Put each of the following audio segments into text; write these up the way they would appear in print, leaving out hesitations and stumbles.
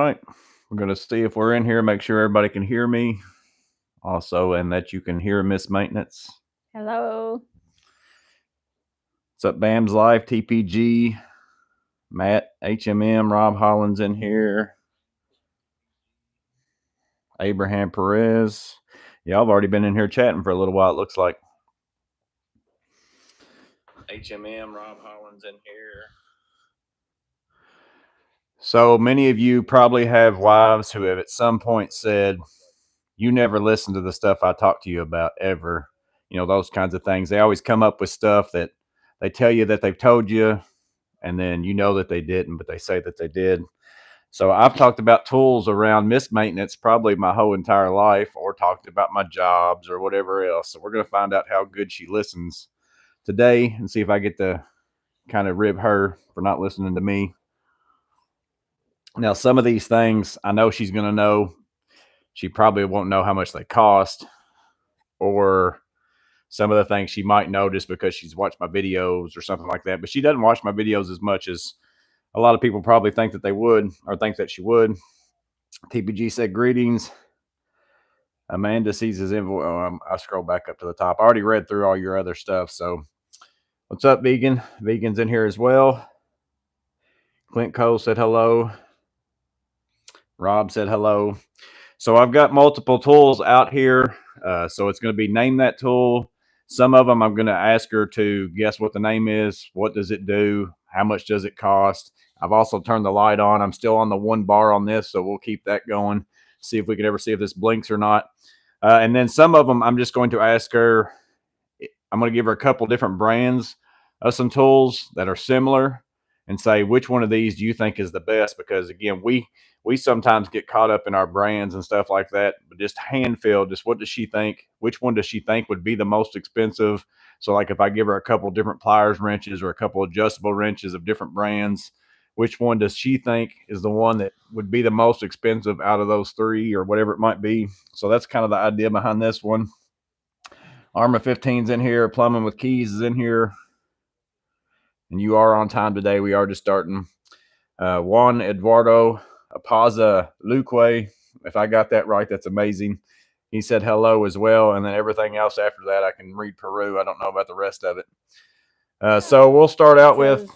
right. We're going to see if we're in here, make sure everybody can hear me. Also, and that you can hear Miss Maintenance. Hello. What's up, Bam's Life, TPG, Matt, HMM, Rob Hollins in here. Abraham Perez. Yeah, I've already been in here chatting for a little while, it looks like. HMM, Rob Hollins in here. So many of you probably have wives who have at some point said, you never listen to the stuff I talk to you about ever. You know, those kinds of things. They always come up with stuff that they tell you that they've told you, and then you know that they didn't, but they say that they did. So I've talked about tools around Miss Maintenance probably my whole entire life, or talked about my jobs or whatever else. So we're going to find out how good she listens today and see if I get to kind of rib her for not listening to me. Now, some of these things I know she's going to know. She probably won't know how much they cost, or some of the things she might know just because she's watched my videos or something like that. But she doesn't watch my videos as much as a lot of people probably think that they would, or think that she would. TPG said, greetings. Amanda sees his invoice. Oh, I scroll back up to the top. I already read through all your other stuff. So what's up, Vegan? Vegan's in here as well. Clint Cole said hello. Rob said hello. So I've got multiple tools out here. So it's going to be name that tool. Some of them I'm going to ask her to guess what the name is. What does it do? How much does it cost? I've also turned the light on. I'm still on the 1 bar on this, so we'll keep that going. See if we can ever see if this blinks or not. And then some of them I'm just going to ask her. I'm going to give her a couple different brands of some tools that are similar and say, which one of these do you think is the best? Because again, we sometimes get caught up in our brands and stuff like that, but just hand feel, just what does she think? Which one does she think would be the most expensive? So like if I give her a couple different pliers wrenches or a couple adjustable wrenches of different brands, which one does she think is the one that would be the most expensive out of those three or whatever it might be? So that's kind of the idea behind this one. Arma 15's in here. Plumbing with Keys is in here. And you are on time today. We are just starting. Juan Eduardo Apaza Luque. If I got that right, that's amazing. He said hello as well. And then everything else after that, I can read Peru. I don't know about the rest of it. So we'll start out with.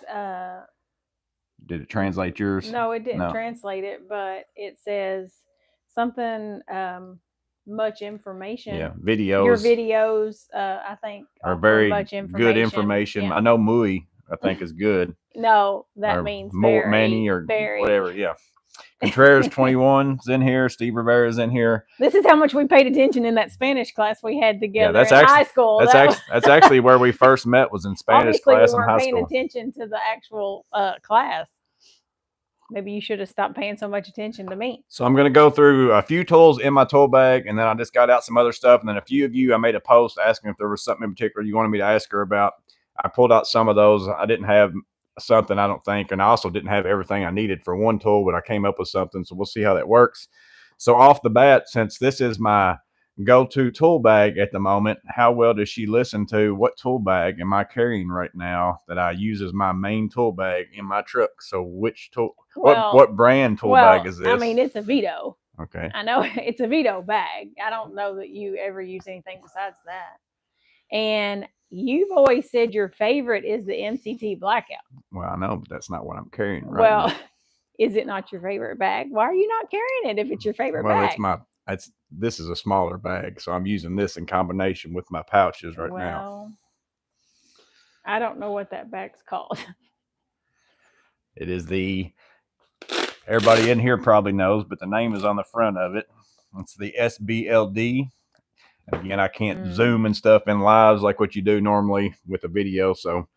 Did it translate yours? No, it didn't translate it, but it says something. Much information. Yeah, videos. Your videos, I think, are very much information. Good information. Yeah. I know Mui, I think, is good. No, that means more Manny or whatever. Yeah. Contreras 21 is in here. Steve Rivera is in here. This is how much we paid attention in that Spanish class we had together in high school. That's actually where we first met, was in Spanish class in high school. We weren't paying attention to the actual class. Maybe you should have stopped paying so much attention to me. So I'm going to go through a few tools in my tool bag, and then I just got out some other stuff. And then a few of you, I made a post asking if there was something in particular you wanted me to ask her about. I pulled out some of those. I didn't have something, I don't think. And I also didn't have everything I needed for one tool, but I came up with something. So we'll see how that works. So off the bat, since this is my go-to tool bag at the moment, how well does she listen to what tool bag am I carrying right now that I use as my main tool bag in my truck? So which tool, what brand tool bag is this? I mean, it's a Veto. Okay. I know it's a Veto bag. I don't know that you ever use anything besides that. And you've always said your favorite is the MCT Blackout. Well, I know, but that's not what I'm carrying right now. Is it not your favorite bag? Why are you not carrying it if it's your favorite bag? This is a smaller bag, so I'm using this in combination with my pouches right now. I don't know what that bag's called. It is everybody in here probably knows, but the name is on the front of it. It's the SBLD. Again, I can't zoom and stuff in lives like what you do normally with a video, so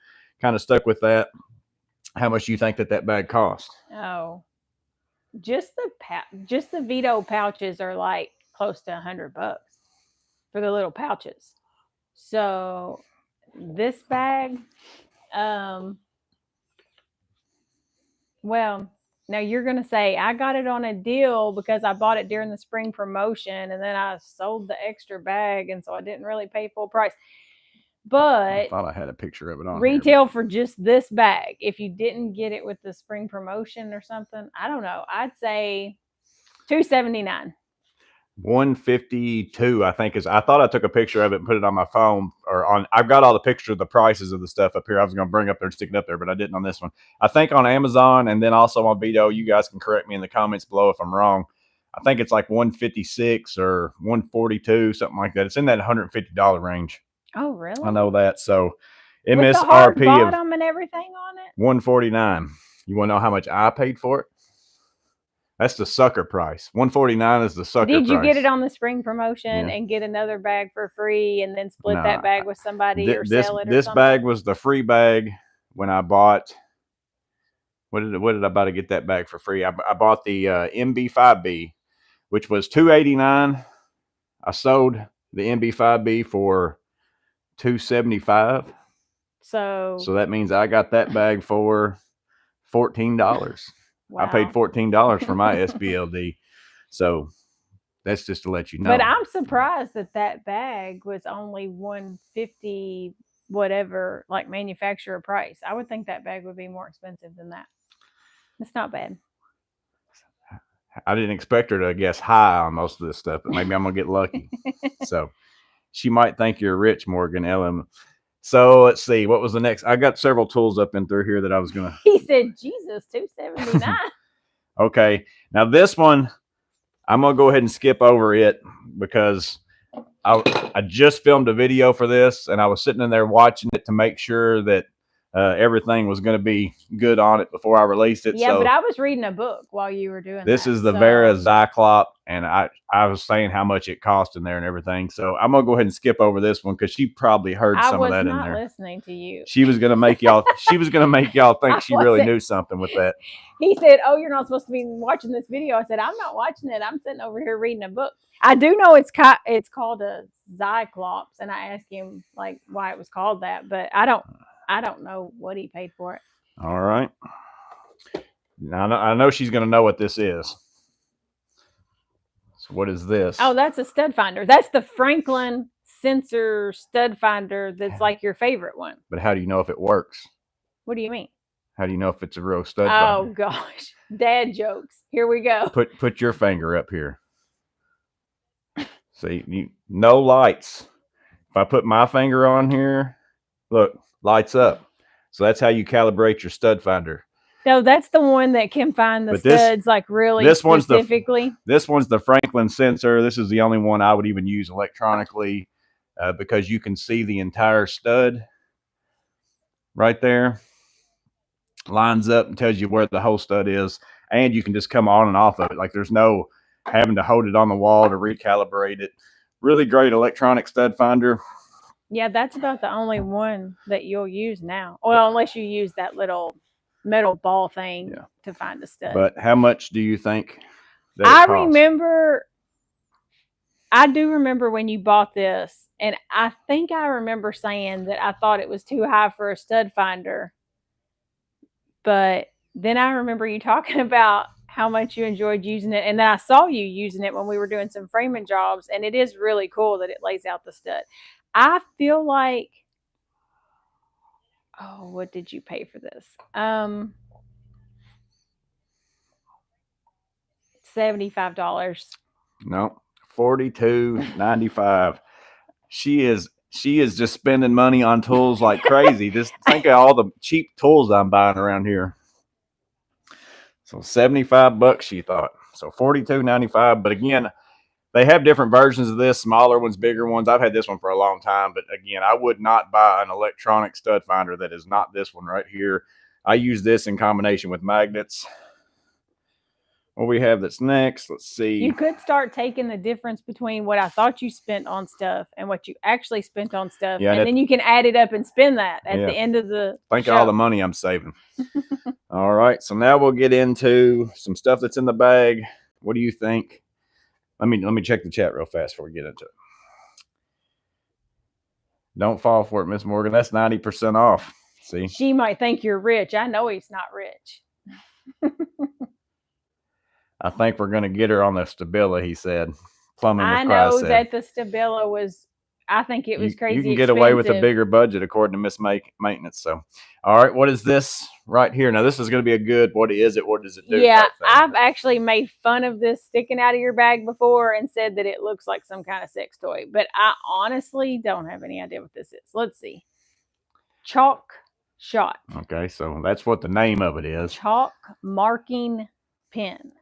kind of stuck with that. How much do you think that bag cost? Oh, just the Veto pouches are like close to $100 for the little pouches. So this bag, well, now you're going to say, I got it on a deal because I bought it during the spring promotion and then I sold the extra bag. And so I didn't really pay full price. But I thought I had a picture of it on retail for just this bag. If you didn't get it with the spring promotion or something, I don't know. I'd say $279. 152, I think is. I thought I took a picture of it and put it on my phone or on. I've got all the pictures of the prices of the stuff up here. I was going to bring up there and stick it up there, but I didn't on this one. I think on Amazon and then also on Veto. You guys can correct me in the comments below if I'm wrong. I think it's like 156 or 142, something like that. It's in that $150 range. Oh, really? I know that. So With the MSRP hard of bottom and everything on it. 149. You want to know how much I paid for it? That's the sucker price. 149 is the sucker price. Did you get it on the spring promotion and get another bag for free and then split that bag with somebody or sell it or this something? bag was the free bag when I bought. What did I buy to get that bag for free? I bought the MB5B, which was $289. I sold the MB5B for $275. So that means I got that bag for $14. Wow. I paid $14 for my SBLD. So that's just to let you know. But I'm surprised that bag was only $150 whatever, like manufacturer price. I would think that bag would be more expensive than that. It's not bad. I didn't expect her to guess high on most of this stuff, but maybe I'm gonna get lucky. So she might think you're rich, Morgan LM. So let's see, what was the next? I got several tools up and through here that I was gonna. He said, Jesus, $279. Okay, now this one, I'm gonna go ahead and skip over it because I just filmed a video for this and I was sitting in there watching it to make sure that everything was going to be good on it before I released it. Yeah, so, but I was reading a book while you were doing this. This is the Vera Zyklop, and I was saying how much it cost in there and everything. So I'm gonna go ahead and skip over this one because she probably heard some of that in there. I was not listening to you. She was gonna make y'all. She was gonna make y'all think she really knew something with that. He said, "Oh, you're not supposed to be watching this video." I said, "I'm not watching it. I'm sitting over here reading a book." I do know it's called a Zyklop, and I asked him like why it was called that, but I don't know what he paid for it. All right. Now I know she's going to know what this is. So what is this? Oh, that's a stud finder. That's the Franklin sensor stud finder. That's like your favorite one. But how do you know if it works? What do you mean? How do you know if it's a real stud finder? Oh gosh, dad jokes. Here we go. Put your finger up here. See, no lights. If I put my finger on here, look, lights up. So that's how you calibrate your stud finder. No, that's the one that can find the studs like really specifically. This one's the Franklin sensor. This is the only one I would even use electronically because you can see the entire stud right there. Lines up and tells you where the whole stud is. And you can just come on and off of it. Like there's no having to hold it on the wall to recalibrate it. Really great electronic stud finder. Yeah, that's about the only one that you'll use now. Well, unless you use that little metal ball thing to find the stud. But how much do you think that I do remember when you bought this, and I think I remember saying that I thought it was too high for a stud finder. But then I remember you talking about how much you enjoyed using it. And then I saw you using it when we were doing some framing jobs. And it is really cool that it lays out the stud. I feel like, oh, what did you pay for this? $75. No, $42.95. She is just spending money on tools like crazy. Just think of all the cheap tools I'm buying around here. So $75 she thought. So $42.95. But again, they have different versions of this, smaller ones, bigger ones. I've had this one for a long time, but again, I would not buy an electronic stud finder that is not this one right here. I use this in combination with magnets. What we have that's next, let's see. You could start taking the difference between what I thought you spent on stuff and what you actually spent on stuff. Yeah, and then you can add it up and spend that at the end of the Think of all the money I'm saving. All right, so now we'll get into some stuff that's in the bag. What do you think? Let me check the chat real fast before we get into it. Don't fall for it, Miss Morgan. That's 90% off. See? She might think you're rich. I know he's not rich. I think we're going to get her on the Stabila, he said. Plumbing with I know that the Stabila was, I think it was crazy You can get away with a expensive. bigger budget according to Miss Maintenance. So, all right, what is this right here? Now, this is going to be a good, what is it? What does it do? Yeah, type thing. I've actually made fun of this sticking out of your bag before and said that it looks like some kind of sex toy, but I honestly don't have any idea what this is. Let's see. Chalk shot. Okay, so that's what the name of it is. Chalk marking pen.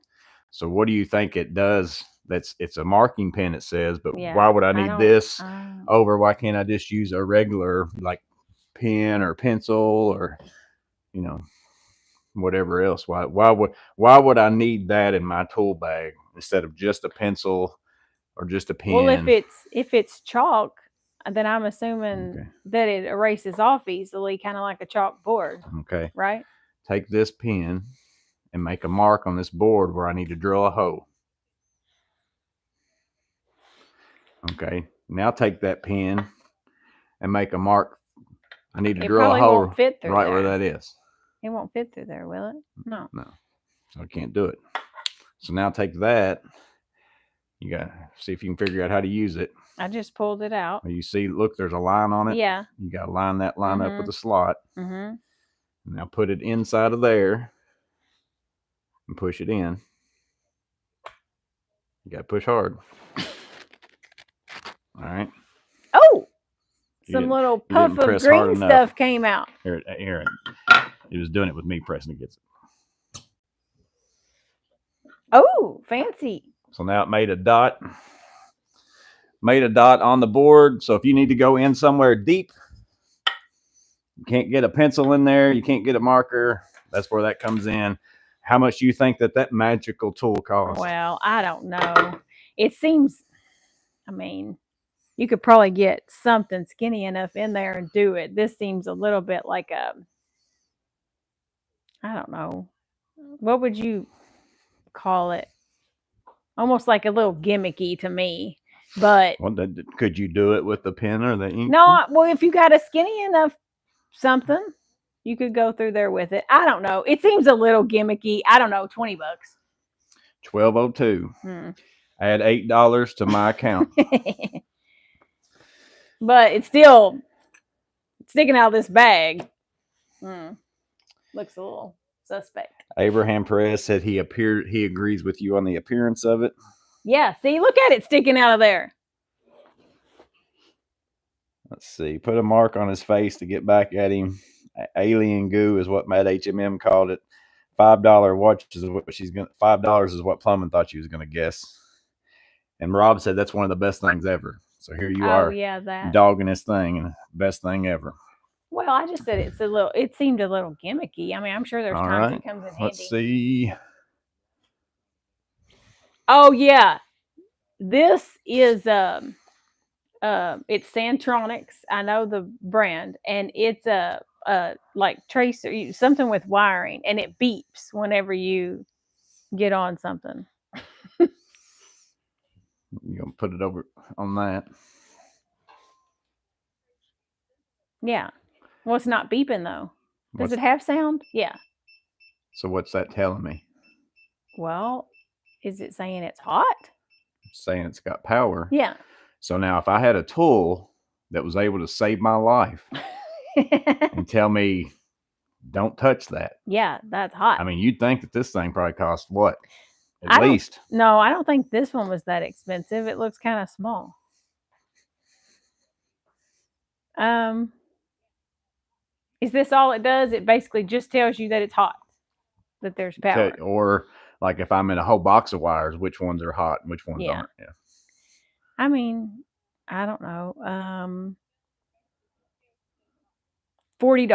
So what do you think it does? It's a marking pen, it says, but Yeah, why would I need this I over? Why can't I just use a regular like pen or pencil or whatever else? Why would I need that in my tool bag instead of just a pencil or just a pen? Well, if it's chalk, then I'm assuming that it erases off easily, kind of like a chalkboard. Okay. Right? Take this pen and make a mark on this board where I need to drill a hole. Okay. Now take that pen and make a mark. I need to drill a hole right where that is. It won't fit through there, will it? No. No. So I can't do it. So now take that. You got to see if you can figure out how to use it. I just pulled it out. You see, look, there's a line on it. Yeah. You got to line that line up with a slot. Mm-hmm. Now put it inside of there and push it in. You got to push hard. All right. Oh, some little puff of green stuff came out. Here, he was doing it with me pressing against it. Oh, fancy. So now it made a dot. Made a dot on the board. So if you need to go in somewhere deep, you can't get a pencil in there, you can't get a marker, that's where that comes in. How much do you think that magical tool costs? Well, I don't know. It seems, I mean, you could probably get something skinny enough in there and do it. This seems a little bit like I don't know. What would you call it? Almost like a little gimmicky to me. But could you do it with the pen or the ink? No, well, if you got a skinny enough something, you could go through there with it. I don't know. It seems a little gimmicky. I don't know, $20. $12.02. Add $8 to my account. But it's still sticking out of this bag. Looks a little suspect. Abraham Perez said he agrees with you on the appearance of it. Yeah, see, look at it sticking out of there. Let's see. Put a mark on his face to get back at him. Alien goo is what Matt HMM called it. $5 watch is what $5 is what Plumman thought she was gonna guess. And Rob said that's one of the best things ever. So here you are, dogging this thing, and best thing ever. Well, I just said it seemed a little gimmicky. I mean, I'm sure there's times it comes in handy. Let's see. Oh yeah, this is it's Santronics. I know the brand, and it's a like tracer, something with wiring, and it beeps whenever you get on something. You're gonna put it over on that. Yeah. Well, it's not beeping though. Does it have sound? Yeah. So what's that telling me? Well, is it saying it's hot? It's saying it's got power. Yeah. So now if I had a tool that was able to save my life and tell me, don't touch that. Yeah, that's hot. I mean, you'd think that this thing probably cost what? At least. No, I don't think this one was that expensive. It looks kind of small. Is this all it does? It basically just tells you that it's hot, that there's power. Or like if I'm in a whole box of wires, which ones are hot and which ones aren't. Yeah. I mean, I don't know. $40.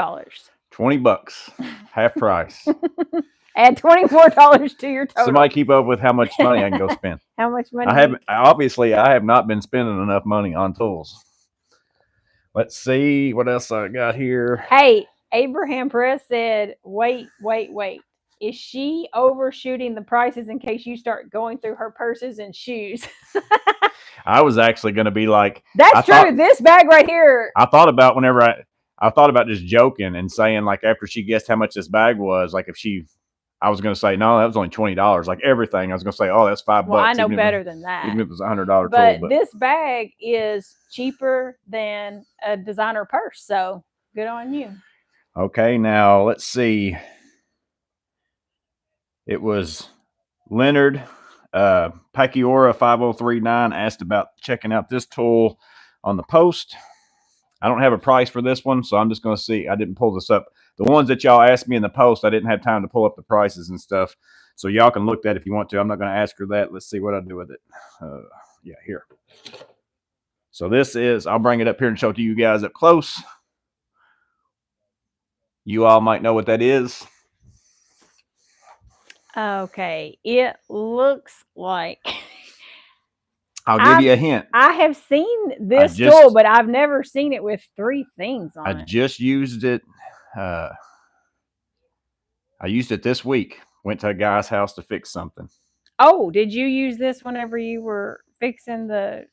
$20, half price. Add $24 to your total. Somebody keep up with how much money I can go spend. How much money? I have not been spending enough money on tools. Let's see what else I got here. Hey, Abraham Perez said, wait. Is she overshooting the prices in case you start going through her purses and shoes? I was actually going to be like, that's true. This bag right here. I thought about I thought about just joking and saying, like, after she guessed how much this bag was, like if I was going to say, no, that was only $20. Like everything, I was going to say, oh, that's $5. Well, I know even better than that. Even if it was $100 tool. But this bag is cheaper than a designer purse, so good on you. Okay, now let's see. It was Leonard Paciora 5039 asked about checking out this tool on the post. I don't have a price for this one, so I'm just going to see. I didn't pull this up. The ones that y'all asked me in the post, I didn't have time to pull up the prices and stuff. So y'all can look that if you want to. I'm not going to ask her that. Let's see what I do with it. Yeah, here. So this is, I'll bring it up here and show it to you guys up close. You all might know what that is. Okay, it looks like... I'll give you a hint. I have seen this tool, but I've never seen it with 3 things on it. I just used it. I used it this week. Went to a guy's house to fix something. Oh, did you use this whenever you were fixing the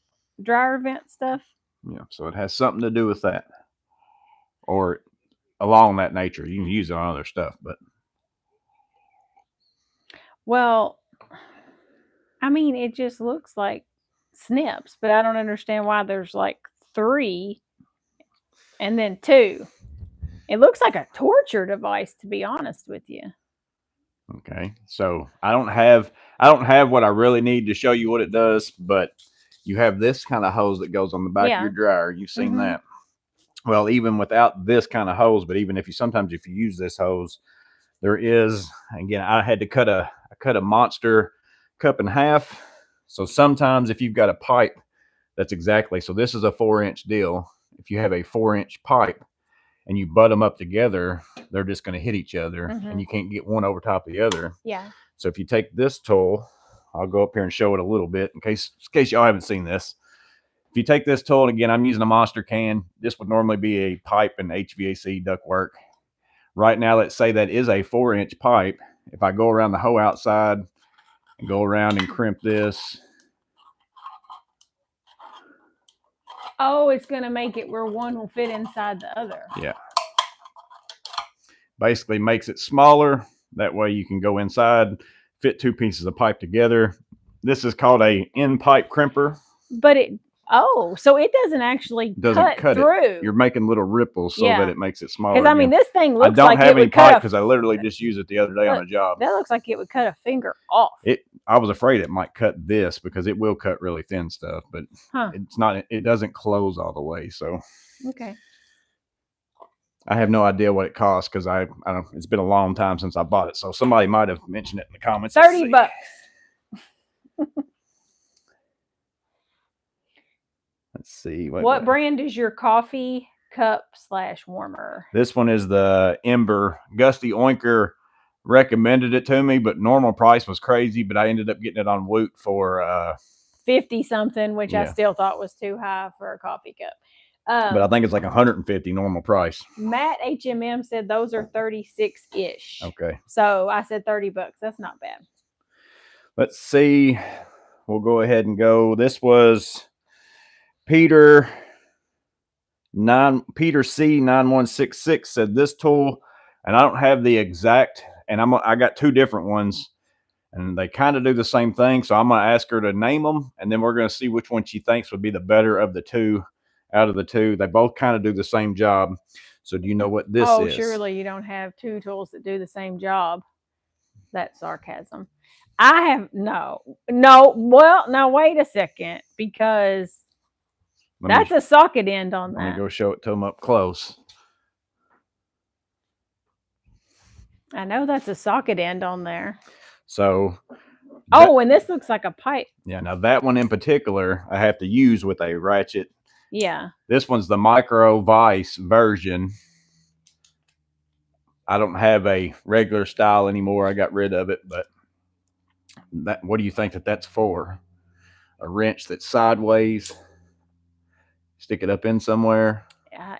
dryer vent stuff? Yeah, so it has something to do with that. Or along that nature. You can use it on other stuff, but... Well, I mean, it just looks like snips, but I don't understand why there's like 3 and then 2. It looks like a torture device, to be honest with you. Okay, so I don't have what I really need to show you what it does, but you have this kind of hose that goes on the back of your dryer. You've seen that. Well, even without this kind of hose, but even if you sometimes if you use this hose, there is, again, I had to cut a monster cup in half. So sometimes if you've got a pipe that's exactly, so this is a 4-inch deal. If you have a 4-inch pipe and you butt them up together, they're just going to hit each other and you can't get one over top of the other. Yeah. So if you take this tool, I'll go up here and show it a little bit in case y'all haven't seen this. If you take this tool, and again, I'm using a monster can. This would normally be a pipe and HVAC ductwork. Right now, let's say that is a 4-inch pipe. If I go around the hoe outside and go around and crimp this. Oh, it's going to make it where one will fit inside the other. Yeah. Basically makes it smaller. That way you can go inside, fit 2 pieces of pipe together. This is called a in-pipe crimper. But it... Oh, so it doesn't actually cut through. It. You're making little ripples so that it makes it smaller. Because I mean, this thing looks like I don't have any pipe because I literally just used it the other day on a job. That looks like it would cut a finger off. I was afraid it might cut this because it will cut really thin stuff, but it's not. It doesn't close all the way. So okay. I have no idea what it costs because I don't. It's been a long time since I bought it, so somebody might have mentioned it in the comments. $30. Let's see. What brand is your coffee cup / warmer? This one is the Ember. Gusty Oinker recommended it to me, but normal price was crazy, but I ended up getting it on Woot for 50 something, which I still thought was too high for a coffee cup. But I think it's like 150 normal price. Matt HMM said those are 36-ish. Okay. So I said $30. That's not bad. Let's see. We'll go ahead and go. This was Peter C9166 said this tool, and I don't have the exact, and I got 2 different ones, and they kind of do the same thing. So I'm going to ask her to name them, and then we're going to see which one she thinks would be the better of the 2 out of the 2. They both kind of do the same job. So do you know what this is? Oh, surely you don't have 2 tools that do the same job. That's sarcasm. I have no. Well, now wait a second, because that's a socket end on that. Let me go show it to them up close. I know that's a socket end on there. So. Oh, and this looks like a pipe. Yeah, now that one in particular, I have to use with a ratchet. Yeah. This one's the micro vise version. I don't have a regular style anymore. I got rid of it, but what do you think that's for? A wrench that's sideways. Stick it up in somewhere.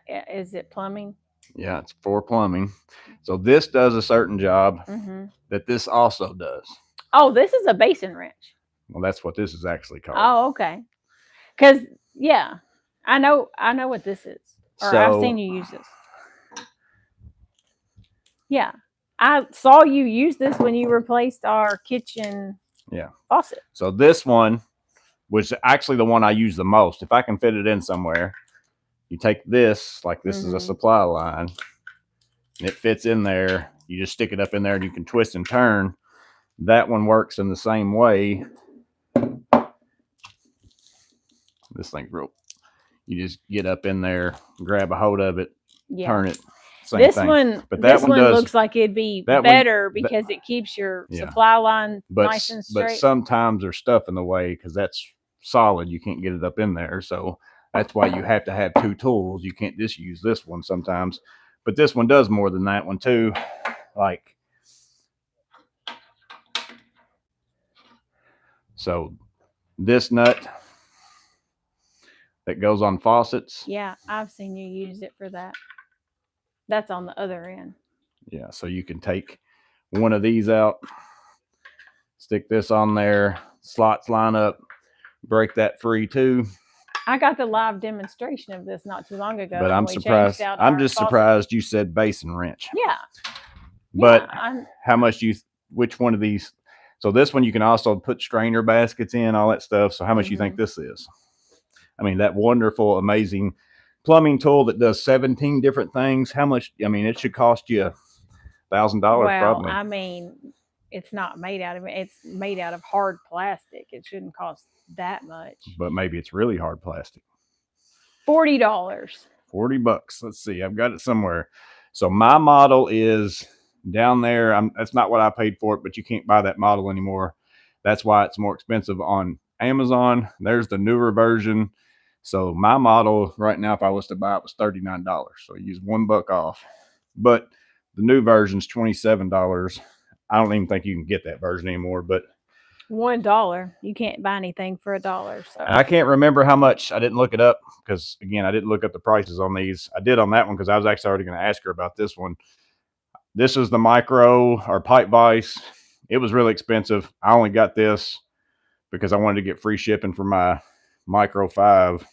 Is it plumbing? Yeah, it's for plumbing. So this does a certain job that this also does. Oh, this is a basin wrench. Well, that's what this is actually called. Oh, okay. Because, yeah, I know what this is. Or I've seen you use this. Yeah. I saw you use this when you replaced our kitchen faucet. So this one was actually the one I use the most. If I can fit it in somewhere, you take this, like this is a supply line, and it fits in there. You just stick it up in there and you can twist and turn. That one works in the same way. This thing's real. You just get up in there, grab a hold of it, turn it. This one looks like it'd be better because it keeps your supply line nice and straight. But sometimes there's stuff in the way because that's solid. You can't get it up in there. So that's why you have to have two tools. You can't just use this one sometimes. But this one does more than that one too. Like, so this nut that goes on faucets. Yeah, I've seen you use it for that. That's on the other end. Yeah, so you can take one of these out, stick this on there, slots line up, break that free too. I got the live demonstration of this not too long ago. But I'm surprised. I'm just surprised you said Basin wrench. Yeah. But how much do you, which one of these? So this one you can also put strainer baskets in, all that stuff. So how much do you think this is? I mean, that wonderful, amazing plumbing tool that does 17 different things. How much? I mean, it should cost you $1,000 probably. I mean, it's not made out of it. It's made out of hard plastic. It shouldn't cost that much. But maybe it's really hard plastic. $40. $40. Let's see. I've got it somewhere. So my model is down there. That's not what I paid for it, but you can't buy that model anymore. That's why it's more expensive on Amazon. There's the newer version. So my model right now, if I was to buy it, was $39. So use $1 off. But the new version's $27. I don't even think you can get that version anymore, but $1. You can't buy anything for $1. So I can't remember how much. I didn't look it up because, again, I didn't look up the prices on these. I did on that one because I was actually already going to ask her about this one. This is the micro or pipe vise. It was really expensive. I only got this because I wanted to get free shipping for my micro 5.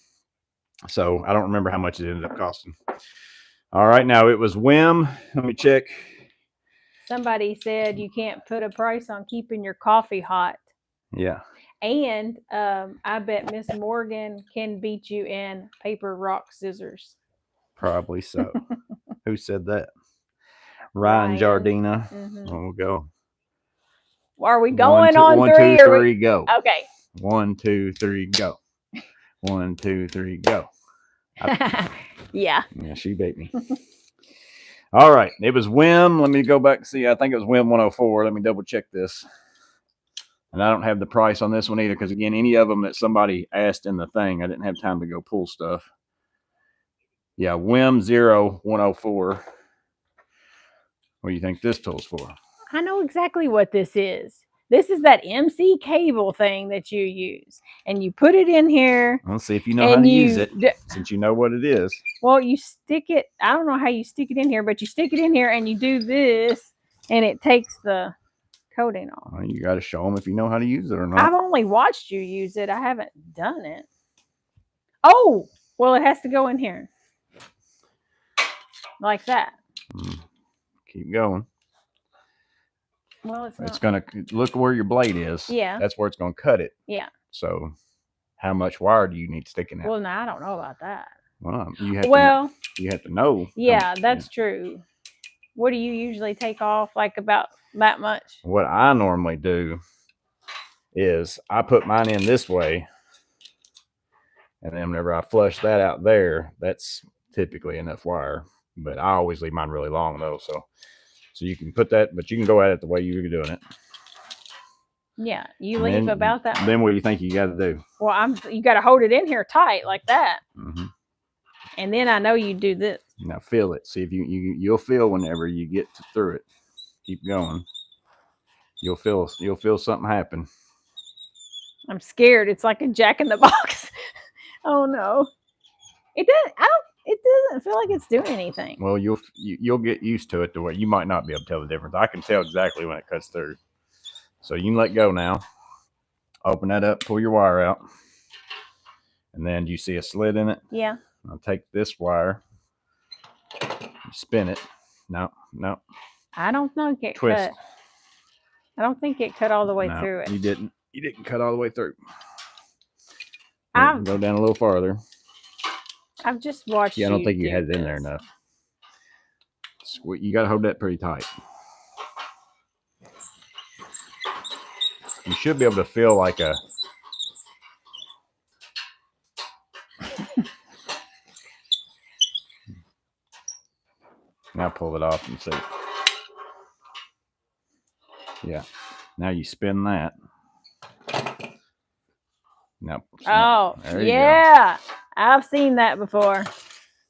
So I don't remember how much it ended up costing. All right, now it was Wim. Let me check. Somebody said you can't put a price on keeping your coffee hot. Yeah. And I bet Miss Morgan can beat you in paper, rock, scissors. Probably so. Who said that? Ryan Jardina. We'll go. Are we going on 3? 1, 2, 3, go. Okay. 1, 2, 3, go. 1, 2, 3, go. Yeah. Yeah, she beat me. All right. It was Wim. Let me go back and see. I think it was Wim 104. Let me double check this. And I don't have the price on this one either because, again, any of them that somebody asked in the thing, I didn't have time to go pull stuff. Yeah, Wim 104. What do you think this tool's for? I know exactly what this is. This is that MC cable thing that you use. And you put it in here. Let's see if you know how to use it, since you know what it is. Well, you stick it. I don't know how you stick it in here, but you stick it in here and you do this, and it takes the coating off. Well, you got to show them if you know how to use it or not. I've only watched you use it. I haven't done it. Oh, well, it has to go in here. Like that. Keep going. Well, it's not. It's going to look where your blade is. Yeah. That's where it's going to cut it. Yeah. So how much wire do you need sticking out? Well, no, I don't know about that. Well, you have to know. Yeah, that's true. What do you usually take off? Like about that much? What I normally do is I put mine in this way. And then whenever I flush that out there, that's typically enough wire. But I always leave mine really long though. So you can put that, but you can go at it the way you're doing it. Yeah, you leave about that. Then what do you think you got to do? Well, you got to hold it in here tight like that. And then I know you do this. Now feel it. See if you'll feel whenever you get through it. Keep going. You'll feel something happen. I'm scared. It's like a Jack in the Box. Oh no. It doesn't feel like it's doing anything. Well, you'll get used to it the way you might not be able to tell the difference. I can tell exactly when it cuts through. So you can let go now. Open that up, pull your wire out. And then do you see a slit in it? Yeah. I'll take this wire, spin it. No. I don't think it twist. cut. I don't think it cut all the way No, through it. you didn't. You didn't cut all the way through. Go down a little farther. I've just watched. Yeah, I don't think you had it in there enough. You got to hold that pretty tight. You should be able to feel like a. Now pull it off and see. Yeah. Now you spin that. Now. Oh, yeah. I've seen that before.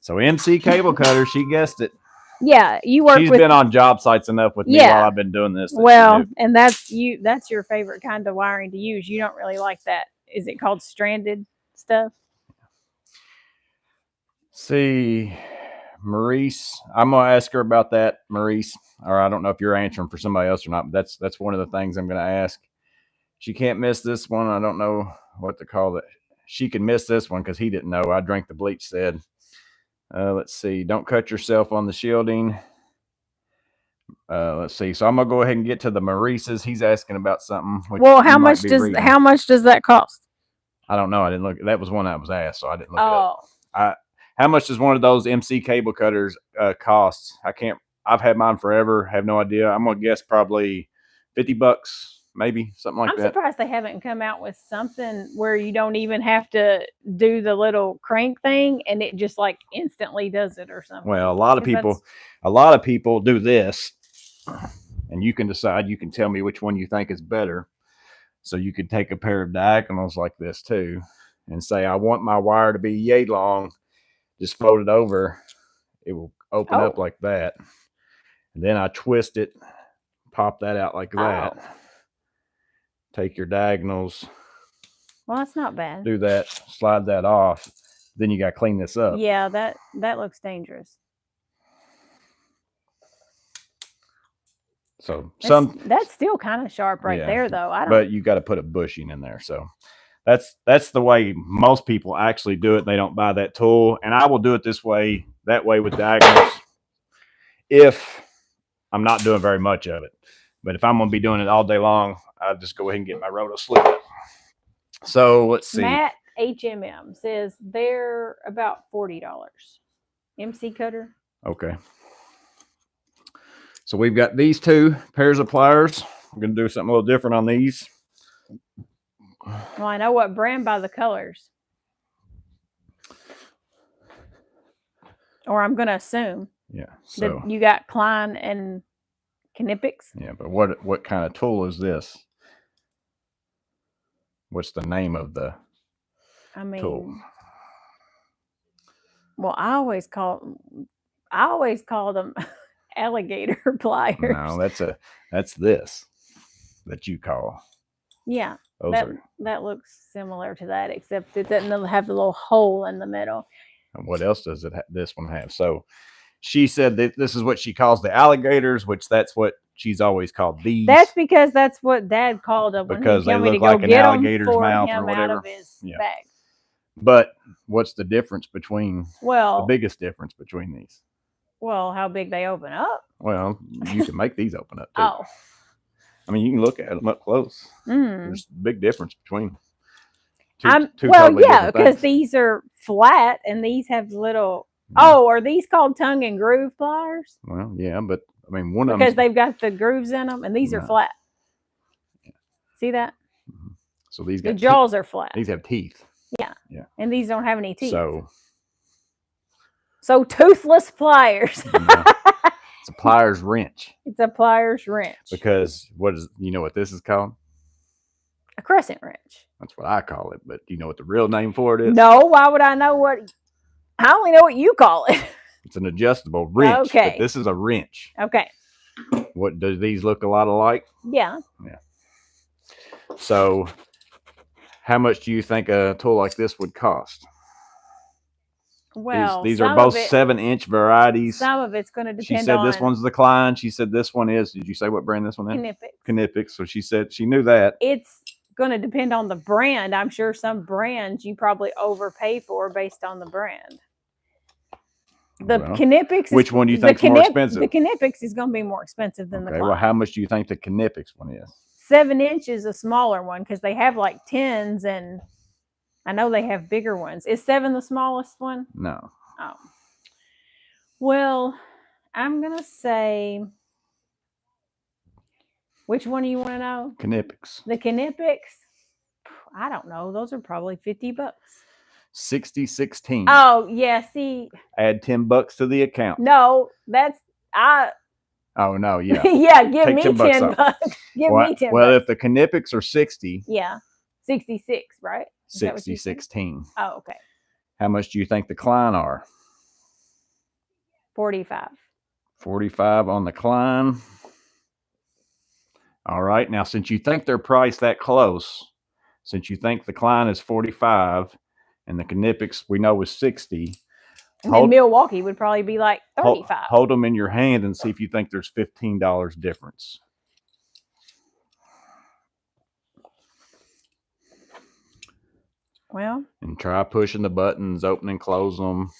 So MC cable cutter, she guessed it. Yeah, you work. She's been on job sites enough with me while I've been doing this. Well, and that's your favorite kind of wiring to use. You don't really like that. Is it called stranded stuff? See, Maurice, I'm gonna ask her about that, Maurice. Or I don't know if you're answering for somebody else or not, but that's one of the things I'm gonna ask. She can't miss this one. I don't know what to call it. She can miss this one because he didn't know. I drank the bleach said. Let's see. Don't cut yourself on the shielding. Let's see. So I'm gonna go ahead and get to the Maurice's. He's asking about something. Well, how much does that cost? I don't know. I didn't look. That was one I was asked, so I didn't look it up. How much does one of those MC cable cutters cost? I can't. I've had mine forever. Have no idea. I'm gonna guess probably $50, maybe something like that. I'm surprised they haven't come out with something where you don't even have to do the little crank thing, and it just like instantly does it or something. Well, a lot of people do this, and you can decide. You can tell me which one you think is better. So you could take a pair of diagonals like this too, and say, I want my wire to be yay long. Just fold it over. It will open up like that. And then I twist it, pop that out like that. Take your diagonals. Well, that's not bad. Do that, slide that off. Then you got to clean this up. Yeah, that looks dangerous. So that's still kind of sharp right there, though. But you got to put a bushing in there. So that's the way most people actually do it. They don't buy that tool, and I will do it this way. That way with diagonals. If I'm not doing very much of it, but if I'm going to be doing it all day long, I'll just go ahead and get my roto slip. So let's see. Matt HMM says they're about $40. MC cutter. Okay. So we've got these two pairs of pliers. I'm going to do something a little different on these. Well, I know what brand by the colors. Or I'm going to assume. Yeah. So you got Klein and Knippix. Yeah, but what kind of tool is this? What's the name of the tool? Well, I always call them alligator pliers. No, that's this that you call. Yeah, that looks similar to that, except it doesn't have the little hole in the middle. And what else does this one have? So she said that this is what she calls the alligators, which that's what she's always called these. That's because that's what Dad called them. Because they look like an alligator's mouth or whatever. Out of his bag. But what's the difference between? The biggest difference between these? Well, how big they open up. Well, you can make these open up too. Oh. I mean, you can look at them up close. There's a big difference between two because these are flat and these have little. Oh, are these called tongue and groove pliers? Well, yeah, but I mean, one of them because they've got the grooves in them, and these are flat. Yeah. See that? So these the jaws are flat. These have teeth. Yeah, and these don't have any teeth. So toothless pliers. It's a pliers wrench. It's a pliers wrench. Because what this is called? A crescent wrench. That's what I call it. But do you know what the real name for it is? No. Why would I know what? I only know what you call it. It's an adjustable wrench. Okay. But this is a wrench. Okay. What do these look a lot alike? Yeah. Yeah. So, how much do you think a tool like this would cost? Well, these are both 7-inch varieties. Some of it's going to depend on. She said this one's the Klein. She said this one is. Did you say what brand this one is? Knippix. So she said she knew that. It's going to depend on the brand. I'm sure some brands you probably overpay for based on the brand. The Well, Knipex. which one do you think's more expensive? The Knipex is going to be more expensive than the Okay, Klein. well, how much do you think the Knipex one is? 7 inches, a smaller one, because they have like 10s, and I know they have bigger ones. Is 7 the smallest one? No. Oh. Well, I'm going to say, which one do you want to know? Knipex. The Knipex? I don't know. Those are probably $50. 6016. Oh, yeah, see. Add $10 to the account. No, that's, Oh, no, yeah. yeah, give Take me $10 $10. Give me $10. Well, if the Knipex are 60. Yeah, 66, right? 6016. Oh, okay. How much do you think the Klein are? 45. 45 on the Klein. All right. Now, since you think they're priced that close, since you think the Klein is 45 and the Knipex we know is 60, and then Milwaukee would probably be like 35. Hold them in your hand and see if you think there's $15 difference. Well, and try pushing the buttons, open and close them.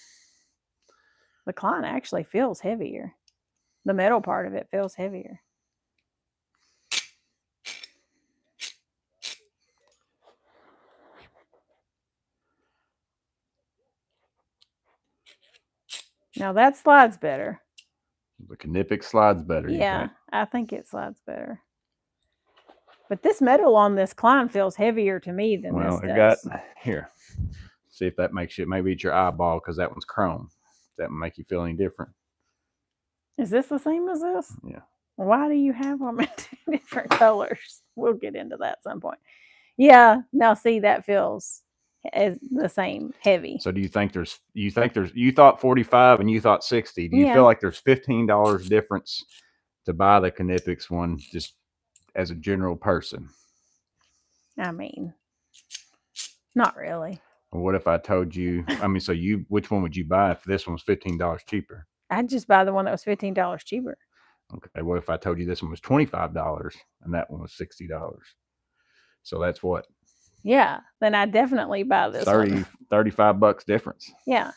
The Klein actually feels heavier. The metal part of it feels heavier. Now that slides better. The Knipex slides better. Yeah, I think it slides better. But this metal on this Klein feels heavier to me than this does. Well, it got here. See if that makes you, maybe it's your eyeball because that one's chrome. Does that make you feel any different? Is this the same as this? Yeah. Why do you have them in 2 different colors? We'll get into that at some point. Yeah, now see, that feels as the same, heavy. So do you think you thought 45 and you thought 60. Do you feel like there's $15 difference to buy the Knipex one just as a general person? I mean, not really. Well, what if I told you, so which one would you buy if this one was $15 cheaper? I'd just buy the one that was $15 cheaper. Okay, what if I told you this one was $25 and that one was $60? So that's what? Yeah, then I definitely buy this one. $35 difference. Yeah.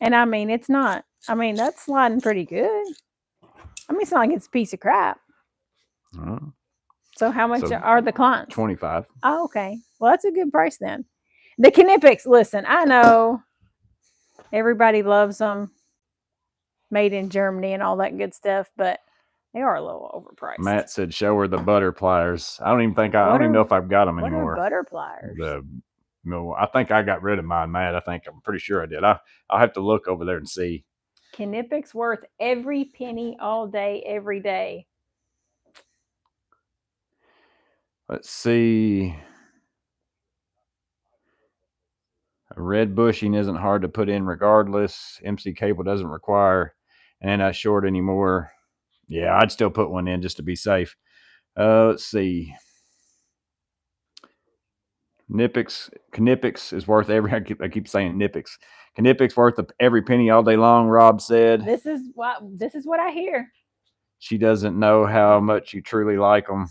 And I mean, it's not, that's sliding pretty good. It's not like it's a piece of crap. So how much are the Kleins? 25. Oh, okay. Well, that's a good price then. The Knipex, listen, I know everybody loves them, made in Germany and all that good stuff, but they are a little overpriced. Matt said, "Show her the butter pliers." I don't even know if I've got them anymore. What are butter pliers? I think I got rid of mine, Matt. I'm pretty sure I did. I'll have to look over there and see. Knipex worth every penny, all day, every day. Let's see. A red bushing isn't hard to put in regardless. MC cable doesn't require an NI short anymore. Yeah, I'd still put one in just to be safe. Let's see. Knipex is worth every. I keep saying Knipex. Knipex worth every penny all day long. Rob said. This is what I hear. She doesn't know how much you truly like them.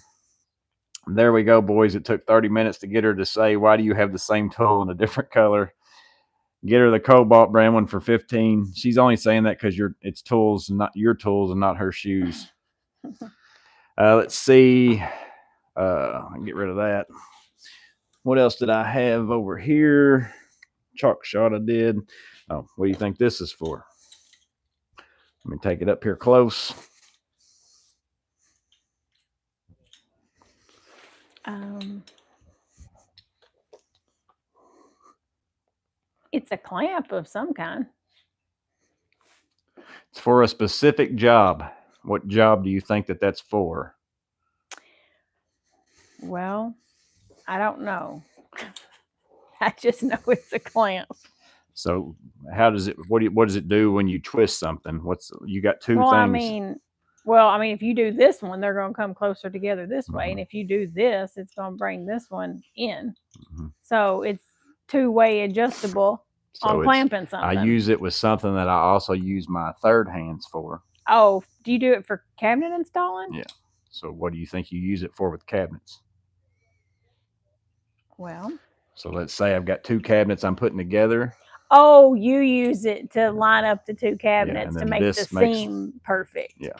There we go, boys. It took 30 minutes to get her to say, "Why do you have the same tool in a different color?" Get her the Cobalt brand one for 15. She's only saying that because it's tools, not your tools, and not her shoes. Let's see. I'll get rid of that. What else did I have over here? Chalk shot I did. Oh, what do you think this is for? Let me take it up here close. It's a clamp of some kind. It's for a specific job. What job do you think that's for? Well, I don't know. I just know it's a clamp. So how does it, what does it do when you twist something? You got two things. If you do this one, they're going to come closer together this way. And if you do this, it's going to bring this one in. So it's two-way adjustable on clamping something. I use it with something that I also use my third hands for. Oh, do you do it for cabinet installing? Yeah. So what do you think you use it for with cabinets? Well. So let's say I've got two cabinets I'm putting together. Oh, you use it to line up the two cabinets and to then make the this makes seam perfect. yeah.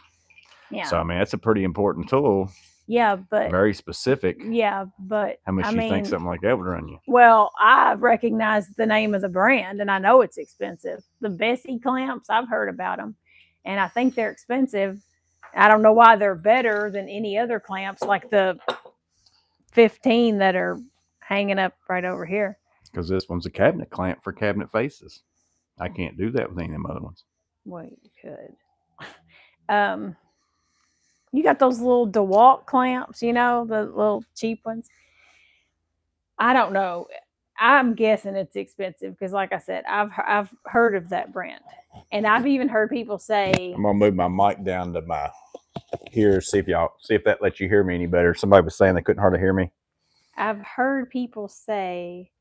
Yeah. So I mean, that's a pretty important tool. Yeah, but Very specific. yeah, but How much I do you think mean, something like that would run you? well, I recognize the name of the brand and I know it's expensive. The Bessie clamps, I've heard about them, and I think they're expensive. I don't know why they're better than any other clamps like the 15 that are hanging up right over here. Because this one's a cabinet clamp for cabinet faces. I can't do that with any of them other ones. Wait, you could. You got those little DeWalt clamps, you know, the little cheap ones. I don't know. I'm guessing it's expensive because, like I said, I've heard of that brand, and I've even heard people say. I'm gonna move my mic down to my here. See if that lets you hear me any better. Somebody was saying they couldn't hardly hear me. I've heard people say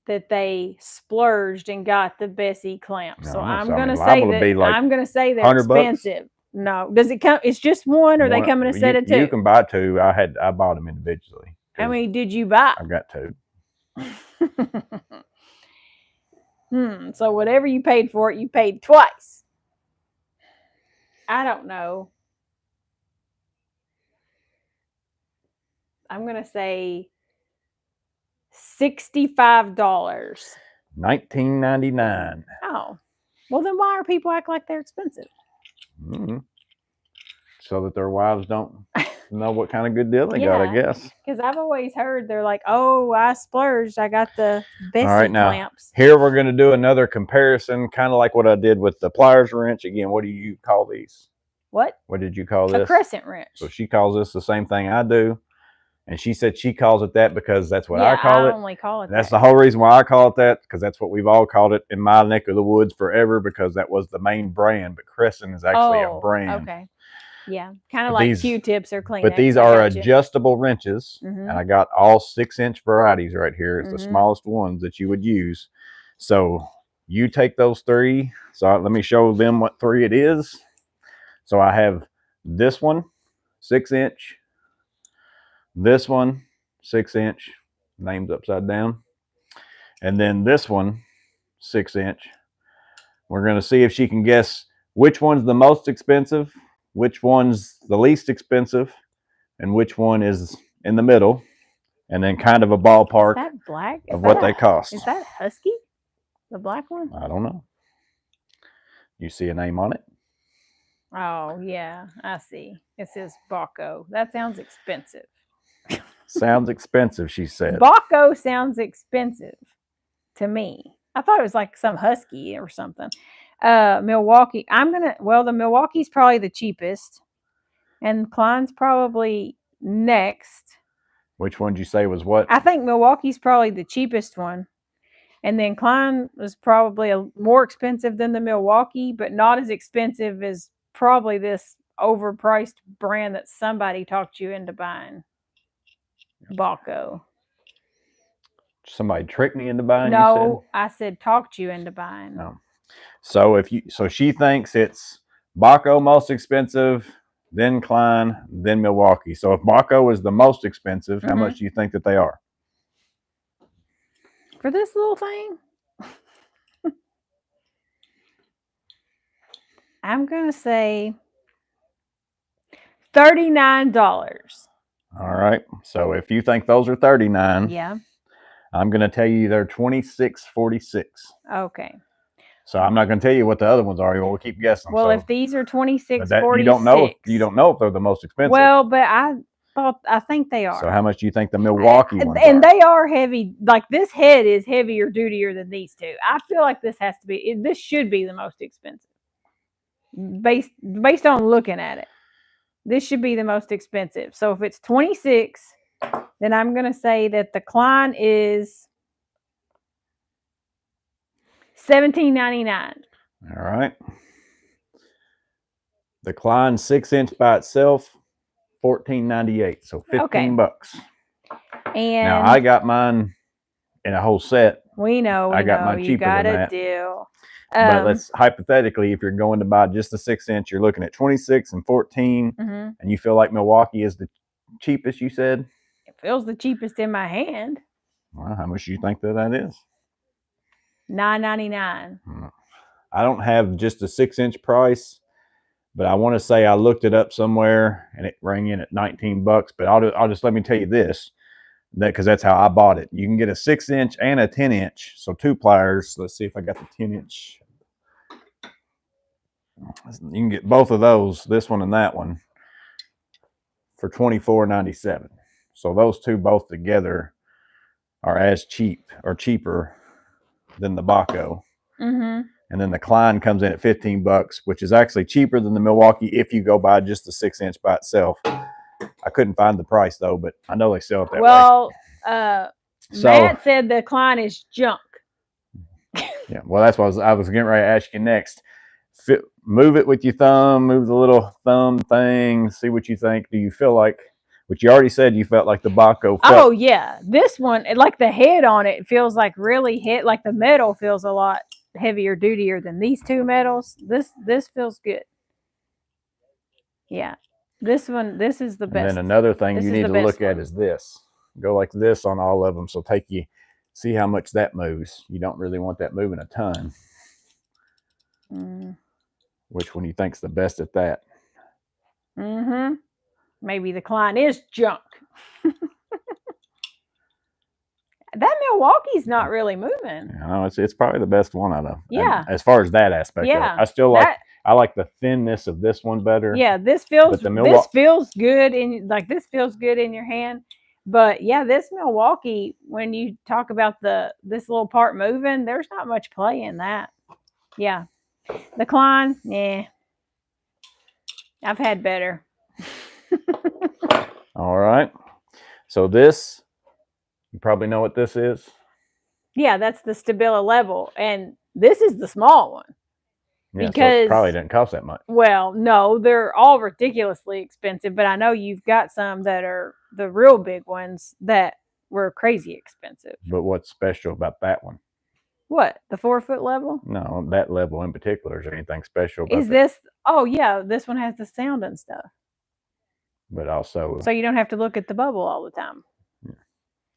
that they splurged and got the Bessie clamp. So I'm gonna say that I'm gonna say they're expensive. Bucks? No, does it come? It's just one, or they come in a set of two? You can buy two. I bought them individually. How many did you buy? I've got two. So whatever you paid for it, you paid twice. I don't know. I'm gonna say $65. $19.99. Oh, well then why are people act like they're expensive? So that their wives don't know what kind of good deal they got, I guess. Because I've always heard they're like, "Oh, I splurged. I got the Bessie clamps." Here we're going to do another comparison, kind of like what I did with the pliers wrench. Again, what do you call these? What? What did you call this? A crescent wrench. So she calls this the same thing I do. And she said she calls it that because that's what I call it. I only call it that's the whole reason why I call it that, because that's what we've all called it in my neck of the woods forever, because that was the main brand. But Crescent is actually a brand. Okay. Yeah, kind of like Q-tips or Kleenex. But these are adjustable wrenches, and I got all 6-inch varieties right here. It's the smallest ones that you would use. So you take those three. So let me show them what three it is. So I have this one, 6-inch. This one, 6-inch. Name's upside down. And then this one, 6-inch. We're going to see if she can guess which one's the most expensive, which one's the least expensive, and which one is in the middle, and then kind of a ballpark of what they cost. Is that Husky? The black one? I don't know. You see a name on it? Oh, yeah, I see. It says Baco. That sounds expensive. Sounds expensive, she said. Baco sounds expensive to me. I thought it was like some Husky or something. Milwaukee. The Milwaukee's probably the cheapest, and Klein's probably next. Which one did you say was what? I think Milwaukee's probably the cheapest one, and then Klein was probably more expensive than the Milwaukee, but not as expensive as probably this overpriced brand that somebody talked you into buying. Baco. Somebody tricked me into buying? No, I said talked you into buying. No. So she thinks it's Baco most expensive, then Klein, then Milwaukee. So if Baco is the most expensive, how much do you think that they are? For this little thing? I'm going to say $39. All right. So if you think those are $39, yeah, I'm going to tell you they're $26.46. Okay. So I'm not going to tell you what the other ones are. We'll keep guessing. Well, if these are $26.46, you don't know if they're the most expensive. Well, but I think they are. So how much do you think the Milwaukee ones are? And they are heavy. Like this head is heavier dutier than these two. I feel like this has to be. This should be the most expensive. Based on looking at it, this should be the most expensive. So if it's 26, then I'm going to say that the Klein is $17.99. All right. The Klein 6-inch by itself, $14.98. So $15. And now I got mine in a whole set. We know. I got mine cheaper than that. Deal. But let's hypothetically, if you're going to buy just the 6-inch, you're looking at 26 and 14, and you feel like Milwaukee is the cheapest. You said it feels the cheapest in my hand. Well, how much do you think that is? $9.99. I don't have just a 6-inch price, but I want to say I looked it up somewhere and it rang in at $19. But I'll just let me tell you this, because that's how I bought it. You can get a 6-inch and a 10-inch, so 2 pliers. Let's see if I got the 10-inch. You can get both of those, this one and that one, for $24.97. So those two both together are as cheap or cheaper than the Baco. Mm-hmm. And then the Klein comes in at $15, which is actually cheaper than the Milwaukee if you go buy just the 6-inch by itself. I couldn't find the price though, but I know they sell it that way. Well, Matt said the Klein is junk. Yeah, well, that's what I was getting ready to ask you next. Move it with your thumb, move the little thumb thing, see what you think. Do you feel like, which you already said you felt like the Baco felt? Oh, yeah. This one, like the head on it feels like really like the metal feels a lot heavier dutier than these two metals. This feels good. Yeah. This is the best. And then another thing you need to look at is this. Go like this on all of them. So see how much that moves. You don't really want that moving a ton. Which one you think's the best at that? Mm-hmm. Maybe the Klein is junk. That Milwaukee's not really moving. No, it's probably the best one out of. Yeah. As far as that aspect of it. I still I like the thinness of this one better. Yeah, this feels good this feels good in your hand. But yeah, this Milwaukee, when you talk about this little part moving, there's not much play in that. Yeah. The Klein, yeah. I've had better. All right. So this, you probably know what this is. Yeah, that's the Stabila level. And this is the small one. Yeah, because so it probably didn't cost that much. Well, no, they're all ridiculously expensive, but I know you've got some that are the real big ones that were crazy expensive. But what's special about that one? What? The 4-foot level? No, that level in particular. Is there anything special about this? Oh, yeah, this one has the sound and stuff. But also, so you don't have to look at the bubble all the time. Yeah.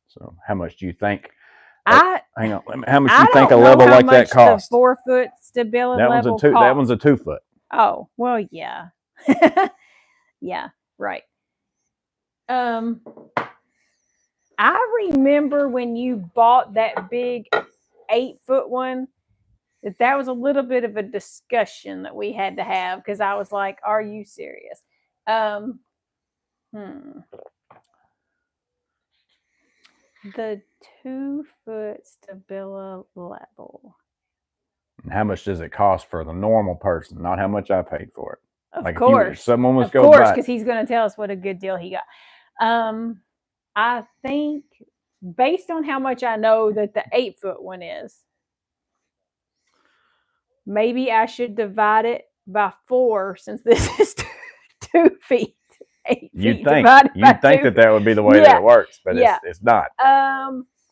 So how much do you think? Hang on. How much do you think a level like that costs? The 4-foot Stabila level costs. That one's a 2-foot. Oh, well, yeah. Yeah, right. I remember when you bought that big 8-foot one, that was a little bit of a discussion that we had to have, because I was like, are you serious? The 2-foot Stabila level. And how much does it cost for the normal person? Not how much I paid for it. Of course. Someone was going to buy it. Because he's going to tell us what a good deal he got. I think, based on how much I know that the 8-foot one is, maybe I should divide it by 4, since this is 2 feet. 8 you'd think that would be the way that it works, but it's not.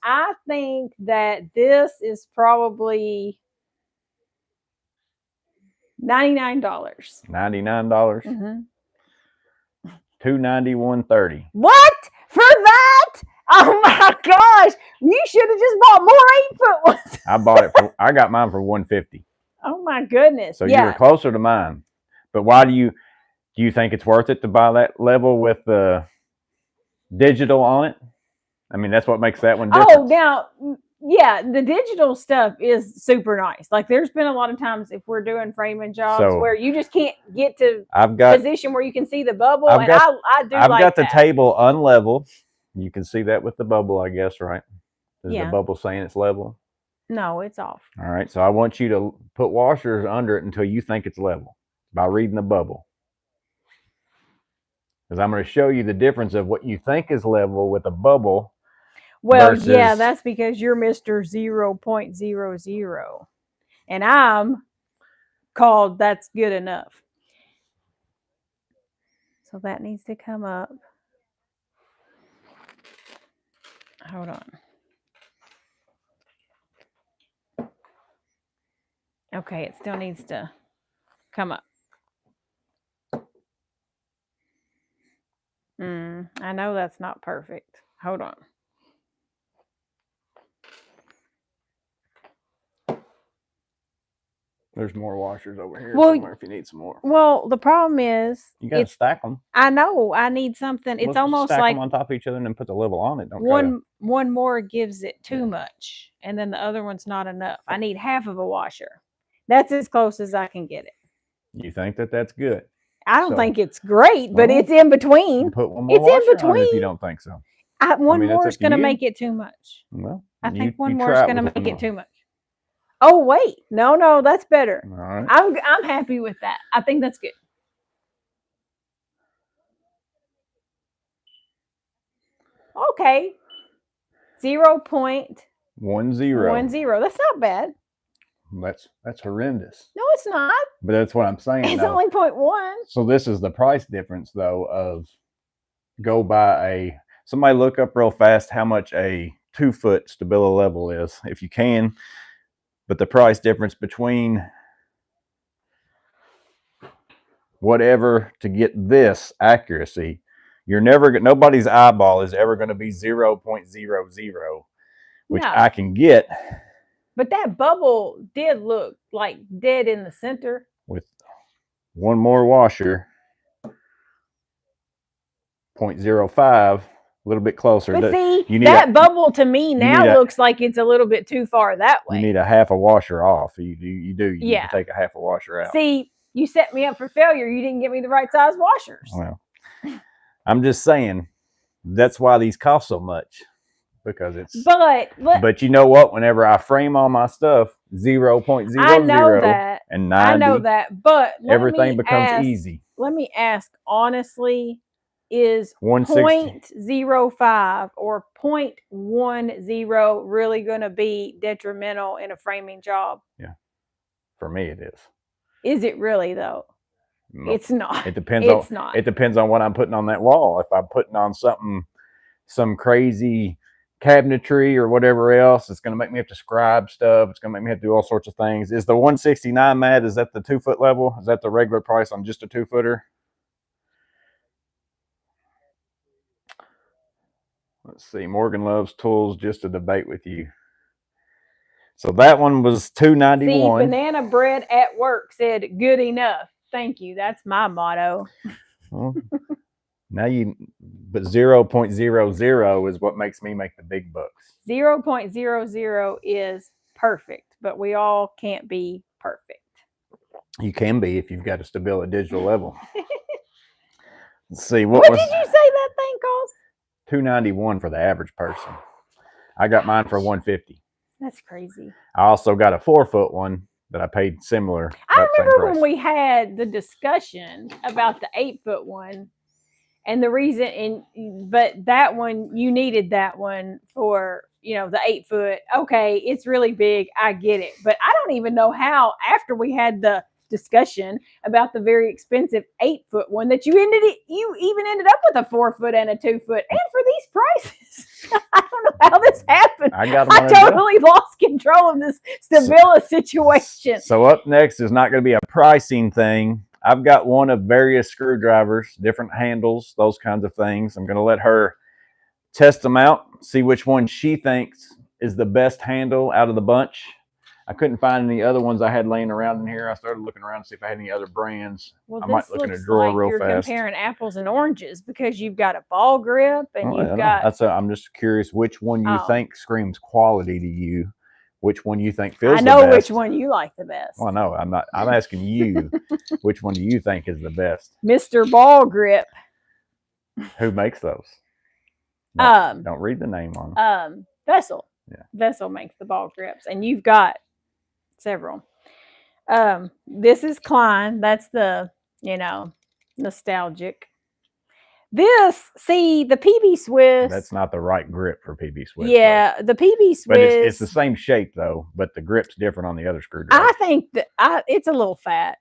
I think that this is probably $99. $99. Mm-hmm. $291.30. What for that? Oh my gosh! You should have just bought more 8-foot ones. I got mine for $150. Oh my goodness! So you were closer to mine. But why do you think it's worth it to buy that level with the digital on it? I mean, that's what makes that one different. Oh, now, yeah, the digital stuff is super nice. Like, there's been a lot of times if we're doing framing jobs where you just can't get to position where you can see the bubble, I do. I've got the table unlevel. You can see that with the bubble, I guess, right? Is the bubble saying it's level? No, it's off. All right, so I want you to put washers under it until you think it's level by reading the bubble. Because I'm going to show you the difference of what you think is level with a bubble. Well, yeah, that's because you're Mr. 0.00. And I'm called that's good enough. So that needs to come up. Hold on. Okay, it still needs to come up. I know that's not perfect. Hold on. There's more washers over here Well, somewhere if you need some more. Well, the problem is, You gotta stack them. I know I need something. It's almost stack like them on top of each other and then put the level on it. Don't one more gives it too much, and then the other one's not enough. I need half of a washer. That's as close as I can get it. You think that that's good? I don't think it's great, but it's in between. Put one more washer on if you don't think so. One more is going to make it too much. Well, I think one more is going to make it too much. Oh wait, no, that's better. All right. I'm happy with that. I think that's good. Okay, 0.10. That's not bad. That's horrendous. No, it's not. But that's what I'm saying. It's only 0.1. So this is the price difference, though, of somebody look up real fast how much a 2-foot Stabila level is, if you can. But the price difference between whatever to get this accuracy, nobody's eyeball is ever going to be 0.00, which I can get. But that bubble did look like dead in the center. With one more washer, 0.05, a little bit closer. But see, that bubble to me now looks like it's a little bit too far that way. You need a half a washer off. You need to take a half a washer out. See, you set me up for failure. You didn't get me the right size washers. Well, I'm just saying that's why these cost so much. Because it's but you know what, whenever I frame all my stuff 0.00 and 90, I know that, but everything becomes easy. Let me ask honestly, is 0.05 or 0.10 really going to be detrimental in a framing job? Yeah, for me it is. Is it really though? No, it's not. It depends It depends on what I'm putting on that wall. If I'm putting on some crazy cabinetry or whatever else, it's going to make me have to scribe stuff. It's going to make me have to do all sorts of things. Is the 169, Matt, is that the 2-foot level? Is that the regular price on just a 2-footer? Let's see. Morgan Loves Tools, just to debate with you. So that one was $291. See, Banana Bread at Work said, good enough. Thank you. That's my motto. Well, but 0.00 is what makes me make the big bucks. 0.00 is perfect, but we all can't be perfect. You can be if you've got a Stabila digital level. Let's see. What did you say that thing cost? $291 for the average person. I got mine for $150. That's crazy. I also got a 4-foot one that I paid similar. I remember when we had the discussion about the 8-foot one. And the reason, but that one, you needed that one for, the 8-foot. Okay, it's really big. I get it. But I don't even know how, after we had the discussion about the very expensive 8-foot one, that you even ended up with a 4-foot and a 2-foot. And for these prices, I don't know how this happened. I totally lost control of this Stabila situation. So up next is not going to be a pricing thing. I've got one of various screwdrivers, different handles, those kinds of things. I'm going to let her test them out, see which one she thinks is the best handle out of the bunch. I couldn't find any other ones I had laying around in here. I started looking around to see if I had any other brands. Well, I might look in a drawer real fast. You're comparing apples and oranges because you've got a ball grip and you've got... I'm just curious which one you think screams quality to you. Which one you think feels the best. I know which one you like the best. Well, no, I'm not. I'm asking you, which one do you think is the best? Mr. Ball Grip. Who makes those? Don't read the name on them. Vessel. Yeah. Vessel makes the ball grips, and you've got several. This is Klein. That's the, nostalgic. The PB Swiss. That's not the right grip for PB Swiss. Yeah, though. The PB Swiss. But it's the same shape though, but the grip's different on the other screwdriver. I think that it's a little fat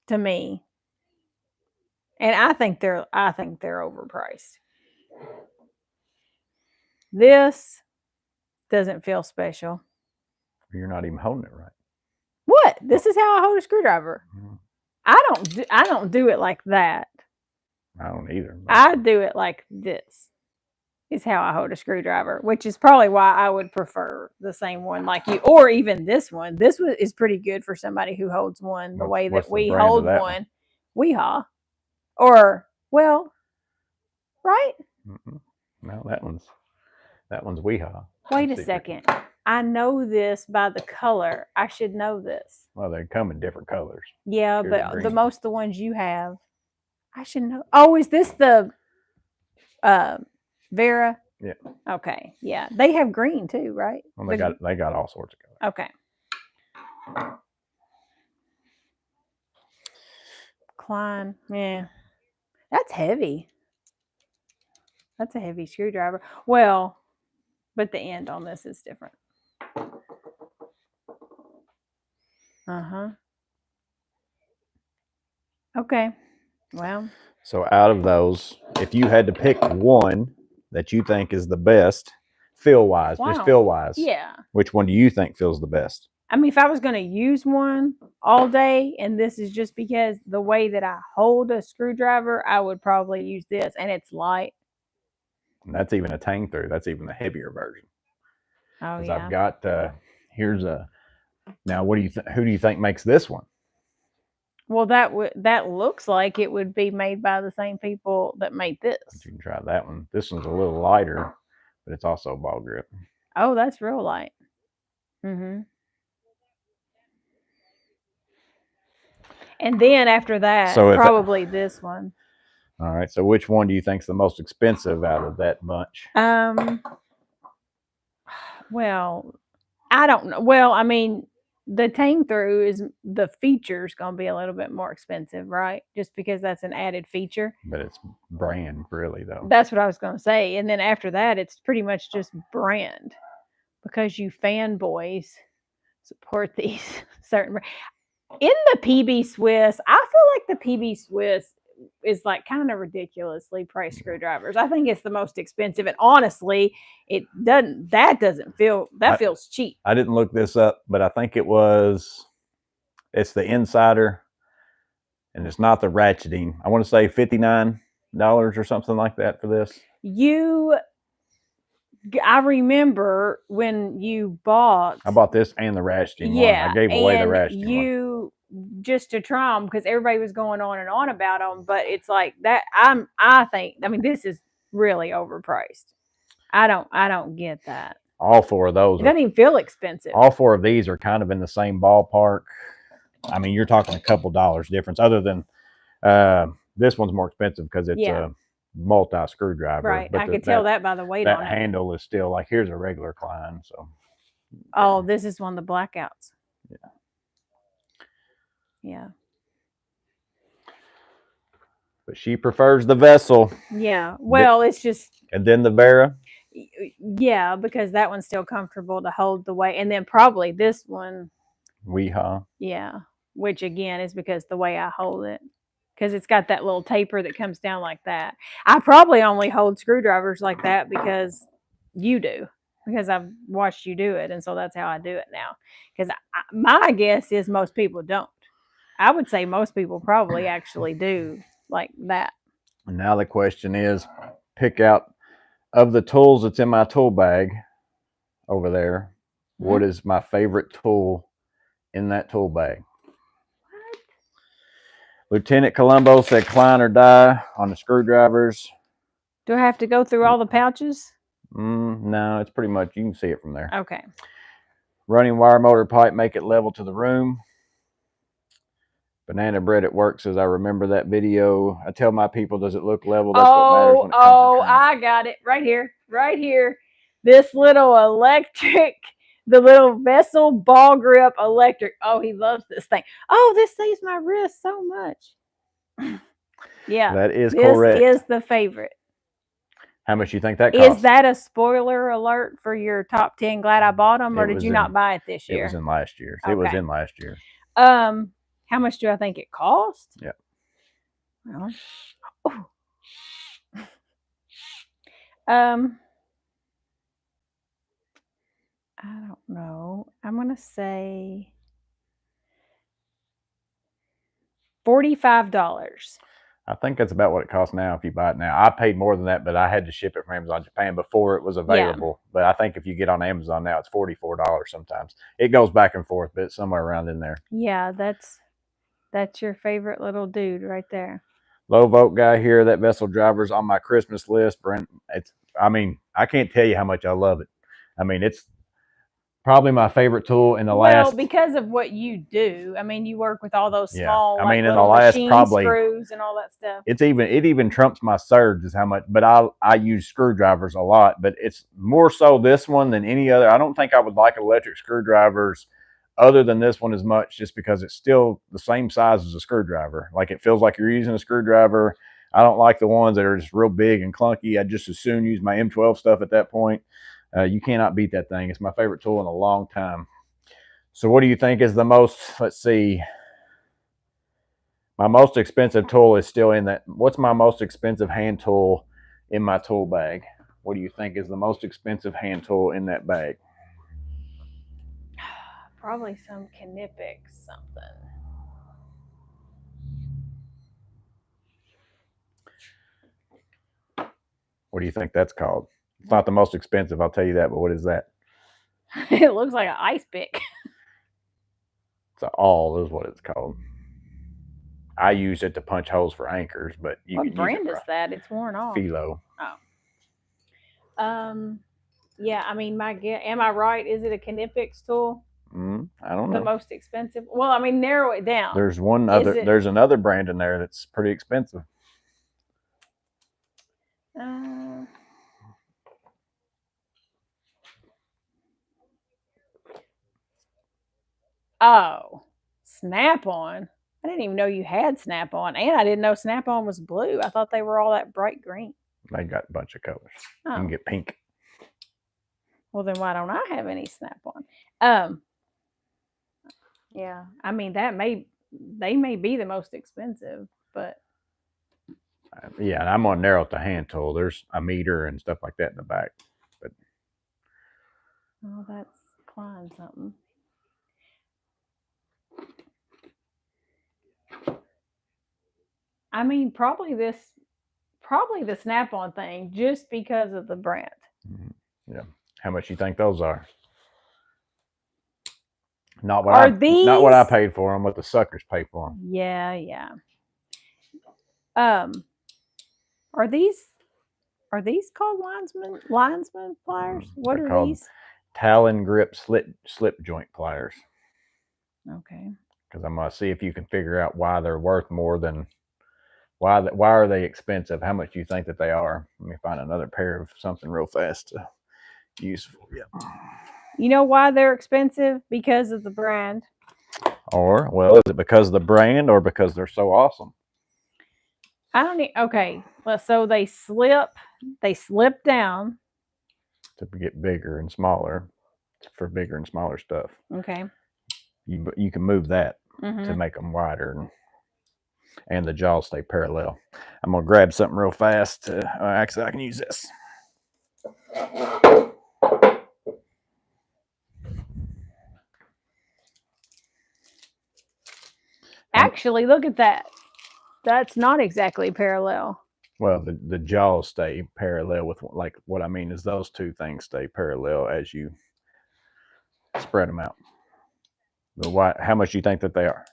to me, and I think they're overpriced. This doesn't feel special. You're not even holding it right. What? This is how I hold a screwdriver. Mm-hmm. I don't do it like that. I don't either. I do it like this. is how I hold a screwdriver, which is probably why I would prefer the same one like you, or even this one. This one is pretty good for somebody who holds one the way What's that the we brand of hold that one. Weehaw. Or, well, right? No, that one's Weehaw. Wait a second. I know this by the color. I should know this. Well, they come in different colors. Yeah, but the ones you have, I should know. Oh, is this the Vera? Yeah. Okay. Yeah, they have green too, right? Well, they got all sorts of colors. Okay. Klein. Yeah, that's heavy. That's a heavy screwdriver. Well, but the end on this is different. Okay. Well, so out of those, if you had to pick one that you think is the best, feel wise, just feel wise, yeah. which one do you think feels the best? I mean, if I was going to use one all day, and this is just because the way that I hold a screwdriver, I would probably use this, and it's light. And that's even a tang through. That's even the heavier version. Oh yeah. I've got here's a. Now, what do you who do you think makes this one? Well, that looks like it would be made by the same people that made this. But you can try that one. This one's a little lighter, but it's also ball grip. Oh, that's real light. Mm-hmm. And then after that, probably this one. All right. So which one do you think is the most expensive out of that bunch? Well, I don't know. Well, I mean, the tang through is the feature's going to be a little bit more expensive, right? Just because that's an added feature. But it's brand, really, though. That's what I was going to say. And then after that, it's pretty much just brand, because you fanboys support these certain. In the PB Swiss, I feel like the PB Swiss is like kind of ridiculously priced screwdrivers. I think it's the most expensive, and honestly, it doesn't. That doesn't feel. That feels cheap. I didn't look this up, but I think it's the Insider, and it's not the ratcheting. I want to say $59 or something like that for this. I remember when you bought. I bought this and the ratcheting one. I gave away the ratcheting one. Just to try them, because everybody was going on and on about them, but it's like that. I think. I mean, this is really overpriced. I don't get that. All four of those. It doesn't even feel expensive. All four of these are kind of in the same ballpark. I mean, you're talking a couple dollars difference. Other than this one's more expensive because it's a multi screwdriver. Right, but I could tell that by the weight on it. That handle is still like, here's a regular Klein. So. Oh, this is one of the blackouts. Yeah. Yeah. But she prefers the Vessel. Yeah. Well, it's just. And then the Vera. Yeah, because that one's still comfortable to hold the weight. And then probably this one. Weehaw. Yeah. Which again is because the way I hold it. Because it's got that little taper that comes down like that. I probably only hold screwdrivers like that because you do. Because I've watched you do it. And so that's how I do it now. Because my guess is most people don't. I would say most people probably actually do like that. And now the question is, pick out of the tools that's in my tool bag over there, what is my favorite tool in that tool bag? What? Lieutenant Colombo said Klein or die on the screwdrivers. Do I have to go through all the pouches? No, it's pretty much, you can see it from there. Okay. Running wire motor pipe, make it level to the room. Banana bread at work says, I remember that video. I tell my people, does it look level? That's what matters when it comes to training. I got it. Right here. Right here. This little electric, the little Vessel ball grip electric. Oh, he loves this thing. Oh, this saves my wrist so much. Yeah. That is correct. This is the favorite. How much do you think that costs? Is that a spoiler alert for your top 10 glad I bought them, or did you not buy it this year? It was in last year. Okay. It was in last year. How much do I think it cost? Yeah. Well, I don't know. I'm going to say $45. I think that's about what it costs now if you buy it now. I paid more than that, but I had to ship it from Amazon Japan before it was available. But I think if you get on Amazon now, it's $44 sometimes. It goes back and forth, but it's somewhere around in there. Yeah, that's your favorite little dude right there. Low volt guy here. That vessel driver's on my Christmas list. Brent, I can't tell you how much I love it. I mean, it's probably my favorite tool in the last. Because of what you do. I mean, you work with all those small, I mean, in the little last machine probably screws and all that stuff. it even trumps my surge is how much. But I use screwdrivers a lot, but it's more so this one than any other. I don't think I would like electric screwdrivers other than this one as much, just because it's still the same size as a screwdriver. Like it feels like you're using a screwdriver. I don't like the ones that are just real big and clunky. I'd just as soon use my M12 stuff at that point. You cannot beat that thing. It's my favorite tool in a long time. So what do you think is the most, let's see, my most expensive tool is still in that. What's my most expensive hand tool in my tool bag? What do you think is the most expensive hand tool in that bag? Probably some Knipex something. What do you think that's called? It's not the most expensive, I'll tell you that, but what is that? It looks like an ice pick. It's an awl is what it's called. I use it to punch holes for anchors, but you What can brand use it is that? It's worn off. Philo. Oh. Yeah, I mean, am I right? Is it a Knipex tool? I don't know. The most expensive? Well, I mean, narrow it down. There's there's another brand in there that's pretty expensive. Oh, Snap-on. I didn't even know you had Snap-on, and I didn't know Snap-on was blue. I thought they were all that bright green. They got a bunch of colors. You can get pink. Well, then why don't I have any Snap-on? Yeah, I mean they may be the most expensive, but yeah, and I'm gonna narrow it to hand tool. There's a meter and stuff like that in the back, but that's Klein something. I mean, probably the Snap-on thing, just because of the brand. Yeah. How much you think those are? Not what I paid for them, what the suckers pay for them. Yeah. Are these called linesman pliers? What They're are called these? Talon grip slip joint pliers. Okay. Because I'm gonna see if you can figure out why they're worth more than why are they expensive? How much do you think that they are? Let me find another pair of something real fast to use for you. You know why they're expensive? Because of the brand. Or, well, is it because of the brand or because they're so awesome? I don't need. Okay, so they slip down to get bigger and smaller, for bigger and smaller stuff. Okay. You can move that to make them wider, and the jaws stay parallel. I'm gonna grab something real fast. Actually, I can use this. Actually, look at that. That's not exactly parallel. Well, the jaws stay parallel with, like, what I mean is those two things stay parallel as you spread them out. But how much do you think that they are?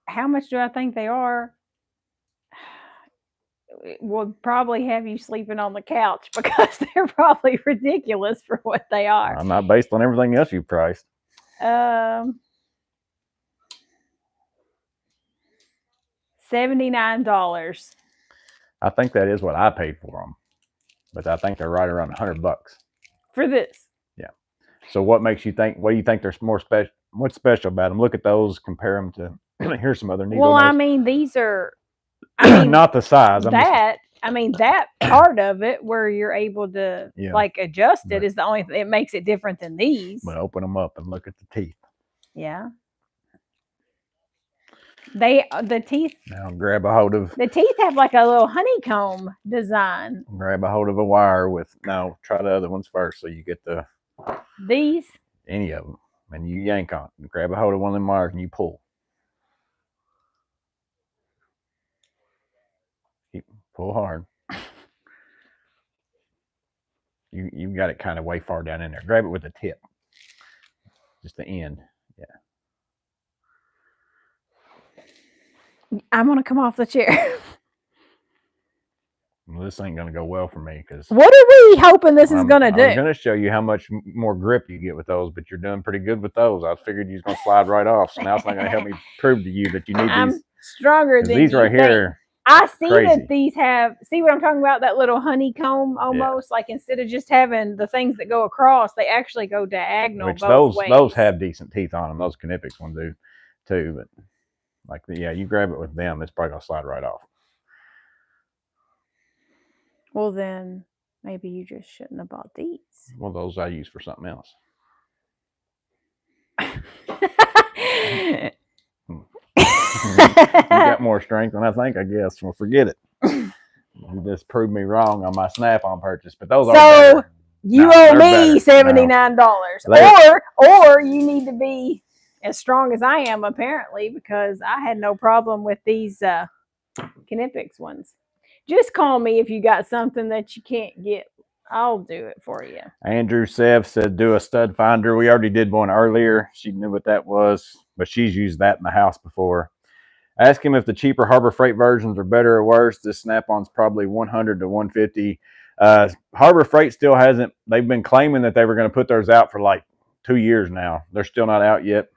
How much do I think they are? Will probably have you sleeping on the couch, because they're probably ridiculous for what they are. I'm not, based on everything else you've priced. $79. I think that is what I paid for them, but I think they're right around $100 for this. Yeah. So what makes you think? What do you think there's more special? What's special about them? Look at those. Compare them to. Here's some other needle. Well, I mean, these are. I mean, not the size. that part of it where you're able to like adjust it is the only thing. It makes it different than these. But open them up and look at the teeth. Yeah. The teeth. Now grab a hold of. The teeth have like a little honeycomb design. Grab a hold of a wire with. No, try the other ones first, so you get the. These. Any of them, and you yank on it. Grab a hold of one of them wires and you pull. Pull hard. You got it kind of way far down in there. Grab it with the tip. Just the end. Yeah. I'm going to come off the chair. Well, this ain't going to go well for me because. What are we hoping this is going to do? I'm going to show you how much more grip you get with those, but you're doing pretty good with those. I figured you was going to slide right off. So now it's not going to help me prove to you that you need I'm these. Stronger than these right here. I see crazy. that these have, see what I'm talking about? That little honeycomb almost, like instead of just having the things that go across, they actually go diagonal. Which both ways. Those have decent teeth on them. Those Crimping ones do too. But like, yeah, you grab it with them, it's probably going to slide right off. Well, then maybe you just shouldn't have bought these. Well, those I use for something else. You got more strength than I think, I guess. Well, forget it. You just proved me wrong on my Snap-on purchase. But those are better. You owe me $79. No. Or you need to be as strong as I am, apparently, because I had no problem with these Crimping ones. Just call me if you got something that you can't get. I'll do it for you. Andrew Sev said do a stud finder. We already did one earlier. She knew what that was, but she's used that in the house before. Ask him if the cheaper Harbor Freight versions are better or worse. This Snap-on's probably 100 to 150. Harbor Freight still hasn't. They've been claiming that they were going to put theirs out for like 2 years now. They're still not out yet.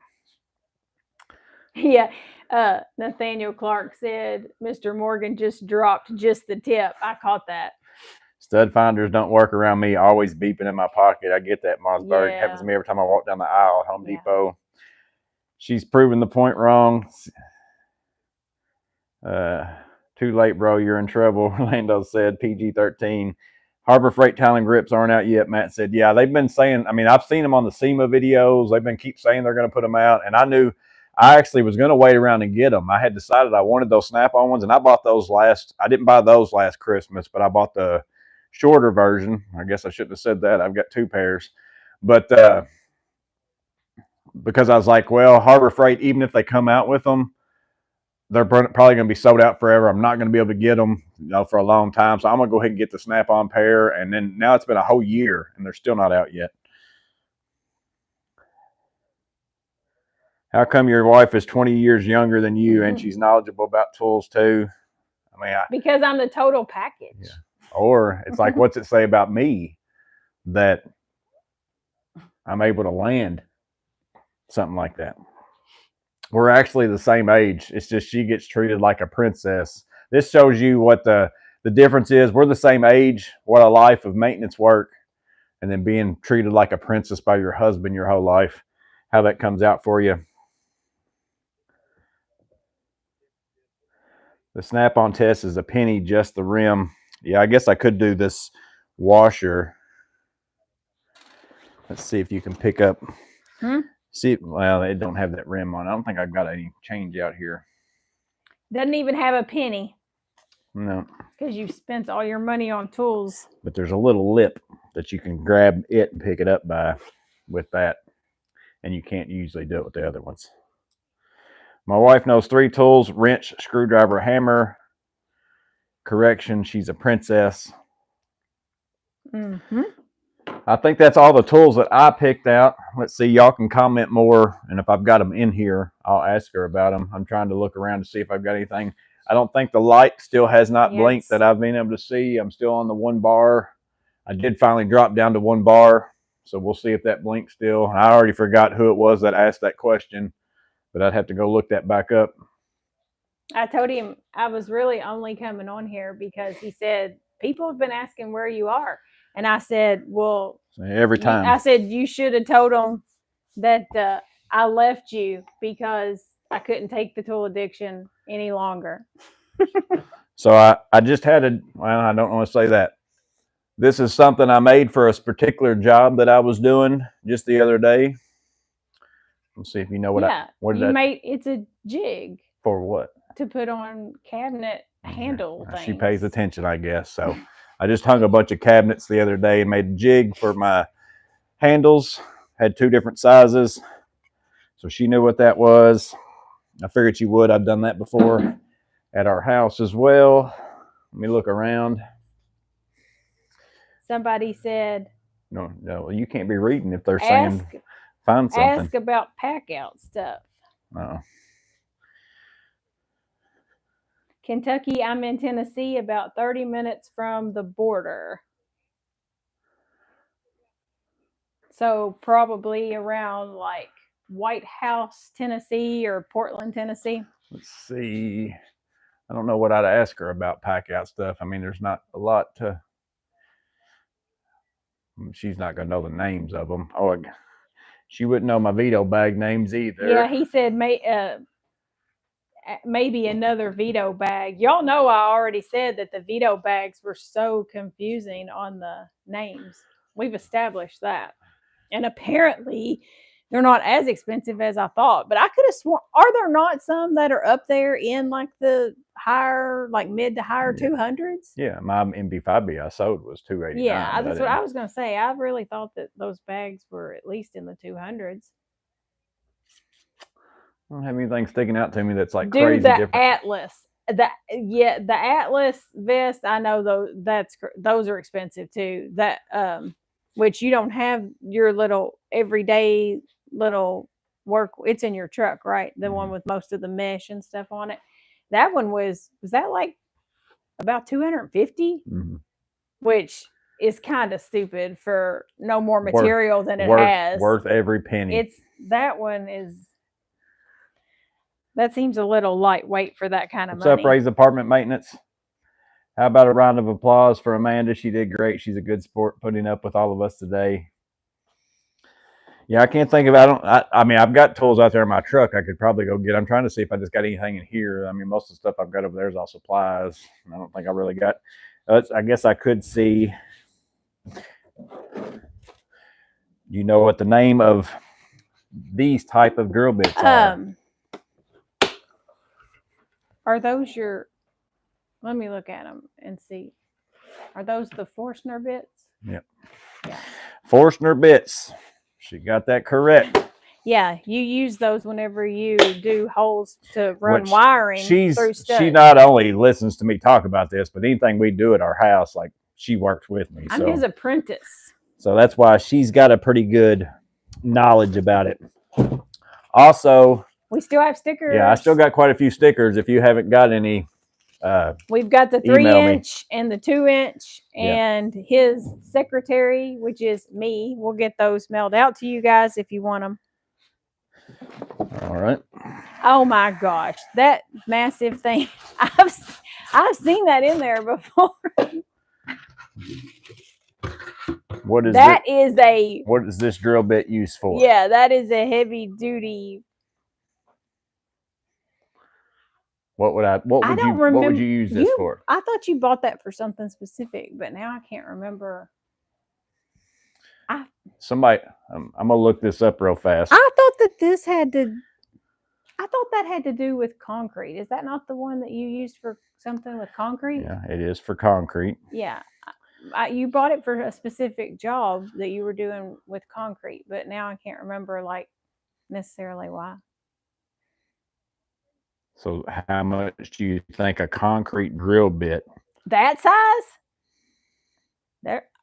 Yeah. Nathaniel Clark said Mr. Morgan just dropped just the tip. I caught that. Stud finders don't work around me. Always beeping in my pocket. I get that, Mossberg. It happens to me every time I walk down the aisle at Home Depot. She's proving the point wrong. Too late, bro. You're in trouble. Orlando said PG-13. Harbor Freight Talon grips aren't out yet. Matt said, yeah, they've been saying, I mean, I've seen them on the SEMA videos. They've been keep saying they're going to put them out. And I actually was going to wait around and get them. I had decided I wanted those Snap-on ones, and I bought those I didn't buy those last Christmas, but I bought the shorter version. I guess I shouldn't have said that. I've got 2 pairs. But because I was like, well, Harbor Freight, even if they come out with them, they're probably going to be sold out forever. I'm not going to be able to get them, for a long time. So I'm going to go ahead and get the Snap-on pair. And then now it's been a whole year, and they're still not out yet. How come your wife is 20 years younger than you and she's knowledgeable about tools too? I mean, because I'm the total package. Yeah. Or it's like, what's it say about me that I'm able to land something like that? We're actually the same age. It's just she gets treated like a princess. This shows you what the difference is. We're the same age. What a life of maintenance work, and then being treated like a princess by your husband your whole life. How that comes out for you. The Snap-on test is a penny, just the rim. Yeah, I guess I could do this washer. Let's see if you can pick up. See, well, it don't have that rim on. I don't think I've got any change out here. Doesn't even have a penny. No. Because you've spent all your money on tools. But there's a little lip that you can grab it and pick it up by with that. And you can't usually do it with the other ones. My wife knows 3 tools: wrench, screwdriver, hammer. Correction, she's a princess. I think that's all the tools that I picked out. Let's see, y'all can comment more, and if I've got them in here, I'll ask her about them. I'm trying to look around to see if I've got anything. I don't think the light still has not blinked that I've been able to see. I'm still on the 1 bar. I did finally drop down to 1 bar, so we'll see if that blinks still. I already forgot who it was that asked that question, but I'd have to go look that back up. I told him I was really only coming on here because he said, people have been asking where you are. And I said, well, every time. I said, you should have told them that I left you because I couldn't take the tool addiction any longer. So I just had well, I don't want to say that. This is something I made for a particular job that I was doing just the other day. Let's see if you know what it's a jig. For what? To put on cabinet handle things. She pays attention, I guess. So I just hung a bunch of cabinets the other day and made a jig for my handles. Had 2 different sizes. So she knew what that was. I figured she would. I've done that before at our house as well. Let me look around. Somebody said, No, you can't be reading if they're saying find something. Ask about pack out stuff. Oh. Kentucky, I'm in Tennessee, about 30 minutes from the border. So probably around like White House, Tennessee, or Portland, Tennessee. Let's see. I don't know what I'd ask her about pack out stuff. I mean, there's not a lot to. She's not going to know the names of them. Oh, she wouldn't know my Veto bag names either. Yeah, he said maybe another Veto bag. Y'all know I already said that the Veto bags were so confusing on the names. We've established that. And apparently they're not as expensive as I thought. But I could have sworn, are there not some that are up there in like the higher, like mid to higher 200s? Yeah, my MB5B I sold was $289. Yeah, that's what I was going to say. I really thought that those bags were at least in the 200s. I don't have anything sticking out to me that's like Dude, crazy the different. Atlas. The Atlas vest, I know those are expensive too. That which you don't have your little everyday little work. It's in your truck, right? The one with most of the mesh and stuff on it. That one was that like about 250, which is kind of stupid for no more material than it has. Worth every penny. That seems a little lightweight for that kind of money. What's up, Ray's Apartment Maintenance? How about a round of applause for Amanda? She did great. She's a good sport putting up with all of us today. Yeah, I can't think of. I mean, I've got tools out there in my truck. I could probably go get. I'm trying to see if I just got anything in here. I mean, most of the stuff I've got over there is all supplies. I don't think I really got. I guess I could see. You know what the name of these type of drill bits are? Are those your? Let me look at them and see. Are those the Forstner bits? Yep. Yeah. Forstner bits. She got that correct. Yeah, you use those whenever you do holes to run wiring through stuff. She not only listens to me talk about this, but anything we do at our house, like she works with me. I'm his apprentice. So that's why she's got a pretty good knowledge about it. Also, we still have stickers. Yeah, I still got quite a few stickers. If you haven't got any, we've got the 3-inch and the 2-inch, and his secretary, which is me. We'll get those mailed out to you guys if you want them. All right. Oh my gosh, that massive thing! I've seen that in there before. What is that? What is this drill bit used for? Yeah, that is a heavy duty. What would you use this for? I thought you bought that for something specific, but now I can't remember. I'm gonna look this up real fast. I thought that had to do with concrete. Is that not the one that you used for something with concrete? Yeah, it is for concrete. Yeah. You bought it for a specific job that you were doing with concrete, but now I can't remember like necessarily why. So how much do you think a concrete drill bit? That size?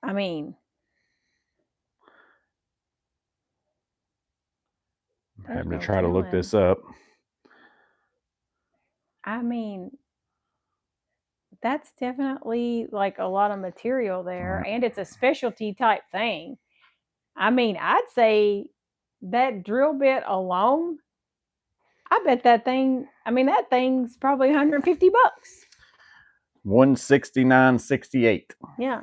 I mean, I'm having to try to look this up. I mean, that's definitely like a lot of material there, and it's a specialty type thing. I mean, I'd say that drill bit alone, I bet that thing's probably $150. $169.68. Yeah.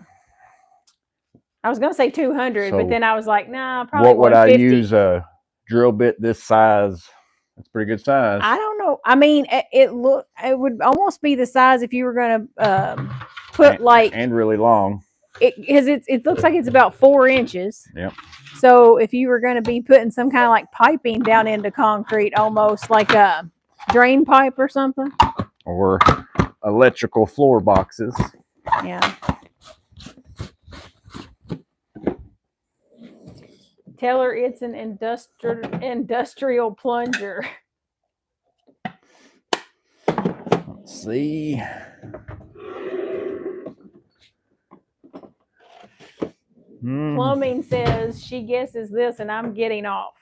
I was gonna say 200, but then I was like, nah, probably. What would I use a drill bit this size? That's pretty good size. I don't know. I mean, it would almost be the size if you were gonna put and really long. It looks like it's about 4 inches. Yep. So if you were going to be putting some kind of like piping down into concrete, almost like a drain pipe or something, or electrical floor boxes. Yeah. Tell her it's an industrial plunger. Let's see. Plumbing says she guesses this, and I'm getting off.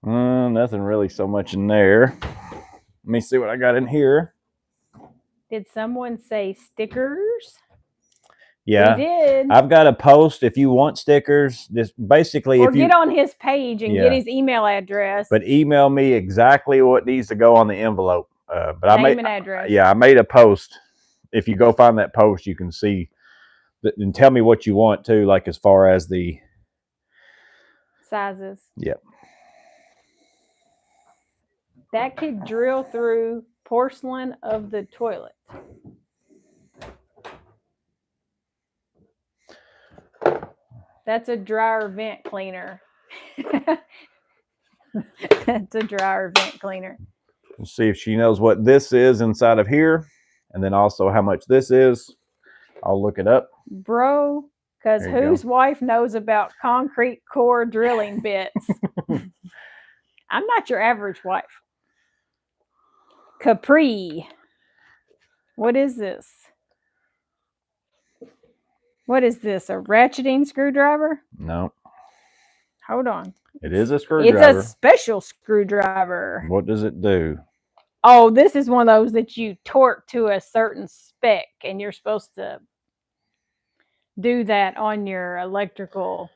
Nothing really so much in there. Let me see what I got in here. Did someone say stickers? Yeah, they did. I've got a post. If you want stickers, just basically, or if you get on his page and get his email address. But email me exactly what needs to go on the envelope. But Name and address. Yeah, I made a post. If you go find that post, you can see and tell me what you want too, like as far as the sizes. Yep. That could drill through porcelain of the toilet. That's a dryer vent cleaner. That's a dryer vent cleaner. Let's see if she knows what this is inside of here, and then also how much this is. I'll look it up. Bro, because whose wife knows about concrete core drilling bits? I'm not your average wife. Capri. What is this? What is this? A ratcheting screwdriver? No. Hold on. It is a screwdriver. It's a special screwdriver. What does it do? Oh, this is one of those that you torque to a certain spec, and you're supposed to do that on your electrical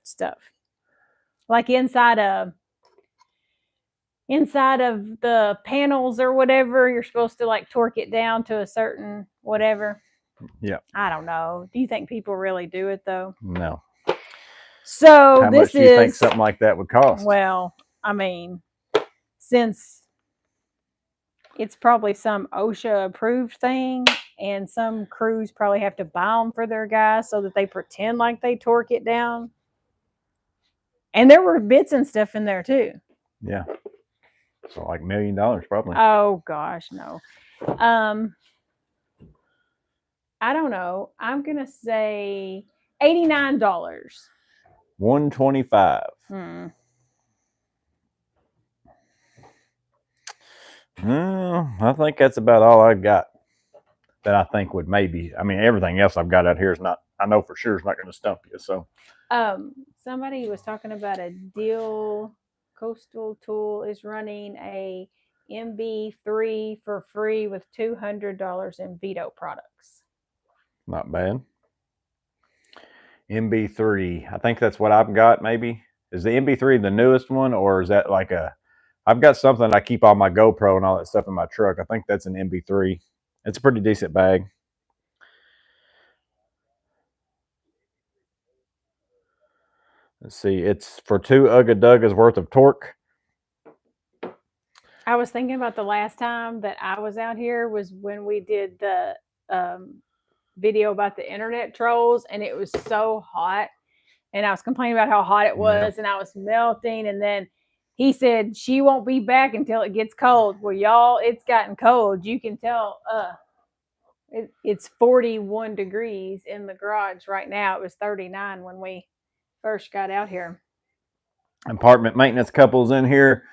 stuff. Like inside of the panels or whatever, you're supposed to like torque it down to a certain whatever. Yeah. I don't know. Do you think people really do it though? No. So how much do you think something like that would cost? Well, I mean, since it's probably some OSHA approved thing, and some crews probably have to buy them for their guys so that they pretend like they torque it down. And there were bits and stuff in there too. Yeah. So like $1 million probably. Oh gosh, no. I don't know. I'm gonna say $89. $125. I think that's about all I've got that I think would maybe. I mean, everything else I've got out here is not. I know for sure it's not going to stump you. So, somebody was talking about a deal. Coastal Tool is running a MB3 for free with $200 in Veto products. Not bad. MB3. I think that's what I've got. Maybe is the MB3 the newest one, or is that like a? I've got something I keep all my GoPro and all that stuff in my truck. I think that's an MB3. It's a pretty decent bag. Let's see. It's for 2 Ugga Duggas worth of torque. I was thinking about the last time that I was out here was when we did the video about the internet trolls, and it was so hot. And I was complaining about how hot it was, and I was melting. And then he said, she won't be back until it gets cold. Well, y'all, it's gotten cold. You can tell it's 41 degrees in the garage right now. It was 39 when we first got out here. Apartment maintenance couples in here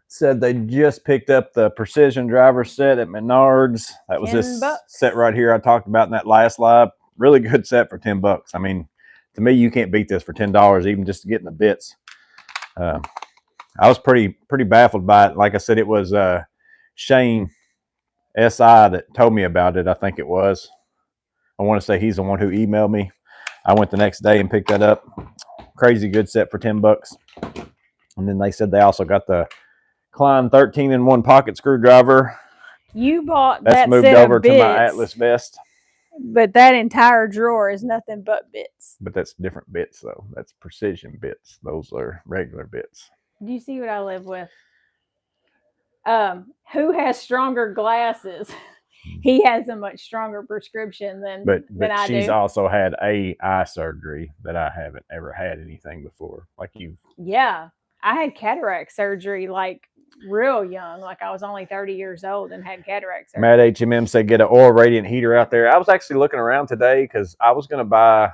said they just picked up the precision driver set at Menards. That was this set right here I talked about in that last live. Really good set for $10. I mean, to me, you can't beat this for $10, even just to get in the bits. I was pretty baffled by it. Like I said, it was Shane SI that told me about it. I think it was. I want to say he's the one who emailed me. I went the next day and picked that up. Crazy good set for $10. And then they said they also got the Klein 13-in-1 pocket screwdriver. You bought that's moved over to my Atlas vest. But that entire drawer is nothing but bits. But that's different bits, though. That's precision bits. Those are regular bits. Do you see what I live with? Who has stronger glasses? He has a much stronger prescription than I do. She's also had a eye surgery that I haven't ever had anything before. Like you. Yeah. I had cataract surgery like real young. Like I was only 30 years old and had cataract surgery. Matt HMM said get an oil radiant heater out there. I was actually looking around today because I was going to buy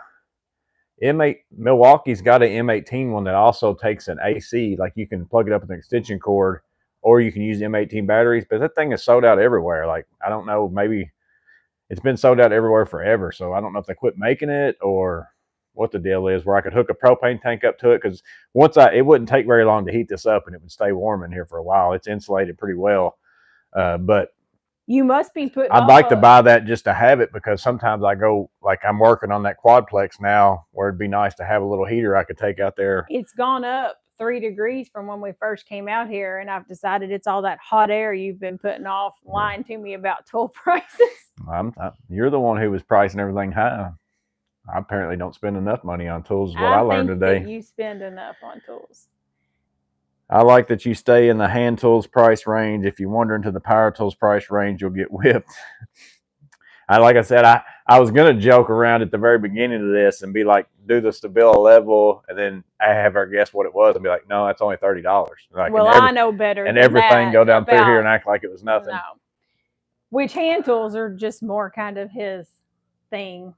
M8. Milwaukee's got an M18 one that also takes an AC. Like you can plug it up with an extension cord, or you can use M18 batteries. But that thing is sold out everywhere. Like I don't know, maybe it's been sold out everywhere forever. So I don't know if they quit making it or what the deal is, where I could hook a propane tank up to it, because it wouldn't take very long to heat this up and it would stay warm in here for a while. It's insulated pretty well, but you must be putting. I'd like to buy that just to have it, because sometimes I go, like I'm working on that quadplex now, where it'd be nice to have a little heater I could take out there. It's gone up 3 degrees from when we first came out here, and I've decided it's all that hot air you've been putting off, lying to me about tool prices. You're the one who was pricing everything high. I apparently don't spend enough money on tools, is what I learned today. That you spend enough on tools. I like that you stay in the hand tools price range. If you wander into the power tools price range, you'll get whipped. Like I said, I was going to joke around at the very beginning of this and be like, do the Stabila level, and then I have her guess what it was and be like, no, that's only $30. Like, well, I know better. And everything go down through here and act like it was nothing. No. Which hand tools are just more kind of his thing.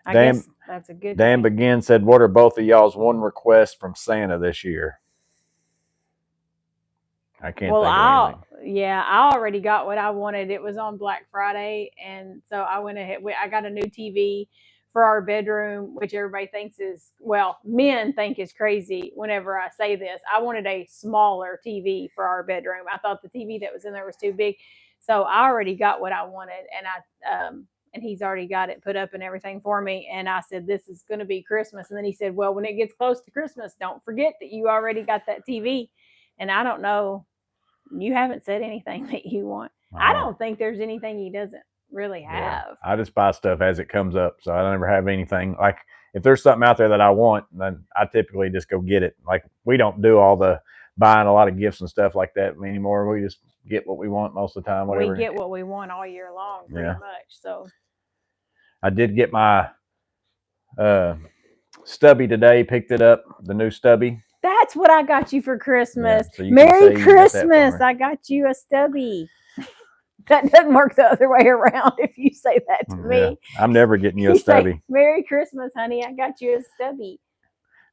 I guess that's a good Dan Begin said, what are both of y'all's one request from Santa this year? I can't think of anything. Yeah, I already got what I wanted. It was on Black Friday, and so I went ahead. I got a new TV for our bedroom, which everybody thinks is, well, men think is crazy whenever I say this. I wanted a smaller TV for our bedroom. I thought the TV that was in there was too big. So I already got what I wanted, and he's already got it put up and everything for me. And I said, this is going to be Christmas. And then he said, well, when it gets close to Christmas, don't forget that you already got that TV. And I don't know. You haven't said anything that you want. I don't think there's anything he doesn't really have. Yeah. I just buy stuff as it comes up. So I don't ever have anything. Like, if there's something out there that I want, then I typically just go get it. Like, we don't do all the buying a lot of gifts and stuff like that anymore. We just get what we want most of the time. Whatever. We get what we want all year long, pretty much. So I did get my stubby today, picked it up, the new stubby. That's what I got you for Christmas. Yeah, so Merry Christmas. I got you a stubby. That doesn't work the other way around if you say that to me. I'm never getting you a stubby. Say, Merry Christmas, honey. I got you a stubby.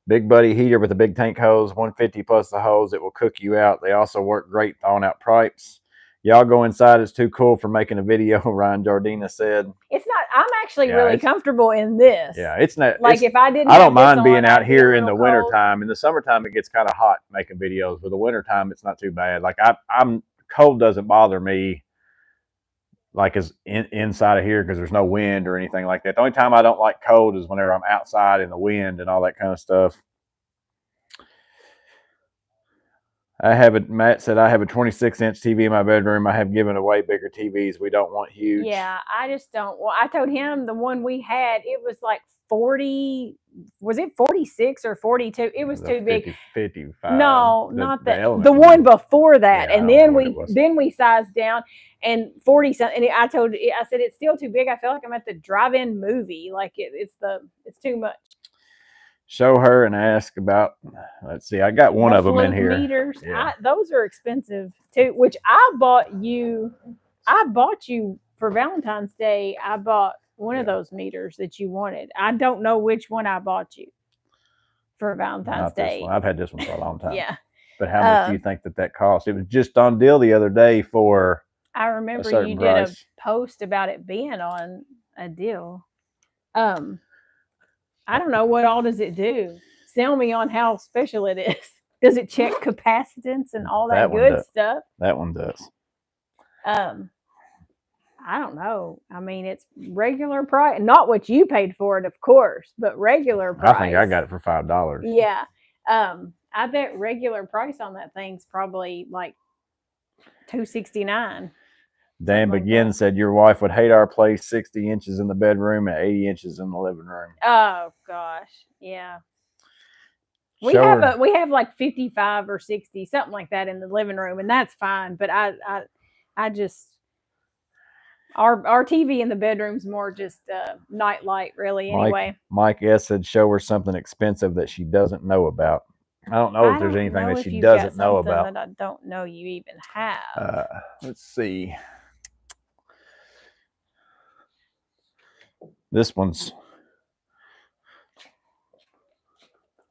Big Buddy heater with a big tank hose, 150 plus the hose. It will cook you out. They also work great thawing out pipes. Y'all go inside. It's too cool for making a video, Ryan Jardina said. It's not. I'm actually really comfortable in this. Yeah, it's not. Like, if I didn't, I don't mind being out here in the wintertime. In the summertime, it gets kind of hot making videos. But the wintertime, it's not too bad. Like, I'm cold doesn't bother me. Like, as inside of here, because there's no wind or anything like that. The only time I don't like cold is whenever I'm outside in the wind and all that kind of stuff. Matt said, I have a 26-inch TV in my bedroom. I have given away bigger TVs. We don't want huge. Yeah, I just don't. Well, I told him the one we had, it was like 40. Was it 46 or 42? It was too big. 55. No, not that. The one before that. Yeah, and then we sized down, and 40 something. And I said, it's still too big. I feel like I'm at the drive-in movie. Like, it's too much. Show her and ask about, let's see, I got one of them in here. Meters. Yeah. Those are expensive too, which I bought you for Valentine's Day. I bought one of those meters that you wanted. I don't know which one I bought you for Valentine's Day. I've had this one for a long time. Yeah. But how much do you think that cost? It was just on deal the other day for I remember you did a post about it being on a deal. I don't know, what all does it do? Sell me on how special it is. Does it check capacitance and all that good stuff? That one does. I don't know. I mean, it's regular price, not what you paid for it, of course, but regular price. I think I got it for $5. Yeah. I bet regular price on that thing's probably like $269. Dan Begin said your wife would hate our place, 60 inches in the bedroom and 80 inches in the living room. Oh gosh, yeah. We have like 55 or 60, something like that in the living room, and that's fine. But I just our TV in the bedroom's more just night light, really. Anyway, Mike S said show her something expensive that she doesn't know about. I don't know if there's anything that she doesn't know about. That I don't know you even have. Let's see. This one's.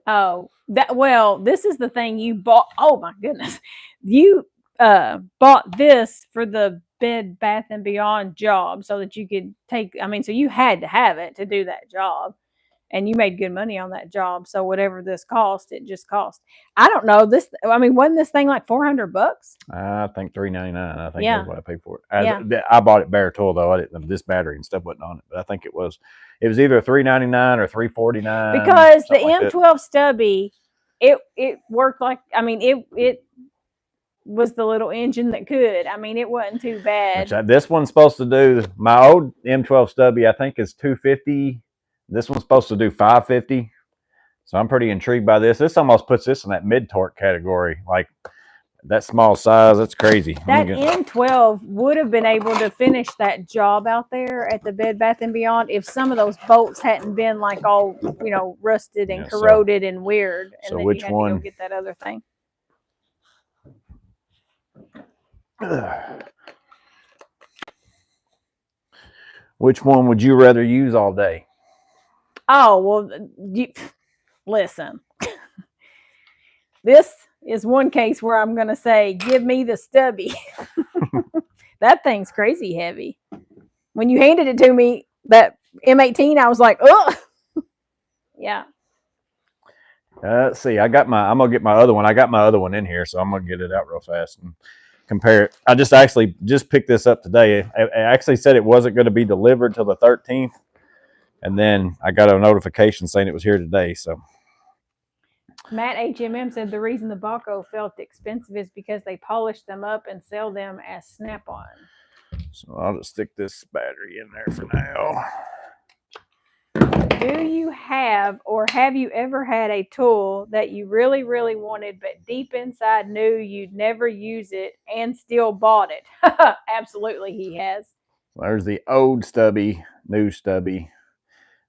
This is the thing you bought. Oh my goodness. You bought this for the Bed Bath and Beyond job so that you could take. I mean, so you had to have it to do that job, and you made good money on that job. So whatever this cost, it just cost. I don't know this. I mean, wasn't this thing like $400? I think $399. I think Yeah. that's what I paid for it. Yeah. I bought it bare tool though. I didn't. This battery and stuff wasn't on it, but I think it was either $399 or $349. Because the M12 stubby, it worked like, I mean, it was the little engine that could. I mean, it wasn't too bad. This one's supposed to do, my old M12 stubby, I think, is 250. This one's supposed to do 550. So I'm pretty intrigued by this. This almost puts this in that mid torque category. Like that small size, that's crazy. That M12 would have been able to finish that job out there at the Bed Bath and Beyond if some of those bolts hadn't been like all, you know, rusted and corroded and weird. And so then which you had one? to go get that other thing. Which one would you rather use all day? Oh, well, listen. This is one case where I'm going to say, give me the stubby. That thing's crazy heavy. When you handed it to me, that M18, I was like, ugh. Yeah. Let's see. I'm going to get my other one. I got my other one in here, so I'm going to get it out real fast and compare it. I just picked this up today. It actually said it wasn't going to be delivered till the 13th. And then I got a notification saying it was here today. So Matt HMM said the reason the Baco felt expensive is because they polish them up and sell them as snap-on. So I'll just stick this battery in there for now. Do you have or have you ever had a tool that you really, really wanted, but deep inside knew you'd never use it and still bought it? Absolutely, he has. There's the old stubby, new stubby.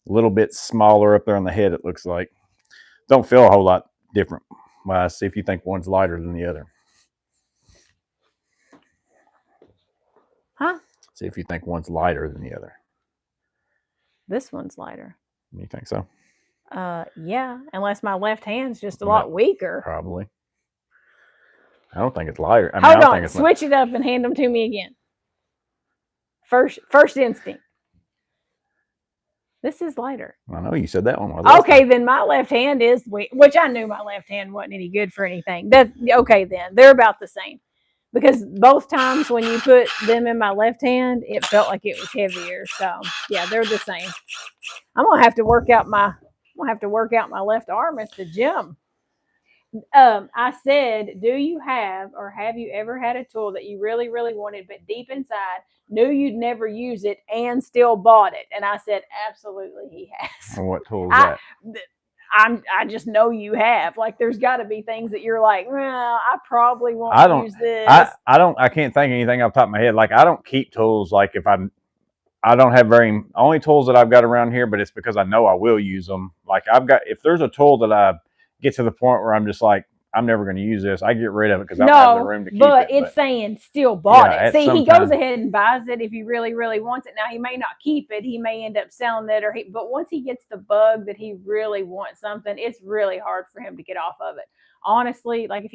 A little bit smaller up there on the head, it looks like. Don't feel a whole lot different. Well, see if you think one's lighter than the other. Huh? See if you think one's lighter than the other. This one's lighter. You think so? Yeah, unless my left hand's just a lot weaker. Probably. I don't think it's lighter. Hold on, switch it up and hand them to me again. First instinct. This is lighter. I know you said that one. Okay, then my left hand is weak, which I knew my left hand wasn't any good for anything. Okay, then they're about the same. Because both times when you put them in my left hand, it felt like it was heavier. So yeah, they're the same. I'm gonna have to work out my left arm at the gym. I said, do you have or have you ever had a tool that you really, really wanted, but deep inside knew you'd never use it and still bought it? And I said, absolutely, he has. And what tool is that? I just know you have. Like, there's got to be things that you're like, well, I probably won't use this. I can't think of anything off the top of my head. Like, I don't keep tools. Like, I don't have only tools that I've got around here, but it's because I know I will use them. Like, if there's a tool that I get to the point where I'm just like, I'm never going to use this, I get rid of it because I don't have the room to keep it. But it's saying still bought it. See, he goes ahead and buys it if he really, really wants it. Now, he may not keep it. He may end up selling it, but once he gets the bug that he really wants something, it's really hard for him to get off of it. Honestly, like if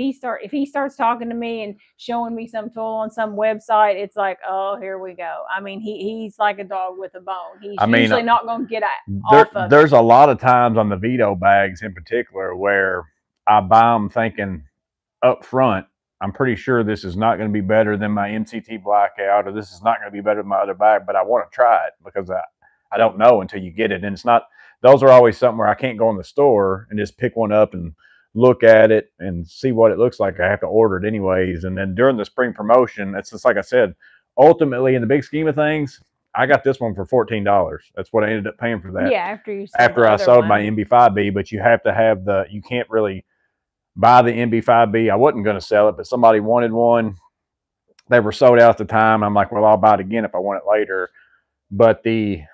he starts talking to me and showing me some tool on some website, it's like, oh, here we go. I mean, he's like a dog with a bone. He's usually not going to get off of it. There's a lot of times on the Veto bags in particular where I buy them thinking up front, I'm pretty sure this is not going to be better than my MCT Blackout, or this is not going to be better than my other bag, but I want to try it because I don't know until you get it. And it's not, those are always something where I can't go in the store and just pick one up and look at it and see what it looks like. I have to order it anyways. And then during the spring promotion, it's just like I said, ultimately in the big scheme of things, I got this one for $14. That's what I ended up paying for that. Yeah, after I sold my MB5B, but you have to have you can't really buy the MB5B. I wasn't going to sell it, but somebody wanted one. They were sold out at the time. I'm like, well, I'll buy it again if I want it later. But you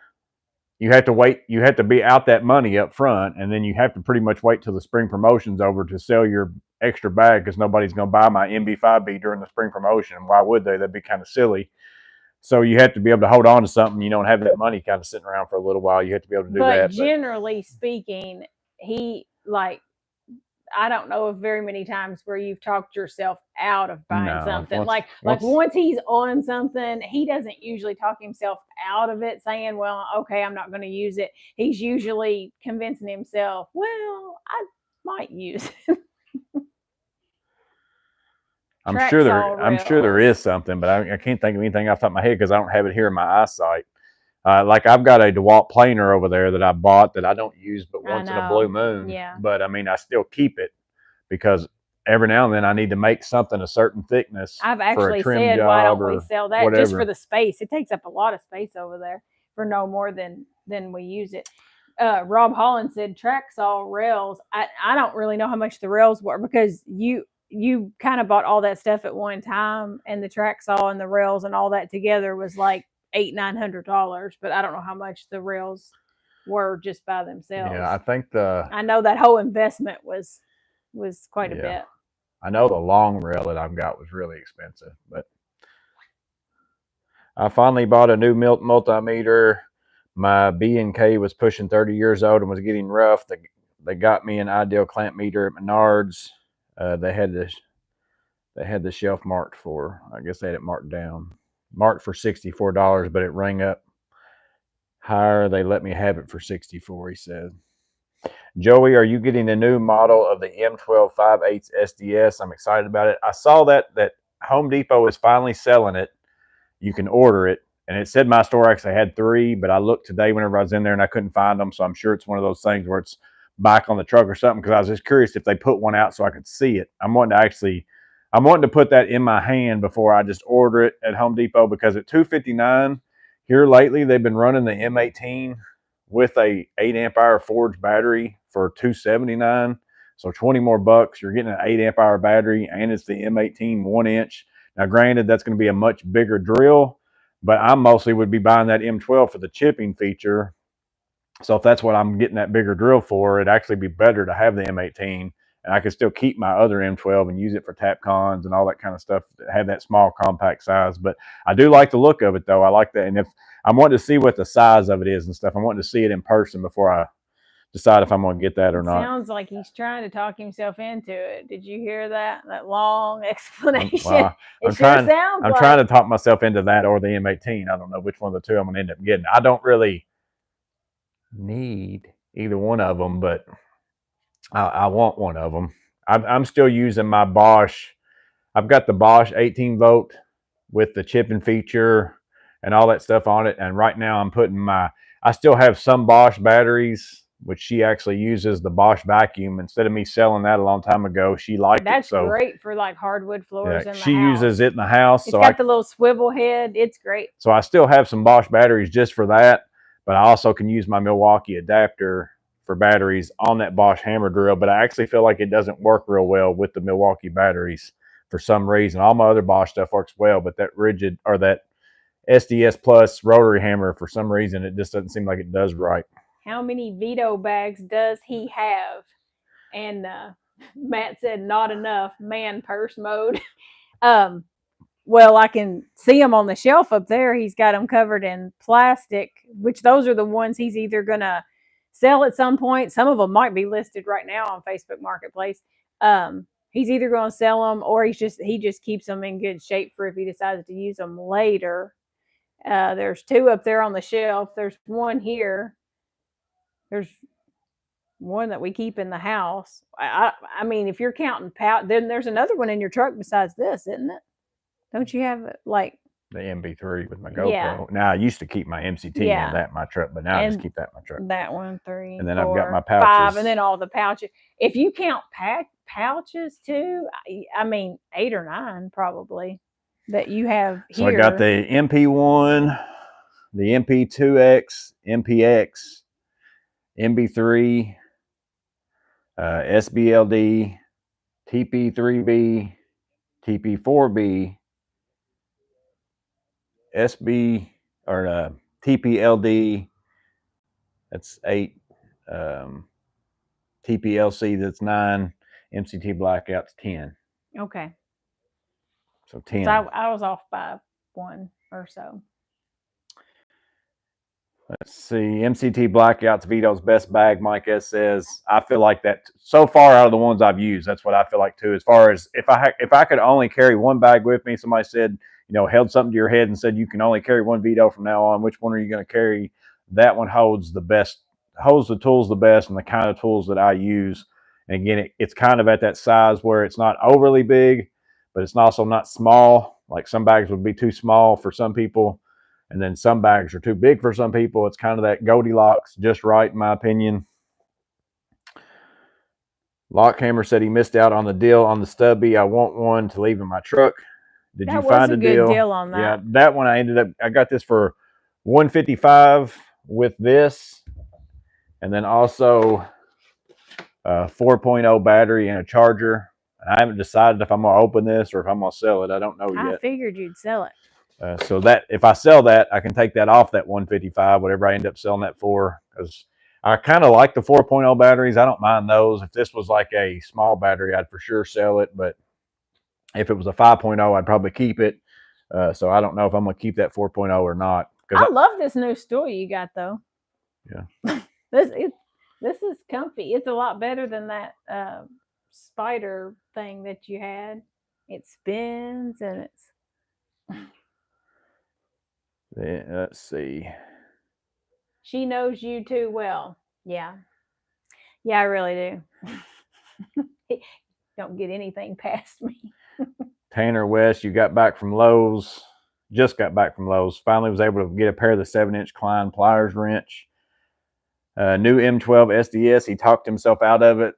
have to wait. You have to be out that money up front, and then you have to pretty much wait till the spring promotion's over to sell your extra bag because nobody's going to buy my MB5B during the spring promotion. Why would they? That'd be kind of silly. So you have to be able to hold on to something. You don't have that money kind of sitting around for a little while. You have to be able to do that. But generally speaking, I don't know of very many times where you've talked yourself out of buying No, something. once Once he's on something, he doesn't usually talk himself out of it, saying, "Well, okay, I'm not going to use it." He's usually convincing himself, "Well, I might use it." I'm sure there Traxall is rails. something, but I can't think of anything off the top of my head because I don't have it here in my eyesight. Like I've got a DeWalt planer over there that I bought that I don't use but I once in a blue know. moon. Yeah. But I mean, I still keep it because every now and then I need to make something a certain thickness I've for a actually trim said, why job don't we or sell that just for whatever. the space? It takes up a lot of space over there for no more than we use it. Rob Holland said Traxall rails. I don't really know how much the rails were because you kind of bought all that stuff at one time, and the Traxall and the rails and all that together was like $800-900. But I don't know how much the rails were just by themselves. Yeah, I think I know that whole investment was quite a yeah. bit. I know the long rail that I've got was really expensive, but I finally bought a new multimeter. My B&K was pushing 30 years old and was getting rough. They got me an ideal clamp meter at Menards. They had the shelf marked for, I guess they had it marked down, marked for $64, but it rang up higher. They let me have it for 64. He said. Joey, are you getting the new model of the M12 5/8 SDS? I'm excited about it. I saw that Home Depot is finally selling it. You can order it. And it said my store actually had 3, but I looked today whenever I was in there and I couldn't find them. So I'm sure it's one of those things where it's back on the truck or something because I was just curious if they put one out so I could see it. I'm wanting to put that in my hand before I just order it at Home Depot because at $259 here lately they've been running the M18 with a 8 amp hour forged battery for $279. So 20 more bucks, you're getting an 8 amp hour battery and it's the M18 1-inch. Now, granted, that's going to be a much bigger drill, but I mostly would be buying that M12 for the chipping feature. So if that's what I'm getting that bigger drill for, it'd actually be better to have the M18, and I could still keep my other M12 and use it for tap cons and all that kind of stuff, have that small compact size. But I do like the look of it, though. I like that. And if I'm wanting to see what the size of it is and stuff, I'm wanting to see it in person before I decide if I'm going to get that or not. Sounds like he's trying to talk himself into it. Did you hear that? That long explanation. Well, I'm trying to talk myself into that or the M18. I don't know which one of the two I'm going to end up getting. I don't really need either one of them, but I want one of them. I'm still using my Bosch. I've got the Bosch 18 volt with the chipping feature and all that stuff on it. And right now I'm putting I still have some Bosch batteries, which she actually uses the Bosch vacuum. Instead of me selling that a long time ago, she liked That's it. So great for like hardwood floors in the she house. uses it in the house. It's got the little swivel head. It's great. So I still have some Bosch batteries just for that, but I also can use my Milwaukee adapter for batteries on that Bosch hammer drill. But I actually feel like it doesn't work real well with the Milwaukee batteries for some reason. All my other Bosch stuff works well, but that rigid or that SDS Plus rotary hammer, for some reason, it just doesn't seem like it does right. How many Veto bags does he have? And Matt said, not enough. Man purse mode. Well, I can see them on the shelf up there. He's got them covered in plastic, which those are the ones he's either going to sell at some point. Some of them might be listed right now on Facebook Marketplace. He's either going to sell them or he just keeps them in good shape for if he decides to use them later. There's 2 up there on the shelf. There's one here. There's one that we keep in the house. I mean, if you're counting pouch, then there's another one in your truck besides this, isn't it? Don't you have like the MB3 with my GoPro? Yeah. Now I used to keep my MCT in that in my truck, but now I just keep that in my truck. That 1, 3, and then 4, I've got my pouches. 5, and then all the pouches. If you count pouches too, I mean 8 or 9 probably that you have here. So I got the MP1, the MP2X, MPX, MB3, SBLD, TP3B, TP4B, SB or TPLD. That's 8. TPLC, that's 9. MCT Blackout's 10. Okay. So 10. So I was off by 1 or so. Let's see. MCT Blackout's Veto's best bag. Mike S says, I feel like that so far out of the ones I've used. That's what I feel like too. As far as if I could only carry one bag with me, somebody said, held something to your head and said you can only carry one Veto from now on. Which one are you going to carry? That one holds the best, holds the tools the best, and the kind of tools that I use. And again, it's kind of at that size where it's not overly big, but it's also not small. Like some bags would be too small for some people. And then some bags are too big for some people. It's kind of that Goldilocks, just right, in my opinion. Lockhammer said he missed out on the deal on the stubby. I want one to leave in my truck. Did you find a good deal on that. Yeah, that one I got this for $155 with this, and then also a 4.0 battery and a charger. I haven't decided if I'm gonna open this or if I'm gonna sell it. I don't know yet. I figured you'd sell it. So that if I sell that, I can take that off that 155, whatever I end up selling that for, because I kind of like the 4.0 batteries. I don't mind those. If this was like a small battery, I'd for sure sell it. But if it was a 5.0, I'd probably keep it. So I don't know if I'm going to keep that 4.0 or not. I love this new stool you got, though. Yeah. this is comfy. It's a lot better than that spider thing that you had. It spins and it's... Let's see. She knows you too well. Yeah. Yeah, I really do. Don't get anything past me. Tanner West, you got back from Lowe's. Just got back from Lowe's. Finally was able to get a pair of the 7-inch Klein Pliers wrench. New M12 SDS. He talked himself out of it.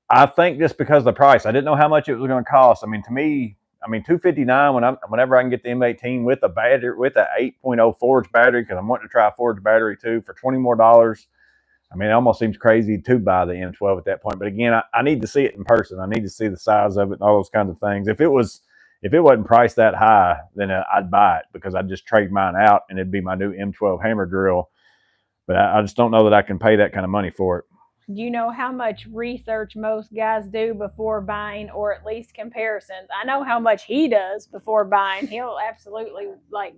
I think just because of the price. I didn't know how much it was going to cost. I mean, to me, $259 whenever I can get the M18 with a battery, with a 8.0 Forge battery, because I'm wanting to try a Forge battery too for $20 more. I mean, it almost seems crazy to buy the M12 at that point. But again, I need to see it in person. I need to see the size of it and all those kinds of things. If it wasn't priced that high, then I'd buy it, because I'd just trade mine out and it'd be my new M12 hammer drill. But I just don't know that I can pay that kind of money for it. Do you know how much research most guys do before buying, or at least comparisons? I know how much he does before buying. He'll absolutely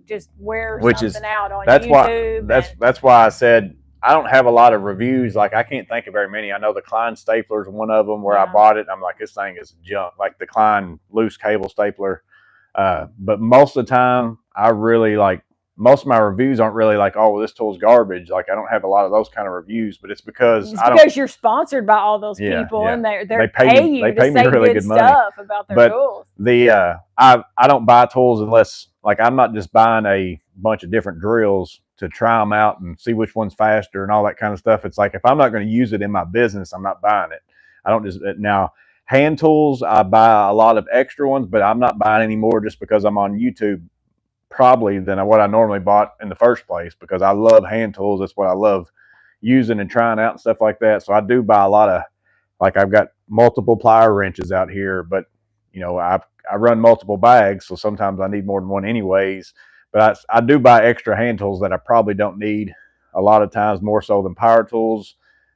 just wear something out on YouTube. That's why I said I don't have a lot of reviews. Like, I can't think of very many. I know the Klein stapler is one of them where I bought it. I'm like, this thing is junk, like the Klein loose cable stapler. But most of the time, most of my reviews aren't really like, oh, well, this tool's garbage. Like, I don't have a lot of those kind of reviews, but it's because you're sponsored by all those people, and they pay you to say really good stuff about their tools. I don't buy tools unless, like, I'm not just buying a bunch of different drills to try them out and see which one's faster and all that kind of stuff. It's like, if I'm not going to use it in my business, I'm not buying it. I don't just now. Hand tools, I buy a lot of extra ones, but I'm not buying any more just because I'm on YouTube probably than what I normally bought in the first place, because I love hand tools. That's what I love using and trying out and stuff like that. So I do buy a lot of, like, I've got multiple plier wrenches out here, but I run multiple bags, so sometimes I need more than one anyways. But I do buy extra hand tools that I probably don't need a lot of times, more so than power tools.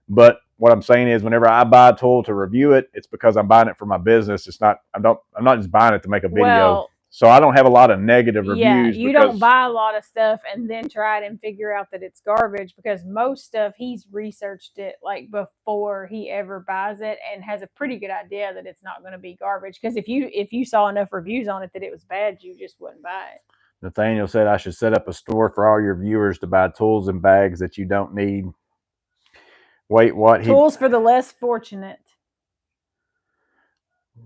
But what I'm saying is, whenever I buy a tool to review it, it's because I'm buying it for my business. It's not, I'm not just buying it to make a video. Well, so I don't have a lot of negative reviews. Yeah, you don't buy a lot of stuff and then try it and figure out that it's garbage, because most stuff he's researched it like before he ever buys it and has a pretty good idea that it's not going to be garbage. Because if you saw enough reviews on it that it was bad, you just wouldn't buy it. Nathaniel said I should set up a store for all your viewers to buy tools and bags that you don't need. Wait, what? Tools for the less fortunate.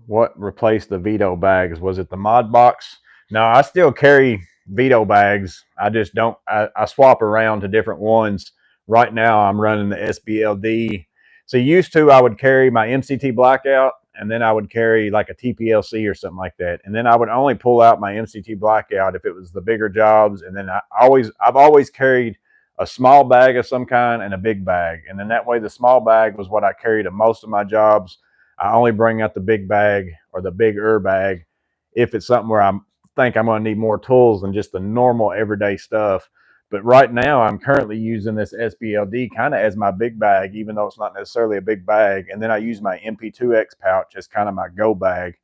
What replaced the Veto bags? Was it the mod box? No, I still carry Veto bags. I just don't. I swap around to different ones. Right now, I'm running the SBLD. So used to, I would carry my MCT Blackout, and then I would carry like a TPLC or something like that. And then I would only pull out my MCT Blackout if it was the bigger jobs. And then I've always carried a small bag of some kind and a big bag. And then that way, the small bag was what I carried to most of my jobs. I only bring out the big bag or the bigger bag if it's something where I think I'm going to need more tools than just the normal everyday stuff. But right now, I'm currently using this SBLD kind of as my big bag, even though it's not necessarily a big bag. And then I use my MP2X pouch as kind of my go bag.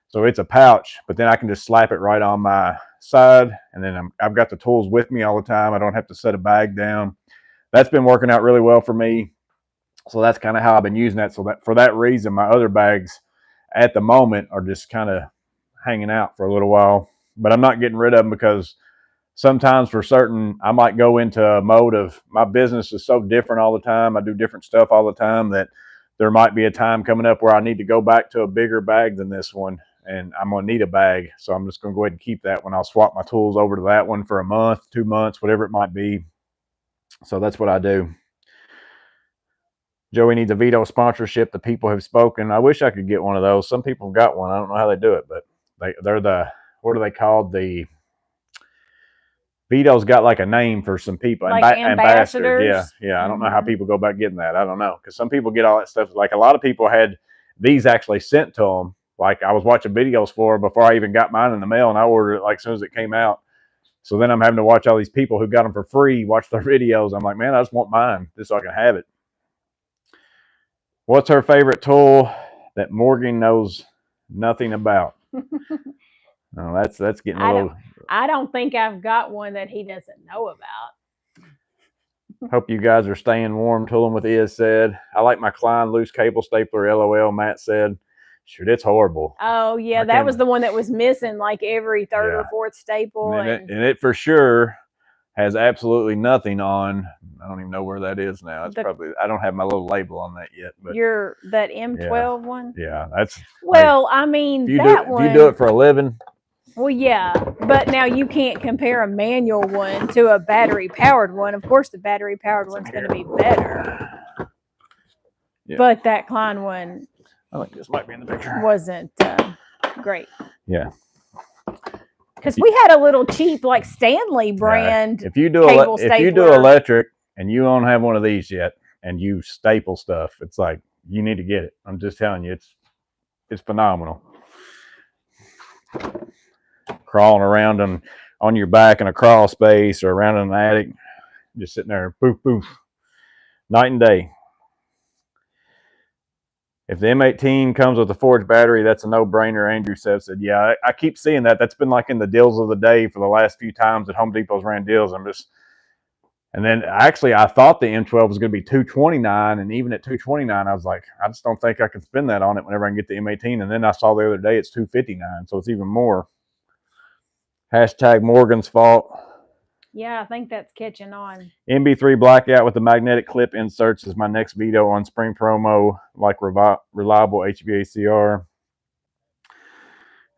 So it's a pouch, but then I can just slap it right on my side. And then I've got the tools with me all the time. I don't have to set a bag down. that's been working out really well for me. So that's kind of how I've been using that. So that for that reason, my other bags at the moment are just kind of hanging out for a little while. But I'm not getting rid of them because sometimes for certain, I might go into a mode of my business is so different all the time. I do different stuff all the time that there might be a time coming up where I need to go back to a bigger bag than this one. And I'm going to need a bag. So I'm just going to go ahead and keep that one. I'll swap my tools over to that one for a month, 2 months, whatever it might be. So that's what I do. Joey needs a Veto sponsorship. The people have spoken. I wish I could get one of those. Some people have got one. I don't know how they do it, but they're the, what are they called? The Veto's got like a name for some people. Like ambassadors. Yeah. I don't know how people go about getting that. I don't know. Because some people get all that stuff. Like a lot of people had these actually sent to them. Like I was watching videos for before I even got mine in the mail, and I ordered it like as soon as it came out. So then I'm having to watch all these people who got them for free, watch their videos. I'm like, man, I just want mine just so I can have it. What's her favorite tool that Morgan knows nothing about? No, that's getting a little. I don't think I've got one that he doesn't know about. Hope you guys are staying warm. Tooling with Iz said. I like my Klein loose cable stapler. LOL. Matt said. Shoot, it's horrible. Oh yeah, that was the one that was missing like every third or fourth staple. And it for sure has absolutely nothing on. I don't even know where that is now. It's probably, I don't have my little label on that yet. But that M12 one? Yeah, that's. Well, I mean, if you do it for a living. Well, yeah, but now you can't compare a manual one to a battery-powered one. Of course, the battery-powered one's going to be better. Yeah. But that Klein one, I think this might be in the picture, wasn't great. Yeah. Because we had a little cheap, like Stanley brand. If you do electric and you don't have one of these yet, and you staple stuff, it's like you need to get it. I'm just telling you, it's phenomenal. Crawling around on your back in a crawl space or around in an attic, just sitting there, poof, poof, night and day. If the M18 comes with a forged battery, that's a no-brainer. Andrew said, yeah, I keep seeing that. That's been like in the deals of the day for the last few times that Home Depot's ran deals. And then actually I thought the M12 was going to be $229, and even at $229, I was like, I just don't think I can spend that on it whenever I can get the M18. And then I saw the other day it's $259, so it's even more. Hashtag Morgan's fault. Yeah, I think that's catching on. MB3 blackout with the magnetic clip inserts is my next Veto on spring promo, like reliable HVACR.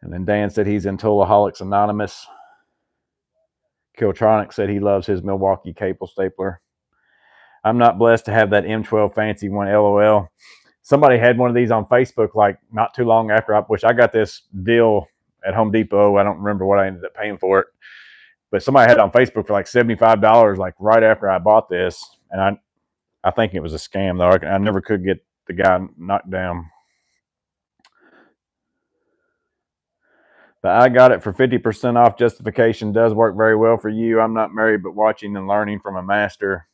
And then Dan said he's in Toolaholics Anonymous. Kiltronic said he loves his Milwaukee cable stapler. I'm not blessed to have that M12 fancy one, LOL. Somebody had one of these on Facebook like not too long after I got this deal at Home Depot. I don't remember what I ended up paying for it. But somebody had it on Facebook for like $75, like right after I bought this. And I think it was a scam, though. I never could get the guy knocked down. The I got it for 50% off justification does work very well for you. I'm not married, but watching and learning from a master.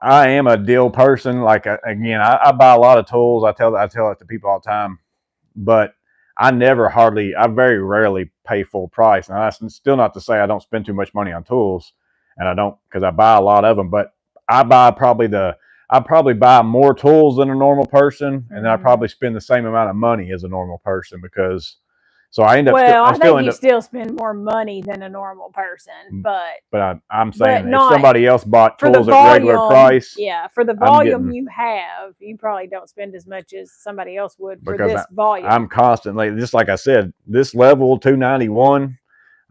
I am a deal person. Like, again, I buy a lot of tools. I tell it to people all the time. But I very rarely pay full price. Now, that's still not to say I don't spend too much money on tools, and I don't, because I buy a lot of them. But I probably buy more tools than a normal person, and then I probably spend the same amount of money as a normal person because. So I end up. Well, I think you still spend more money than a normal person, but I'm saying if somebody else bought tools at regular price, yeah, for the volume you have, you probably don't spend as much as somebody else would for this volume. I'm constantly, just like I said, this level 291.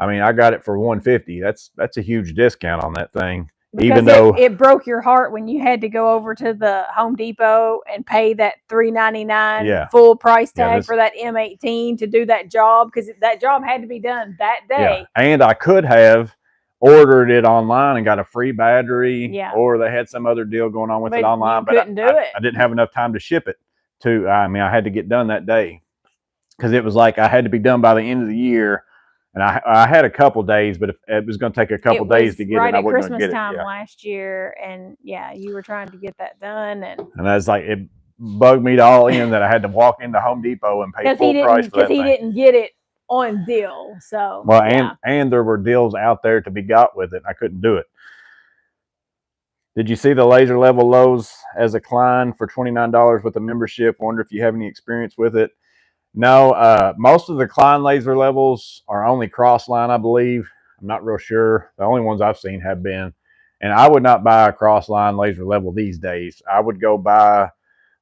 I mean, I got it for 150. That's a huge discount on that thing. Because even though it broke your heart when you had to go over to the Home Depot and pay that $399 full price tag for that M18 to do that job, because that job had to be done that day. Yeah. And I could have ordered it online and got a free battery, or they had some other deal going on with it online, but I didn't have enough time to ship it to. I mean, I had to get done that day because it was like I had to be done by the end of the year. And I had a couple days, but if it was going to take a couple days to get it, I wasn't going to get it. Right at Christmas time last year, and you were trying to get that done, and that's like it bugged me all in that I had to walk into Home Depot and pay full price for that thing. Because he didn't get it on deal. So and there were deals out there to be got with it. I couldn't do it. Did you see the laser level lows as a client for $29 with a membership? Wonder if you have any experience with it. No, most of the Klein laser levels are only cross line, I believe. I'm not real sure. The only ones I've seen have been, and I would not buy a cross line laser level these days. I would go buy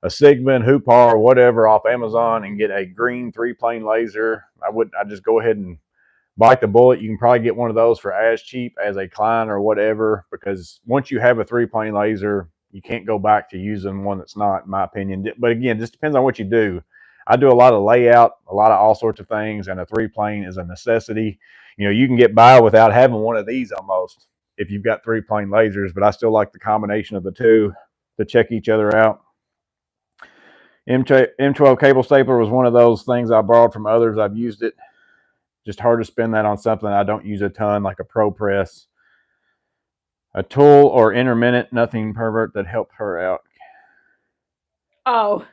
a Sigma, Hoopar, or whatever off Amazon and get a green 3-plane laser. I'd just go ahead and bite the bullet. You can probably get one of those for as cheap as a Klein or whatever, because once you have a 3-plane laser, you can't go back to using one that's not, in my opinion. But again, it just depends on what you do. I do a lot of layout, a lot of all sorts of things, and a 3-plane is a necessity. You can get by without having one of these almost if you've got 3-plane lasers, but I still like the combination of the two to check each other out. M12 cable stapler was one of those things I borrowed from others. I've used it. Just hard to spend that on something I don't use a ton, like a Pro Press. A tool or intermittent, nothing pervert that helped her out. Oh.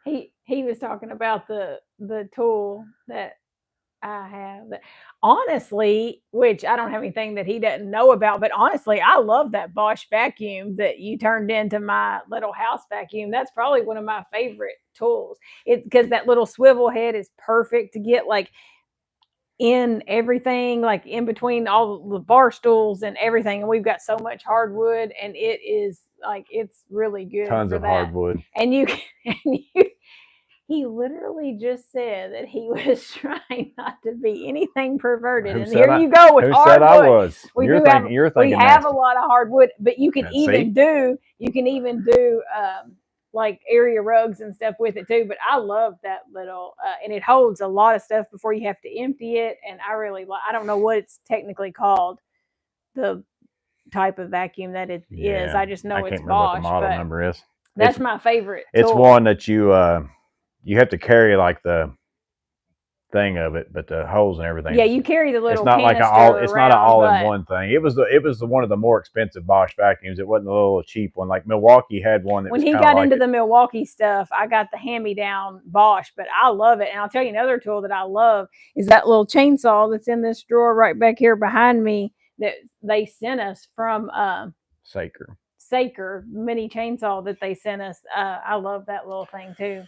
he was talking about the tool that I have. Honestly, which I don't have anything that he doesn't know about, but honestly, I love that Bosch vacuum that you turned into my little house vacuum. That's probably one of my favorite tools. It's because that little swivel head is perfect to get like in everything, like in between all the bar stools and everything. And we've got so much hardwood, and it is like it's really good. Tons of hardwood. And he literally just said that he was trying not to be anything perverted. And here you go with hardwood. Who said I was? We have a lot of hardwood, but you can even do like area rugs and stuff with it too. But I love that little, and it holds a lot of stuff before you have to empty it. And I don't know what it's technically called, the type of vacuum that it is. I just know it's Bosch. What the model number is. That's my favorite tool. It's one that you have to carry like the thing of it, but the holes and everything. Yeah, you carry the little. It's not like it's not an all-in-one thing. It was one of the more expensive Bosch vacuums. It wasn't a little cheap one. Like Milwaukee had one. When he got into the Milwaukee stuff, I got the hand-me-down Bosch, but I love it. And I'll tell you another tool that I love is that little chainsaw that's in this drawer right back here behind me that they sent us from Saker mini chainsaw that they sent us. I love that little thing too.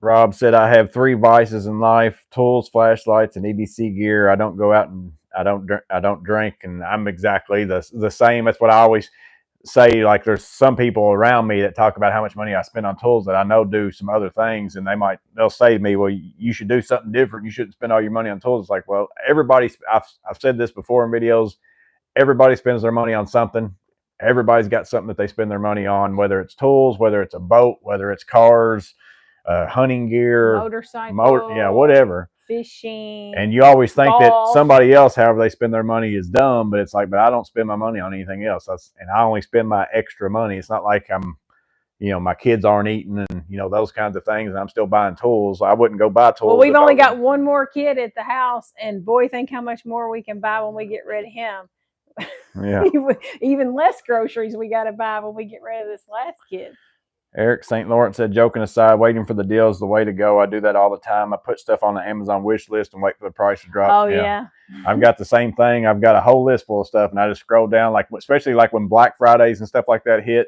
Rob said, I have 3 vices in life: tools, flashlights, and EDC gear. I don't go out and I don't drink, and I'm exactly the same. That's what I always say. Like, there's some people around me that talk about how much money I spend on tools that I know do some other things, and they'll say to me, well, you should do something different. You shouldn't spend all your money on tools. It's like, well, I've said this before in videos, everybody spends their money on something. Everybody's got something that they spend their money on, whether it's tools, whether it's a boat, whether it's cars, hunting gear, motorcycle, whatever, fishing. And you always think that somebody else, however they spend their money, is dumb, but it's like, but I don't spend my money on anything else. And I only spend my extra money. It's not like I'm, my kids aren't eating and those kinds of things, and I'm still buying tools. I wouldn't go buy tools. Well, we've only got one more kid at the house, and boy, think how much more we can buy when we get rid of him. Yeah. Even less groceries we got to buy when we get rid of this last kid. Eric St. Laurent said, joking aside, waiting for the deal is the way to go. I do that all the time. I put stuff on the Amazon wish list and wait for the price to drop. Oh, yeah. I've got the same thing. I've got a whole list full of stuff, and I just scroll down, like especially like when Black Fridays and stuff like that hit.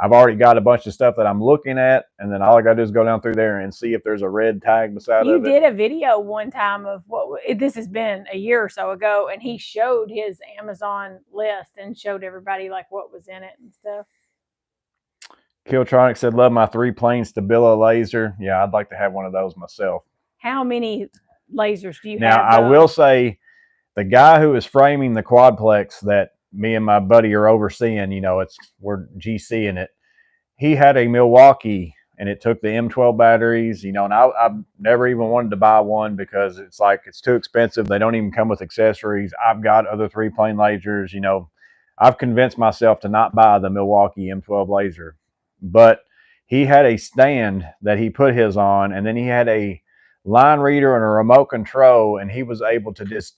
I've already got a bunch of stuff that I'm looking at, and then all I got to do is go down through there and see if there's a red tag beside it. You did a video one time of this has been a year or so ago, and he showed his Amazon list and showed everybody like what was in it and stuff. Killtronic said, love my 3-plane Stabila laser. Yeah, I'd like to have one of those myself. How many lasers do you have? Now, I will say, the guy who is framing the quadplex that me and my buddy are overseeing, we're GCing it. He had a Milwaukee, and it took the M12 batteries, and I've never even wanted to buy one because it's like, it's too expensive. They don't even come with accessories. I've got other 3-plane lasers, I've convinced myself to not buy the Milwaukee M12 laser. But he had a stand that he put his on, and then he had a line reader and a remote control, and he was able to just,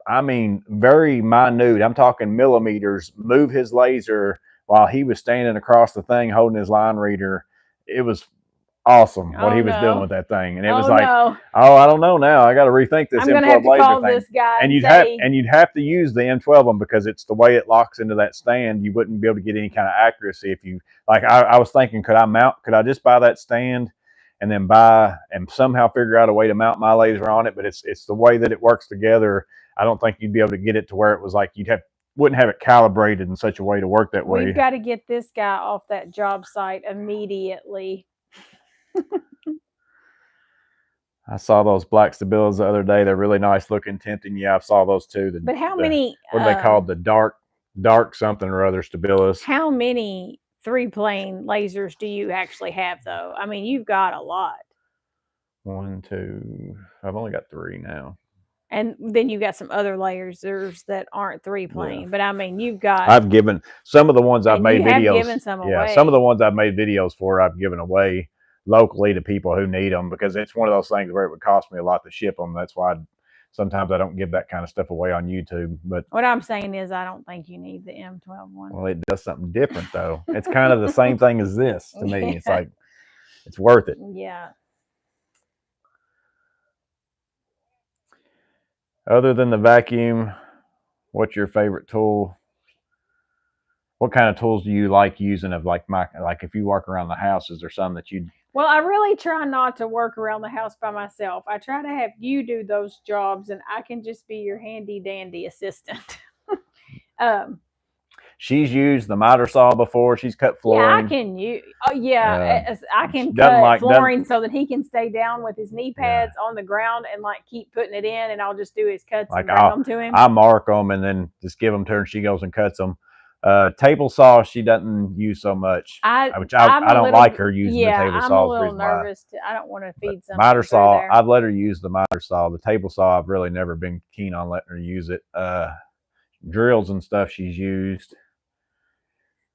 very minute, I'm talking millimeters, move his laser while he was standing across the thing holding his line reader. It was awesome what he was doing no. with that thing, and it Oh, was like, no. oh, I don't know now. I got to rethink this I'm going to have M12 to laser call thing. this guy And and say, you'd have to use the M12 one because it's the way it locks into that stand. You wouldn't be able to get any kind of accuracy if you like. I was thinking, could I just buy that stand and then buy and somehow figure out a way to mount my laser on it? But it's the way that it works together. I don't think you'd be able to get it to where it was like wouldn't have it calibrated in such a way to work that way. we've got to get this guy off that job site immediately. I saw those black Stabilas the other day. They're really nice looking, tempting. Yeah, I saw those too. But how many? What are they called? The dark something or other Stabilas. How many 3-plane lasers do you actually have, though? I mean, you've got a lot. 1, 2. I've only got 3 now. And then you got some other lasers that aren't 3-plane. Yeah. But I mean, you've got. I've given some of the ones I've made videos. Given some away. Some of the ones I've made videos for, I've given away locally to people who need them because it's one of those things where it would cost me a lot to ship them. That's why sometimes I don't give that kind of stuff away on YouTube. But what I'm saying is I don't think you need the M12 one. Well, it does something different though. It's kind of the same thing as this to me. It's like it's worth it. Yeah. Other than the vacuum, what's your favorite tool? What kind of tools do you like using of like if you work around the house, is there some that you? Well, I really try not to work around the house by myself. I try to have you do those jobs and I can just be your handy dandy assistant. She's used the miter saw before. She's cut flooring. Yeah, I can use. Oh yeah, I can cut flooring so that he can stay down with his knee pads on the ground and like keep putting it in, and I'll just do his cuts and bring them to him. I mark them and then just give them to her, and she goes and cuts them. Table saw she doesn't use so much, which I don't like her using the table saw. I'm a little nervous. I don't want to feed something. Miter saw, I've let her use the miter saw. The table saw, I've really never been keen on letting her use it. Drills and stuff she's used.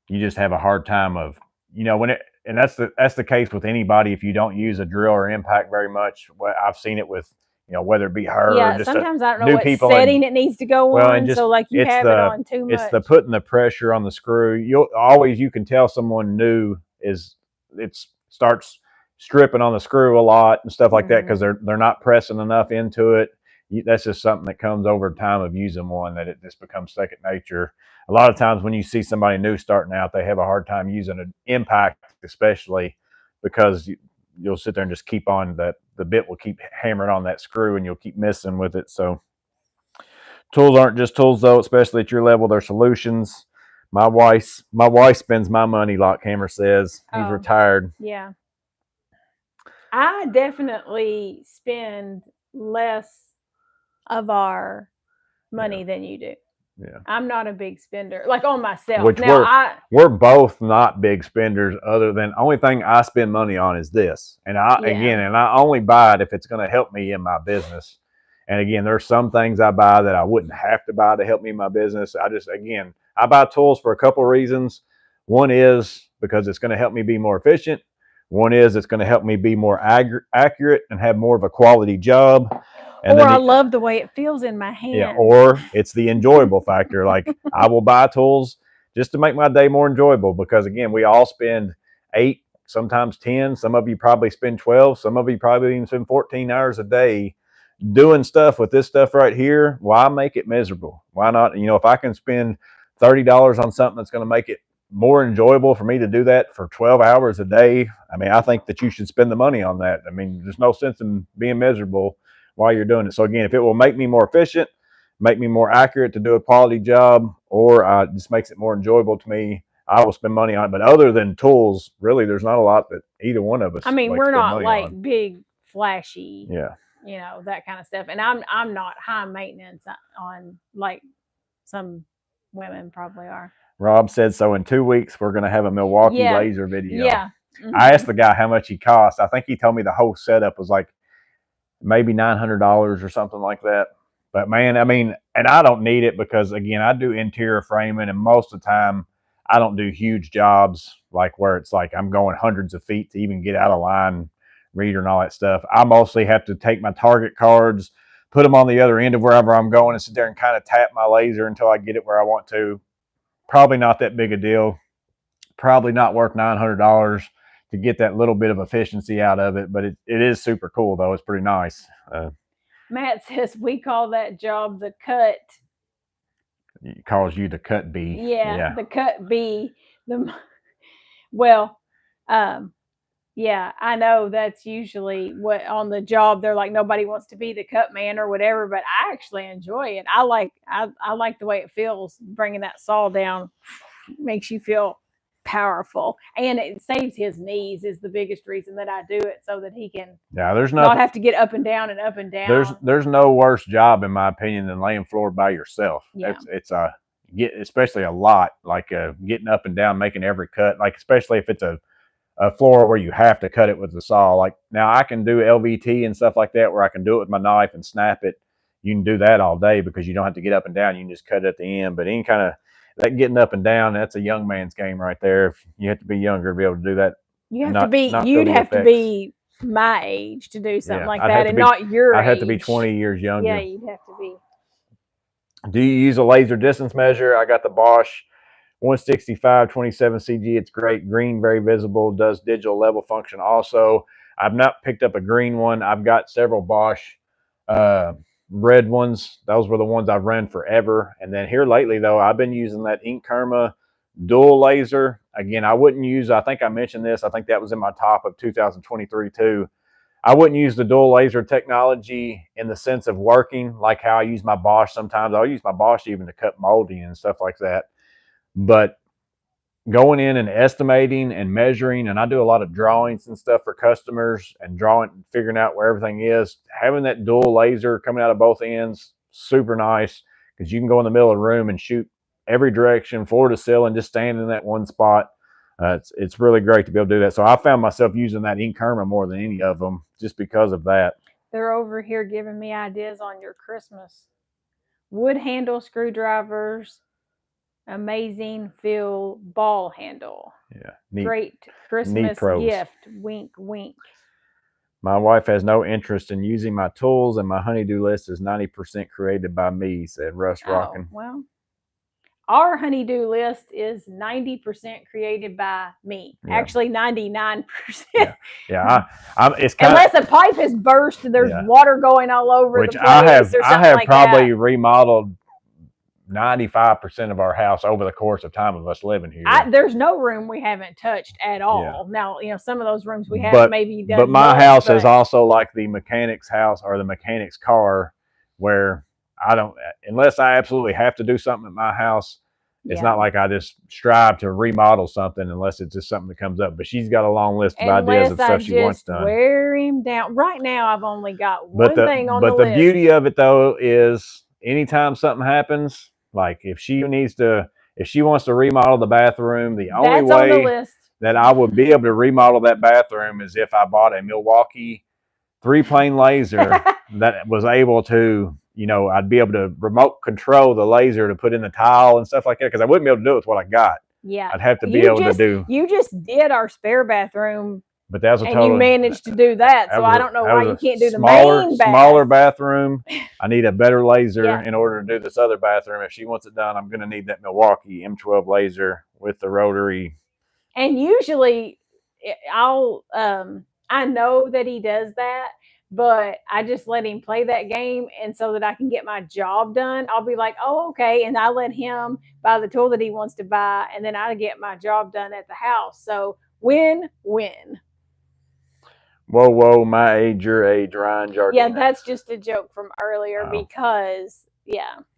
You just have a hard time of, and that's the case with anybody. If you don't use a drill or impact very much, I've seen it with, whether it be her or just sometimes I don't know what setting it needs to go on. So like you have it on too much. It's the putting the pressure on the screw. You can tell someone new is it starts stripping on the screw a lot and stuff like that because they're not pressing enough into it. That's just something that comes over time of using one, that it just becomes second nature. A lot of times when you see somebody new starting out, they have a hard time using an impact, especially because you'll sit there and just keep on the bit will keep hammering on that screw and you'll keep missing with it. So tools aren't just tools though, especially at your level, they're solutions. My wife spends my money, Lockhammer says. He's retired. Yeah. I definitely spend less of our money than you do. Yeah, I'm not a big spender, like on myself. Which we're both not big spenders. Other than only thing I spend money on is this, and I only buy it if it's going to help me in my business. And again, there's some things I buy that I wouldn't have to buy to help me in my business. I buy tools for a couple of reasons. One is because it's going to help me be more efficient. One is it's going to help me be more accurate and have more of a quality job. And I love the way it feels in my hand. Yeah, or it's the enjoyable factor. Like I will buy tools just to make my day more enjoyable because, again, we all spend 8, sometimes 10. Some of you probably spend 12. Some of you probably even spend 14 hours a day doing stuff with this stuff right here. Why make it miserable? Why not? If I can spend $30 on something that's going to make it more enjoyable for me to do that for 12 hours a day, I think that you should spend the money on that. There's no sense in being miserable while you're doing it. So again, if it will make me more efficient, make me more accurate to do a quality job, or just makes it more enjoyable to me, I will spend money on it. But other than tools, really, there's not a lot that either one of us. We're not like big, flashy, yeah, that kind of stuff. And I'm not high maintenance on like some women probably are. Rob said so. In 2 weeks, we're going to have a Milwaukee laser video. Yeah. Mm-hmm. I asked the guy how much he cost. I think he told me the whole setup was like maybe $900 or something like that. But man, and I don't need it because, again, I do interior framing, and most of the time I don't do huge jobs like where it's like I'm going hundreds of feet to even get out of line reader and all that stuff. I mostly have to take my target cards, put them on the other end of wherever I'm going, and sit there and kind of tap my laser until I get it where I want to. Probably not that big a deal. Probably not worth $900 to get that little bit of efficiency out of it. But it is super cool though. It's pretty nice. Matt says we call that job the cut. It calls you the cut bee. Yeah. The cut bee. Well, yeah, I know that's usually what on the job they're like nobody wants to be the cut man or whatever, but I actually enjoy it. I like the way it feels bringing that saw down. Makes you feel powerful, and it saves his knees is the biggest reason that I do it, so that he can there's not have to get up and down and up and down. There's no worse job in my opinion than laying floor by yourself. Yeah. It's especially a lot like getting up and down, making every cut, like especially if it's a floor where you have to cut it with the saw. Like now I can do LVT and stuff like that where I can do it with my knife and snap it. You can do that all day because you don't have to get up and down. You can just cut it at the end. But any kind of that getting up and down, that's a young man's game right there. If you have to be younger to be able to do that. You'd have to be my age to do something like that, and not your age. I'd have to be 20 years younger. Yeah, you'd have to be. Do you use a laser distance measure? I got the Bosch 165 27 CG. It's great. Green, very visible. Does digital level function also. I've not picked up a green one. I've got several Bosch red ones. Those were the ones I've run forever. And then here lately, though, I've been using that Ink Kerma dual laser. Again, I wouldn't use, I think I mentioned this. I think that was in my top of 2023 too. I wouldn't use the dual laser technology in the sense of working like how I use my Bosch sometimes. I'll use my Bosch even to cut molding and stuff like that. But going in and estimating and measuring, and I do a lot of drawings and stuff for customers and figuring out where everything is. Having that dual laser coming out of both ends, super nice, because you can go in the middle of the room and shoot every direction, floor to ceiling, just stand in that one spot. It's really great to be able to do that. So I found myself using that Ink Kerma more than any of them just because of that. They're over here giving me ideas on your Christmas. Wood handle screwdrivers. Amazing feel ball handle. Yeah. Neat. Great Christmas gift. Wink, wink. My wife has no interest in using my tools, and my honeydew list is 90% created by me, said Russ Rockin'. Well, our honeydew list is 90% created by me. Yeah. Actually, 99%. Yeah. It's unless a pipe is burst, there's water going all over the place. I have probably remodeled 95% of our house over the course of time of us living here. There's no room we haven't touched at all. Yeah. Now, some of those rooms we have maybe done. But my house is also like the mechanic's house or the mechanic's car, where I don't, unless I absolutely have to do something at my house, it's not like I just strive to remodel something unless it's just something that comes up. But she's got a long list of ideas of stuff she wants done. Wear him down. Right now, I've only got one thing on the list. But the beauty of it, though, is anytime something happens, like if she wants to remodel the bathroom, the only way that I would be able to remodel that bathroom is if I bought a Milwaukee 3-plane laser that was able to, I'd be able to remote control the laser to put in the tile and stuff like that, because I wouldn't be able to do it with what I got. Yeah. I'd have to be able to do. You just did our spare bathroom. But that was a total. And you managed to do that, so I don't know why you can't do the main smaller bathroom. I need a better laser in order to do this other bathroom. If she wants it done, I'm going to need that Milwaukee M12 laser with the rotary. And usually, I know that he does that, but I just let him play that game, and so that I can get my job done. I'll be like, oh, okay, and I let him buy the tool that he wants to buy, and then I get my job done at the house. So win-win. Whoa, my age, your age, Ryan Jardine. Yeah, that's just a joke from earlier because,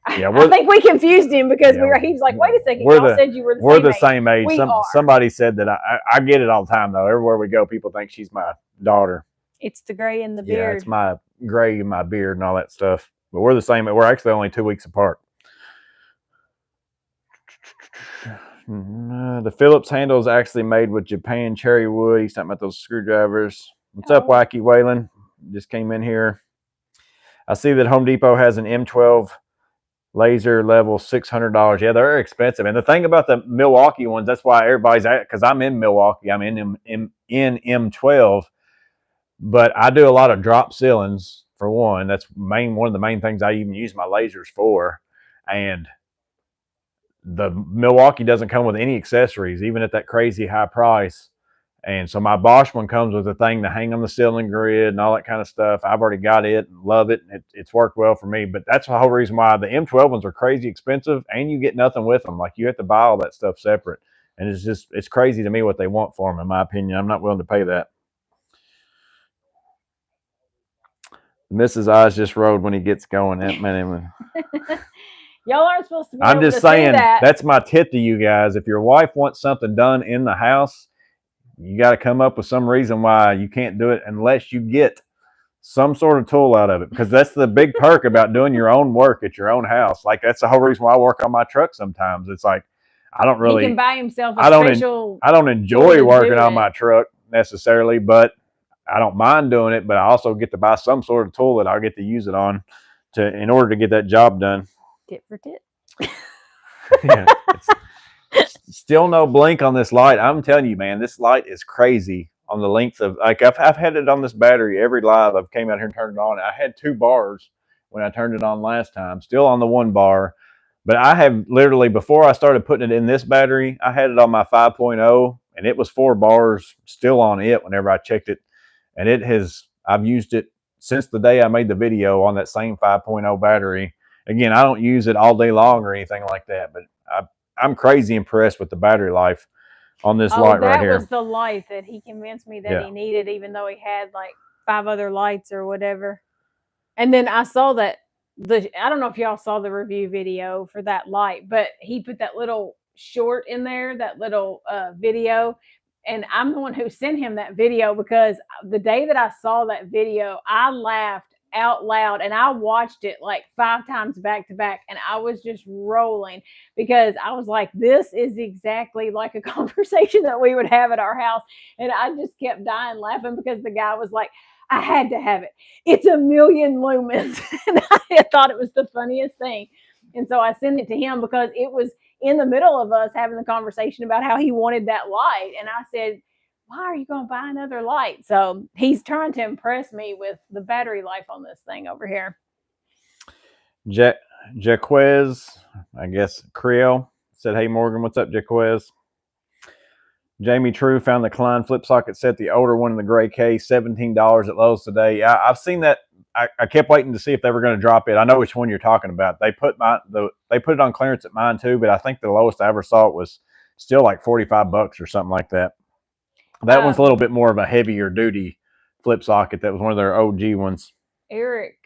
I think we confused him because he was like, wait a second, y'all said you were the same age. We're the same age. Somebody said that. I get it all the time, though. Everywhere we go, people think she's my daughter. It's the gray in the beard. Yeah, it's my gray in my beard and all that stuff. But we're the same. We're actually only 2 weeks apart. The Phillips handle is actually made with Japan cherry wood. He's talking about those screwdrivers. What's up, Wacky Waylon? Just came in here. I see that Home Depot has an M12 laser level, $600. Yeah, they're expensive. And the thing about the Milwaukee ones, that's why everybody's at, because I'm in Milwaukee. I'm in M12. But I do a lot of drop ceilings, for one. That's one of the main things I even use my lasers for. And the Milwaukee doesn't come with any accessories, even at that crazy high price. And so my Bosch one comes with a thing to hang on the ceiling grid and all that kind of stuff. I've already got it and love it. It's worked well for me. But that's the whole reason why the M12 ones are crazy expensive, and you get nothing with them. Like, you have to buy all that stuff separate. And it's crazy to me what they want for them, in my opinion. I'm not willing to pay that. Mrs. Eyes just rode when he gets going. Man, Y'all aren't supposed to be I'm able just to see saying, that. that's my tip to you guys. If your wife wants something done in the house, you got to come up with some reason why you can't do it unless you get some sort of tool out of it, because that's the big perk about doing your own work at your own house. Like, that's the whole reason why I work on my truck sometimes. It's like, I don't really, he can buy himself a I don't special enjoy tool to working do on it. my truck necessarily, but I don't mind doing it. But I also get to buy some sort of tool that I'll get to use it on in order to get that job done. Tit for tit. Yeah. Still no blink on this light. I'm telling you, man, this light is crazy on the length of, like, I've had it on this battery every live I've came out here and turned it on. I had 2 bars when I turned it on last time, still on the 1 bar. But I have literally, before I started putting it in this battery, I had it on my 5.0 and it was 4 bars still on it whenever I checked it. And I've used it since the day I made the video on that same 5.0 battery. Again, I don't use it all day long or anything like that, but I'm crazy impressed with the battery life on this light right here. That was the light that he convinced me that he needed, even though he had like 5 other lights or whatever. And then I saw that I don't know if y'all saw the review video for that light, but he put that little short in there, that little video. And I'm the one who sent him that video, because the day that I saw that video, I laughed out loud, and I watched it like 5 times back to back, and I was just rolling, because I was like, this is exactly like a conversation that we would have at our house. And I just kept dying laughing, because the guy was like, I had to have it. It's 1,000,000 lumens. And I thought it was the funniest thing. And so I sent it to him, because it was in the middle of us having the conversation about how he wanted that light. And I said, why are you going to buy another light? So he's trying to impress me with the battery life on this thing over here. Jaquez, I guess Creel said, hey Morgan, what's up, Jaquez? Jamie True found the Klein flip socket set, the older one in the gray case, $17 at Lowe's today. I've seen that. I kept waiting to see if they were going to drop it. I know which one you're talking about. They put it on clearance at mine too, but I think the lowest I ever saw it was still like $45 or something like that. That one's a little bit more of a heavier duty flip socket. That was one of their OG ones. Eric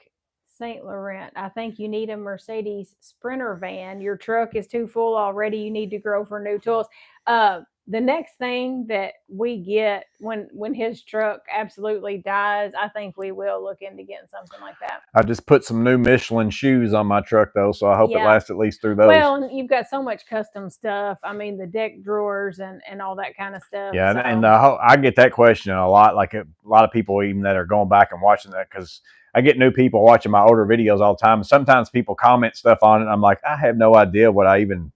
St. Laurent, I think you need a Mercedes Sprinter van. Your truck is too full already. You need to grow for new tools. The next thing that we get when his truck absolutely dies, I think we will look into getting something like that. I just put some new Michelin shoes on my truck though, so I hope it lasts at least through those. Well, and you've got so much custom stuff. I mean, the deck drawers and all that kind of stuff. Yeah, so. And I get that question a lot. Like, a lot of people even that are going back and watching that, because I get new people watching my older videos all the time. Sometimes people comment stuff on it, and I'm like, I have no idea what I even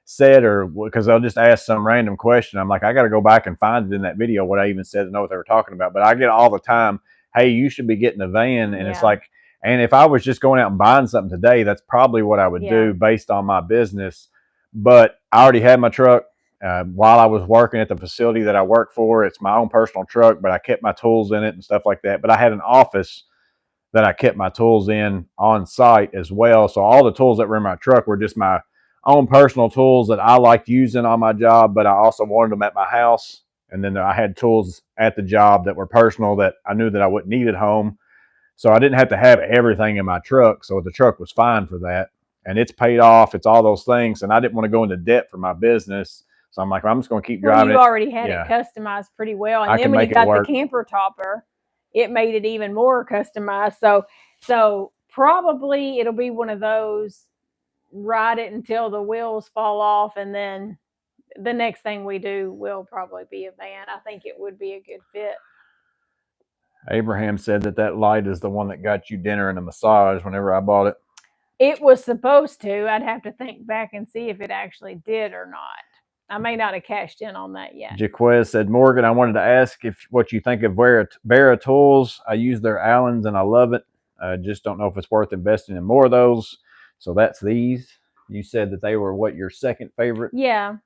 said, or because they'll just ask some random question. I'm like, I got to go back and find it in that video what I even said to know what they were talking about. But I get all the time, hey, you should be getting a van. And it's like, and if I was just going out and buying something today, that's probably what I would do based on my business. But I already had my truck while I was working at the facility that I work for. It's my own personal truck, but I kept my tools in it and stuff like that. But I had an office that I kept my tools in on site as well. So all the tools that were in my truck were just my own personal tools that I liked using on my job, but I also wanted them at my house. And then I had tools at the job that were personal that I knew that I wouldn't need at home. So I didn't have to have everything in my truck. So the truck was fine for that. And it's paid off. It's all those things. And I didn't want to go into debt for my business. So I'm like, I'm just going to keep driving. You already had it customized pretty well. And then when you got the camper topper, it made it even more customized. So probably it'll be one of those, ride it until the wheels fall off, and then the next thing we do will probably be a van. I think it would be a good fit. Abraham said that light is the one that got you dinner and a massage whenever I bought it. It was supposed to. I'd have to think back and see if it actually did or not. I may not have cashed in on that yet. Jaquez said, Morgan, I wanted to ask what you think of Vera tools. I use their Allens and I love it. I just don't know if it's worth investing in more of those. So that's these. You said that they were your second favorite? Yeah.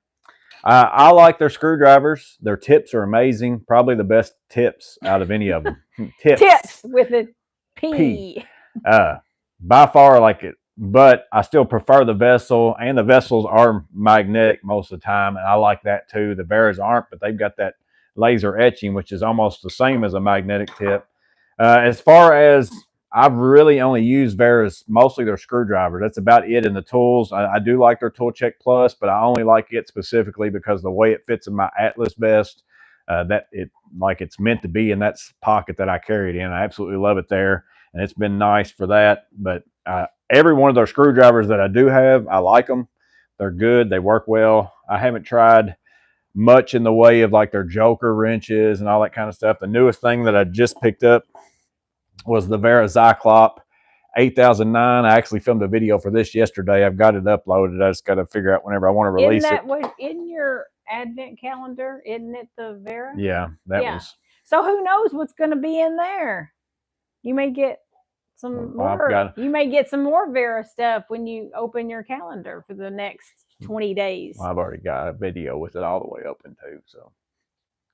I like their screwdrivers. Their tips are amazing. Probably the best tips out of any of them. Tips Tips. with a P. P. By far like it, but I still prefer the vessel, and the vessels are magnetic most of the time, and I like that too. The Veras aren't, but they've got that laser etching, which is almost the same as a magnetic tip. As far as I've really only used Veras, mostly their screwdrivers. That's about it in the tools. I do like their Tool Check Plus, but I only like it specifically because the way it fits in my Atlas vest, that it like it's meant to be in that pocket that I carry it in. I absolutely love it there, and it's been nice for that. But every one of their screwdrivers that I do have, I like them. They're good. They work well. I haven't tried much in the way of like their Joker wrenches and all that kind of stuff. The newest thing that I just picked up was the Vera Zyklop 8009. I actually filmed a video for this yesterday. I've got it uploaded. I just got to figure out whenever I want to release Isn't it. that what in your advent calendar? Isn't it the Vera? Yeah, that was. So who knows what's going to be in there? You may get some more. You may get some more Vera stuff when you open your calendar for the next 20 days. Well, I've already got a video with it all the way open too, so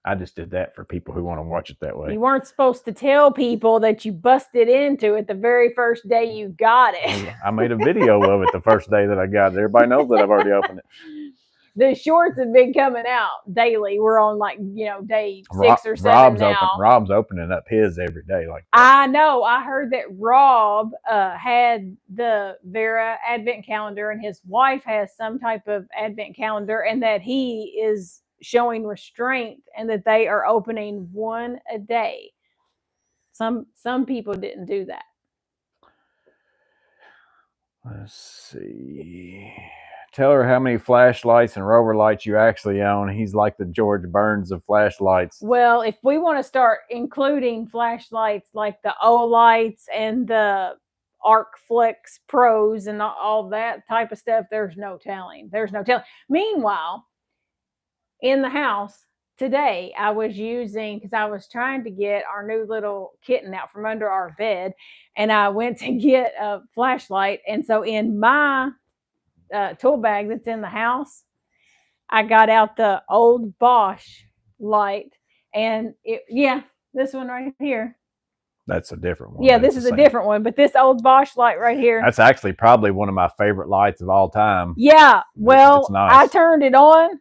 I just did that for people who want to watch it that way. You weren't supposed to tell people that you busted into it the very first day you got it. I made a video of it the first day that I got it. Everybody knows that I've already opened it. The shorts have been coming out daily. We're on like, day 6 or 7 now. Rob's opening up his every day. Like that. I know. I heard that Rob had the Vera advent calendar and his wife has some type of advent calendar, and that he is showing restraint and that they are opening one a day. Some people didn't do that. Let's see. Tell her how many flashlights and rover lights you actually own. He's like the George Burns of flashlights. Well, if we want to start including flashlights like the O-Lights and the ArcFlex Pros and all that type of stuff, there's no telling. Meanwhile, in the house today, I was using, because I was trying to get our new little kitten out from under our bed, and I went to get a flashlight. And so in my tool bag that's in the house, I got out the old Bosch light, and this one right here. That's a different one. Yeah, this is a different one, but this old Bosch light right here. That's actually probably one of my favorite lights of all time. Yeah, well, nice. I turned it on,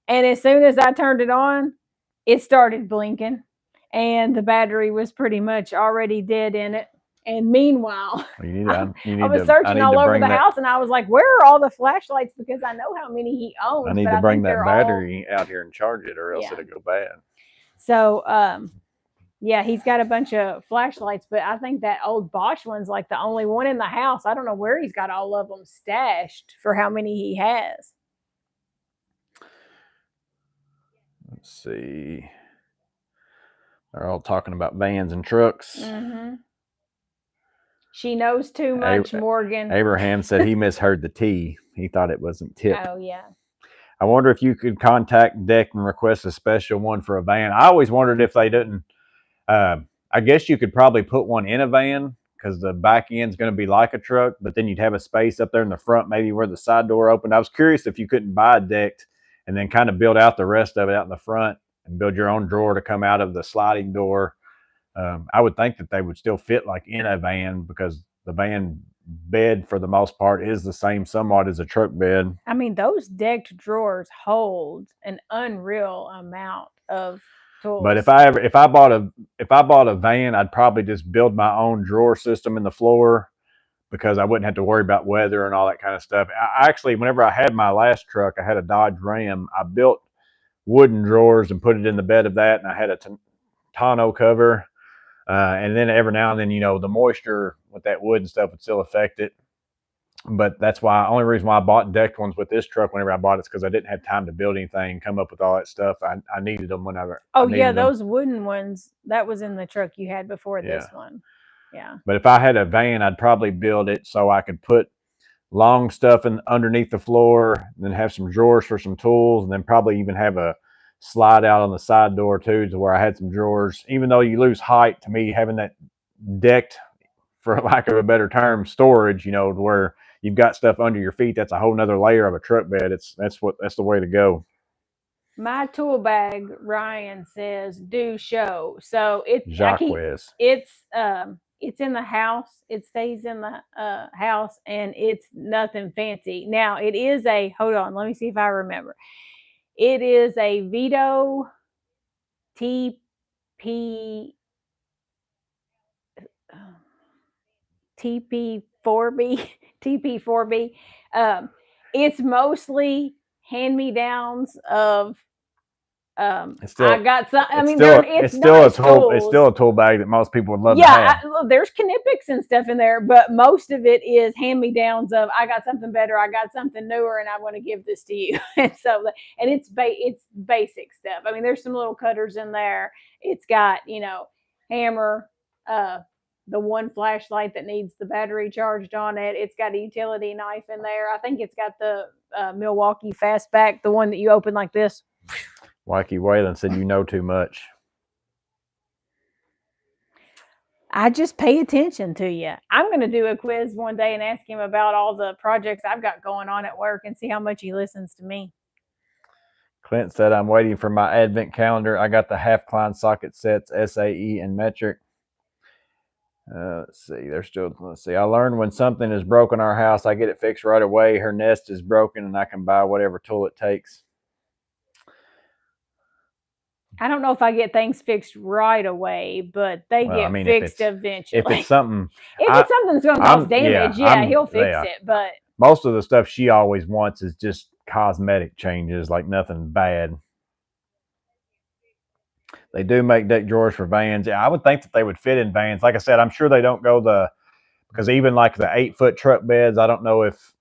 and as soon as I turned it on, it started blinking, and the battery was pretty much already dead in it. And meanwhile, I was searching all over the house, and I was like, where are all the flashlights? Because I know how many he owns. I need to bring that battery out here and charge it, or else it'll go bad. So, he's got a bunch of flashlights, but I think that old Bosch one's like the only one in the house. I don't know where he's got all of them stashed for how many he has. Let's see. They're all talking about vans and trucks. Mm-hmm. She knows too much, Morgan. Abraham said he misheard the T. He thought it wasn't tip. Oh, yeah. I wonder if you could contact Deck and request a special one for a van. I always wondered if they didn't. I guess you could probably put one in a van because the back end's going to be like a truck, but then you'd have a space up there in the front, maybe where the side door opened. I was curious if you couldn't buy a decked and then kind of build out the rest of it out in the front and build your own drawer to come out of the sliding door. I would think that they would still fit like in a van, because the van bed for the most part is the same somewhat as a truck bed. I mean, those decked drawers hold an unreal amount of tools. But if I bought a van, I'd probably just build my own drawer system in the floor, because I wouldn't have to worry about weather and all that kind of stuff. I actually, whenever I had my last truck, I had a Dodge Ram. I built wooden drawers and put it in the bed of that, and I had a tonneau cover. And then every now and then, the moisture with that wood and stuff would still affect it. But that's why, only reason why I bought decked ones with this truck whenever I bought it's because I didn't have time to build anything, come up with all that stuff. I needed them whenever. Oh, yeah, those wooden ones, that was in the truck you had before this one. Yeah. But if I had a van, I'd probably build it so I could put long stuff underneath the floor, and then have some drawers for some tools, and then probably even have a slide out on the side door too, to where I had some drawers. Even though you lose height, to me, having that decked, for lack of a better term, storage, to where you've got stuff under your feet, that's a whole nother layer of a truck bed. That's the way to go. My tool bag, Ryan says, do show. So Jacques. it's in the house. It stays in the house, and it's nothing fancy. Now it is a hold on. Let me see if I remember. It is a Veto TP TP4B TP4B. It's mostly hand me downs of I got some. I mean, it's still nice a tool. tools. It's still a tool bag that most people would love to Yeah, have. there's Knippix and stuff in there, but most of it is hand me downs of I got something better, I got something newer, and I want to give this to you. And so, and it's basic stuff. I mean, there's some little cutters in there. It's got hammer, the one flashlight that needs the battery charged on it. It's got a utility knife in there. I think it's got the Milwaukee Fastback, the one that you open like this. Wacky Whalen said, "You know too much." I just pay attention to you. I'm going to do a quiz one day and ask him about all the projects I've got going on at work and see how much he listens to me. Clint said, "I'm waiting for my advent calendar. I got the half Klein socket sets, SAE and metric." Let's see. Let's see. I learned when something is broken in our house, I get it fixed right away. Her nest is broken, and I can buy whatever tool it takes. I don't know if I get things fixed right away, but they get fixed eventually. If it's something that's going to cause damage, he'll fix it. But most of the stuff she always wants is just cosmetic changes, like nothing bad. They do make deck drawers for vans. Yeah, I would think that they would fit in vans. Like I said, I'm sure they don't go because even like the 8-foot truck beds, I don't know if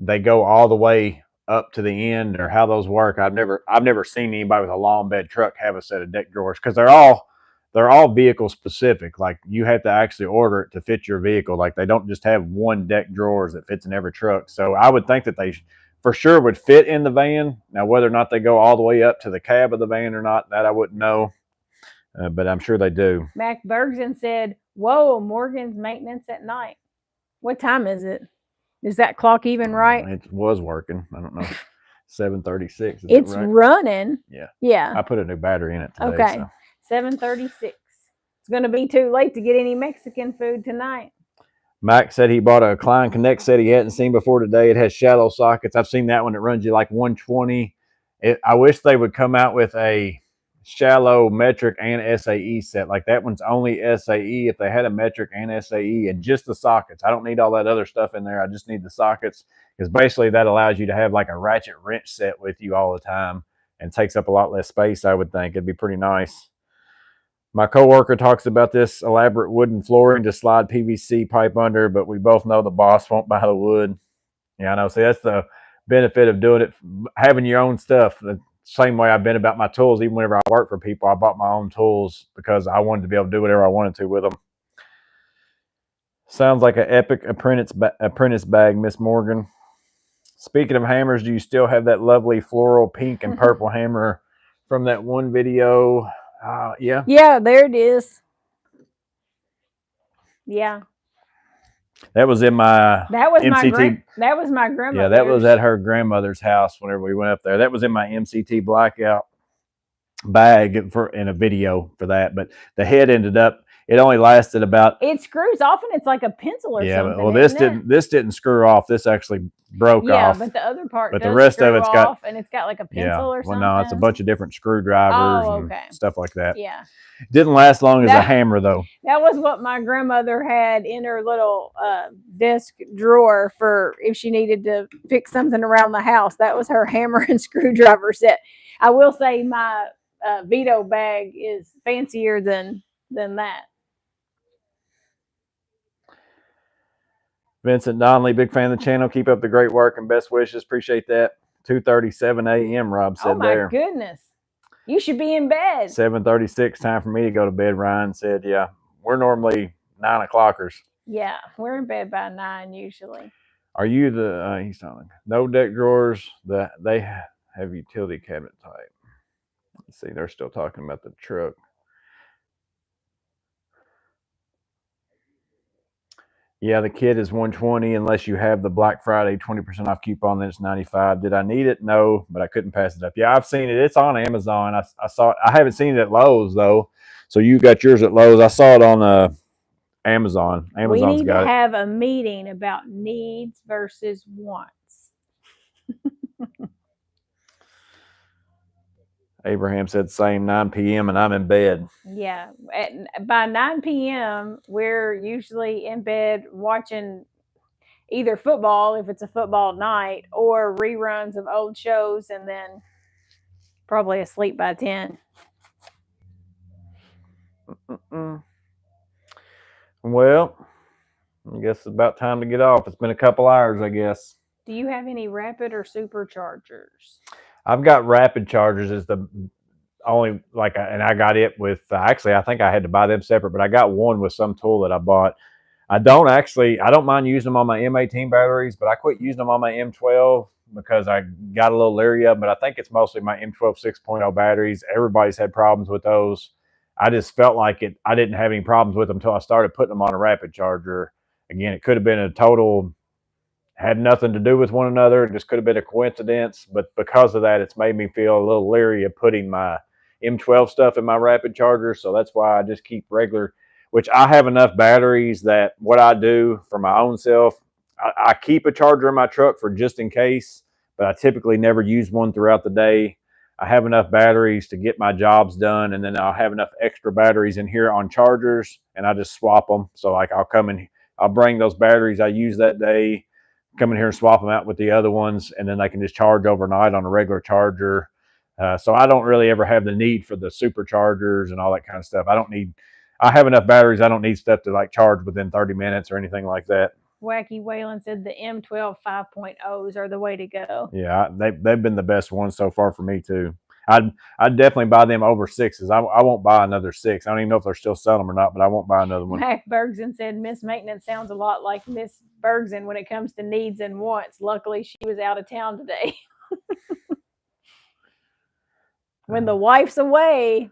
they go all the way up to the end or how those work. I've never seen anybody with a long bed truck have a set of deck drawers because they're all vehicle specific. Like you have to actually order it to fit your vehicle. Like they don't just have one deck drawers that fits in every truck. So I would think that they for sure would fit in the van. Now whether or not they go all the way up to the cab of the van or not, that I wouldn't know. But I'm sure they do. Mac Bergson said, "Whoa, Morgan's maintenance at night. What time is it? Is that clock even right?" It was working. I don't know. 7:36. It's right? Running. Yeah. I put a new battery in it today. Okay. So. 7:36. It's going to be too late to get any Mexican food tonight. Mike said he bought a Klein Connect set he hadn't seen before today. It has shallow sockets. I've seen that one. It runs you like 120. I wish they would come out with a shallow metric and SAE set. Like that one's only SAE. If they had a metric and SAE and just the sockets, I don't need all that other stuff in there. I just need the sockets because basically that allows you to have like a ratchet wrench set with you all the time and takes up a lot less space. I would think it'd be pretty nice. My coworker talks about this elaborate wooden flooring to slide PVC pipe under, but we both know the boss won't buy the wood. Yeah, I know. See, that's the benefit of doing it, having your own stuff. The same way I've been about my tools. Even whenever I work for people, I bought my own tools because I wanted to be able to do whatever I wanted to with them. Sounds like an epic apprentice bag, Miss Morgan. Speaking of hammers, do you still have that lovely floral pink and purple hammer from that one video? Yeah. Yeah, there it is. Yeah. That was in my MCT. That was my grandmother's. Yeah, that was at her grandmother's house whenever we went up there. That was in my MCT blackout bag in a video for that. But the head ended up, it only lasted about. It screws off and it's like a pencil or something. Yeah, well, this didn't screw off. This actually broke off. Yeah, but the other part. But the rest of it's got, and it's got like a pencil or something. Well, no, it's a bunch of different screwdrivers and stuff like that. Yeah. Didn't last long as a hammer though. That was what my grandmother had in her little desk drawer for if she needed to fix something around the house. That was her hammer and screwdriver set. I will say my Veto bag is fancier than that. Vincent Donnelly, big fan of the channel. Keep up the great work and best wishes. Appreciate that. 2:37 a.m. Rob said there. Oh my goodness. You should be in bed. 7:36, time for me to go to bed, Ryan said. Yeah, we're normally 9 o'clockers. Yeah, we're in bed by 9 usually. Are you he's talking, no deck drawers, they have utility cabinet type. Let's see, they're still talking about the truck. Yeah, the kit is 120 unless you have the Black Friday 20% off coupon. Then it's 95. Did I need it? No, but I couldn't pass it up. Yeah, I've seen it. It's on Amazon. I saw it. I haven't seen it at Lowe's though. So you got yours at Lowe's. I saw it on Amazon. We Amazon's need to got it. have a meeting about needs versus wants. Abraham said same 9 p.m. and I'm in bed. Yeah, by 9 p.m., we're usually in bed watching either football, if it's a football night, or reruns of old shows, and then probably asleep by 10. Well, I guess it's about time to get off. It's been a couple hours, I guess. Do you have any rapid or superchargers? I've got rapid chargers as the only and I got it with actually I think I had to buy them separate, but I got one with some tool that I bought. I don't mind using them on my M18 batteries, but I quit using them on my M12 because I got a little leery of them. But I think it's mostly my M12 6.0 batteries. Everybody's had problems with those. I just felt like I didn't have any problems with them until I started putting them on a rapid charger. Again, it could have been a total had nothing to do with one another. It just could have been a coincidence. But because of that, it's made me feel a little leery of putting my M12 stuff in my rapid charger. So that's why I just keep regular, which I have enough batteries that what I do for my own self, I keep a charger in my truck for just in case, but I typically never use one throughout the day. I have enough batteries to get my jobs done, and then I'll have enough extra batteries in here on chargers, and I just swap them. So like I'll bring those batteries I use that day, come in here and swap them out with the other ones, and then they can just charge overnight on a regular charger. So I don't really ever have the need for the superchargers and all that kind of stuff. I have enough batteries. I don't need stuff to like charge within 30 minutes or anything like that. Wacky Whalen said the M12 5.0s are the way to go. Yeah, they've been the best ones so far for me too. I'd definitely buy them over sixes. I won't buy another six. I don't even know if they're still selling them or not, but I won't buy another one. Mac Bergson said Miss Maintenance sounds a lot like Miss Bergson when it comes to needs and wants. Luckily, she was out of town today. When the wife's away,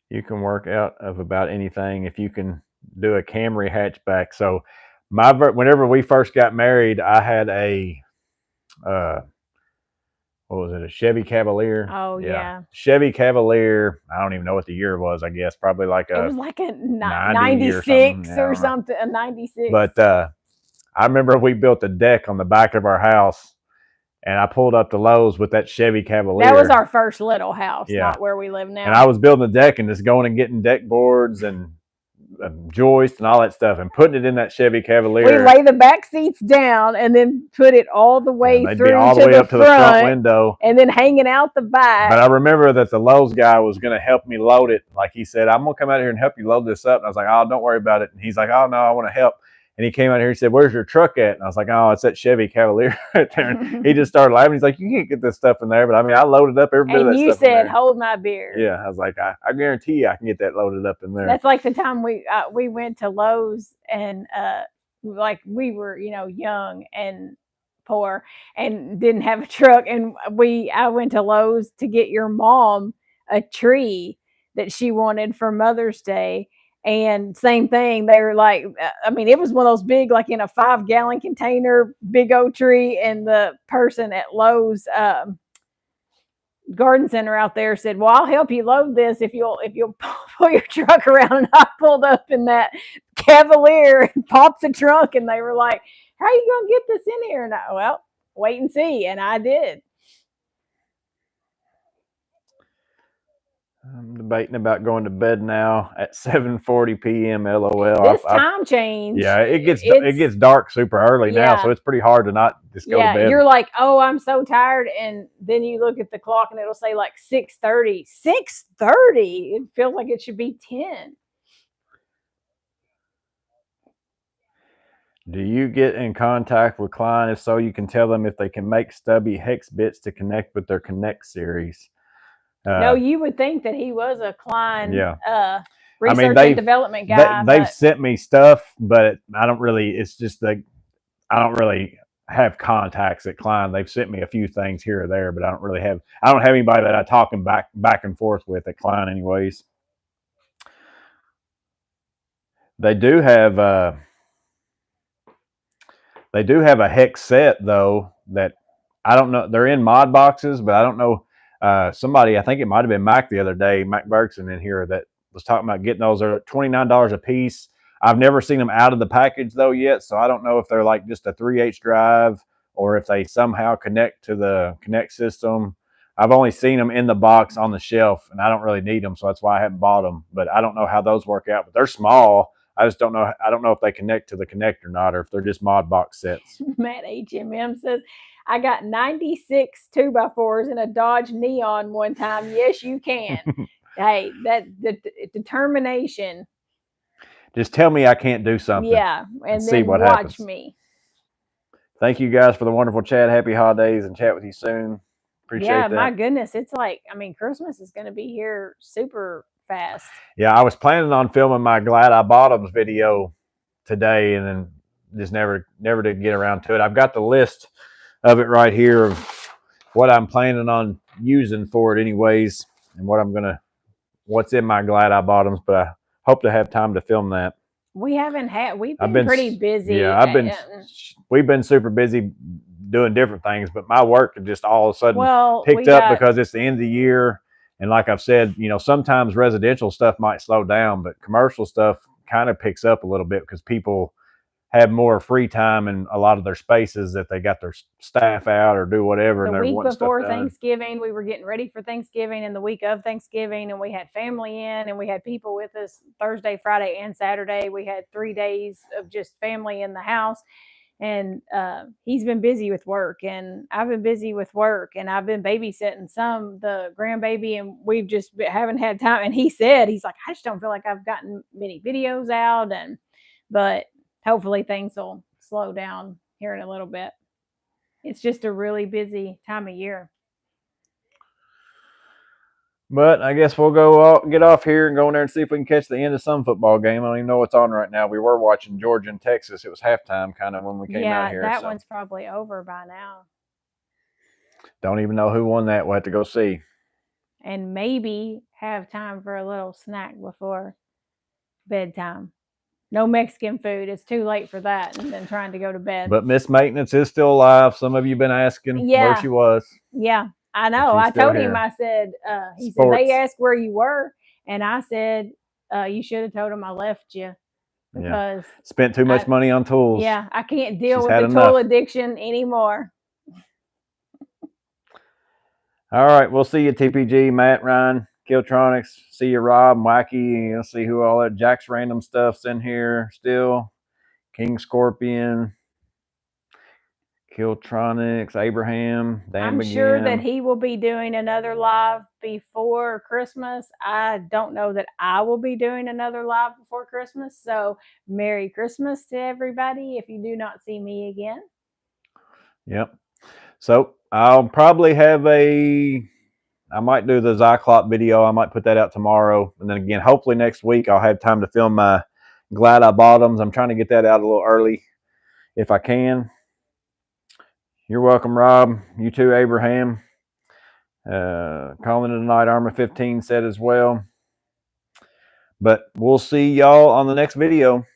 you can work out of about anything if you can do a Camry hatchback. So whenever we first got married, I had a what was it, a Chevy Cavalier? Oh yeah. Chevy Cavalier. I don't even know what the year was. I guess probably like it was like a 96 or something, a 96. But I remember we built a deck on the back of our house, and I pulled up to Lowe's with that Chevy Cavalier. That was our first little house, not where we live now. And I was building the deck and just going and getting deck boards and joist and all that stuff and putting it in that Chevy Cavalier. We lay the back seats down and then put it all the way through all the way up to the front window and then hanging out the back. But I remember that the Lowe's guy was going to help me load it. Like he said, I'm going to come out here and help you load this up. And I was like, oh, don't worry about it. And he's like, oh, no, I want to help. And he came out here and said, where's your truck at? And I was like, oh, it's that Chevy Cavalier right there. And he just started laughing. He's like, you can't get this stuff in there. But I mean, I loaded up every bit of that stuff. And you said, hold my beer. Yeah. I was like, I guarantee you I can get that loaded up in there. That's like the time we went to Lowe's and like we were, young and poor and didn't have a truck. And I went to Lowe's to get your mom a tree that she wanted for Mother's Day. And same thing, they were like, I mean, it was one of those big, like in a 5-gallon container, big oak tree. And the person at Lowe's garden center out there said, well, I'll help you load this if you'll pull your truck around. And I pulled up in that Cavalier and popped the trunk. And they were like, how are you going to get this in here? And well, wait and see. And I did. I'm debating about going to bed now at 7:40 p.m. LOL. This time change. Yeah, it gets dark super early now, so it's pretty hard to not just go to bed. You're like, oh, I'm so tired, and then you look at the clock and it'll say like 6:30. 6:30. It feels like it should be 10. Do you get in contact with Klein? If so, you can tell them if they can make stubby hex bits to connect with their Connect series. No, you would think that he was a Klein research and development guy. They've sent me stuff, but I don't really. It's just I don't really have contacts at Klein. They've sent me a few things here or there, but I don't have anybody that I talk back and forth with at Klein, anyways. They do have a hex set though that I don't know. They're in mod boxes, but I don't know. Somebody, I think it might have been Mike the other day, Mike Bergson in here, that was talking about getting those. They're $29 a piece. I've never seen them out of the package though yet, so I don't know if they're like just a 3H drive or if they somehow connect to the Connect system. I've only seen them in the box on the shelf, and I don't really need them, so that's why I haven't bought them. But I don't know how those work out. But they're small. I just don't know. I don't know if they connect to the Connect or not, or if they're just mod box sets. Matt HMM says, I got 96 2x4s in a Dodge Neon one time. Yes, you can. Hey, that determination. Just tell me I can't do something. Yeah, and see then what watch happens. me. Thank you guys for the wonderful chat. Happy holidays, and chat with you soon. Appreciate that. My goodness, it's like, I mean, Christmas is going to be here super fast. Yeah, I was planning on filming my Glad I Bottoms video today, and then just never did get around to it. I've got the list of it right here of what I'm planning on using for it anyways, and what's in my Glad I Bottoms, but I hope to have time to film that. We've been pretty busy. Yeah, we've been super busy doing different things, but my work just all of a sudden picked up because it's the end of the year. And like I've said, sometimes residential stuff might slow down, but commercial stuff kind of picks up a little bit because people have more free time in a lot of their spaces that they got their staff out or do whatever. The week before Thanksgiving, we were getting ready for Thanksgiving, and the week of Thanksgiving, and we had family in, and we had people with us Thursday, Friday, and Saturday. We had 3 days of just family in the house. And he's been busy with work, and I've been busy with work, and I've been babysitting the grandbaby, and we've just haven't had time. And he's like, I just don't feel like I've gotten many videos out, but hopefully things will slow down here in a little bit. It's just a really busy time of year. But I guess we'll get off here and go in there and see if we can catch the end of some football game. I don't even know what's on right now. We were watching Georgia and Texas. It was halftime kind of when we came out here. Yeah, that one's probably over by now. Don't even know who won that. We'll have to go see. And maybe have time for a little snack before bedtime. No Mexican food. It's too late for that, and then trying to go to bed. But Miss Maintenance is still alive. Some of you have been asking where she was. Yeah, I know. I told him, I said, he said, they asked where you were. And I said, you should have told him I left you. Because spent too much money on tools. Yeah, I can't deal with the tool addiction anymore. All right, we'll see you, TPG, Matt, Ryan, Killtronics. See you, Rob, Wacky. You'll see who all that Jack's random stuff's in here still. King Scorpion, Killtronics, Abraham, I'm sure that he will be doing another live before Christmas. I don't know that I will be doing another live before Christmas. So Merry Christmas to everybody if you do not see me again. Yep. So I'll probably have I might do the Zyklop video. I might put that out tomorrow. And then again, hopefully next week I'll have time to film my Glad I Bottoms. I'm trying to get that out a little early if I can. You're welcome, Rob. You too, Abraham. Calling it a night, Armor 15 said as well. But we'll see y'all on the next video.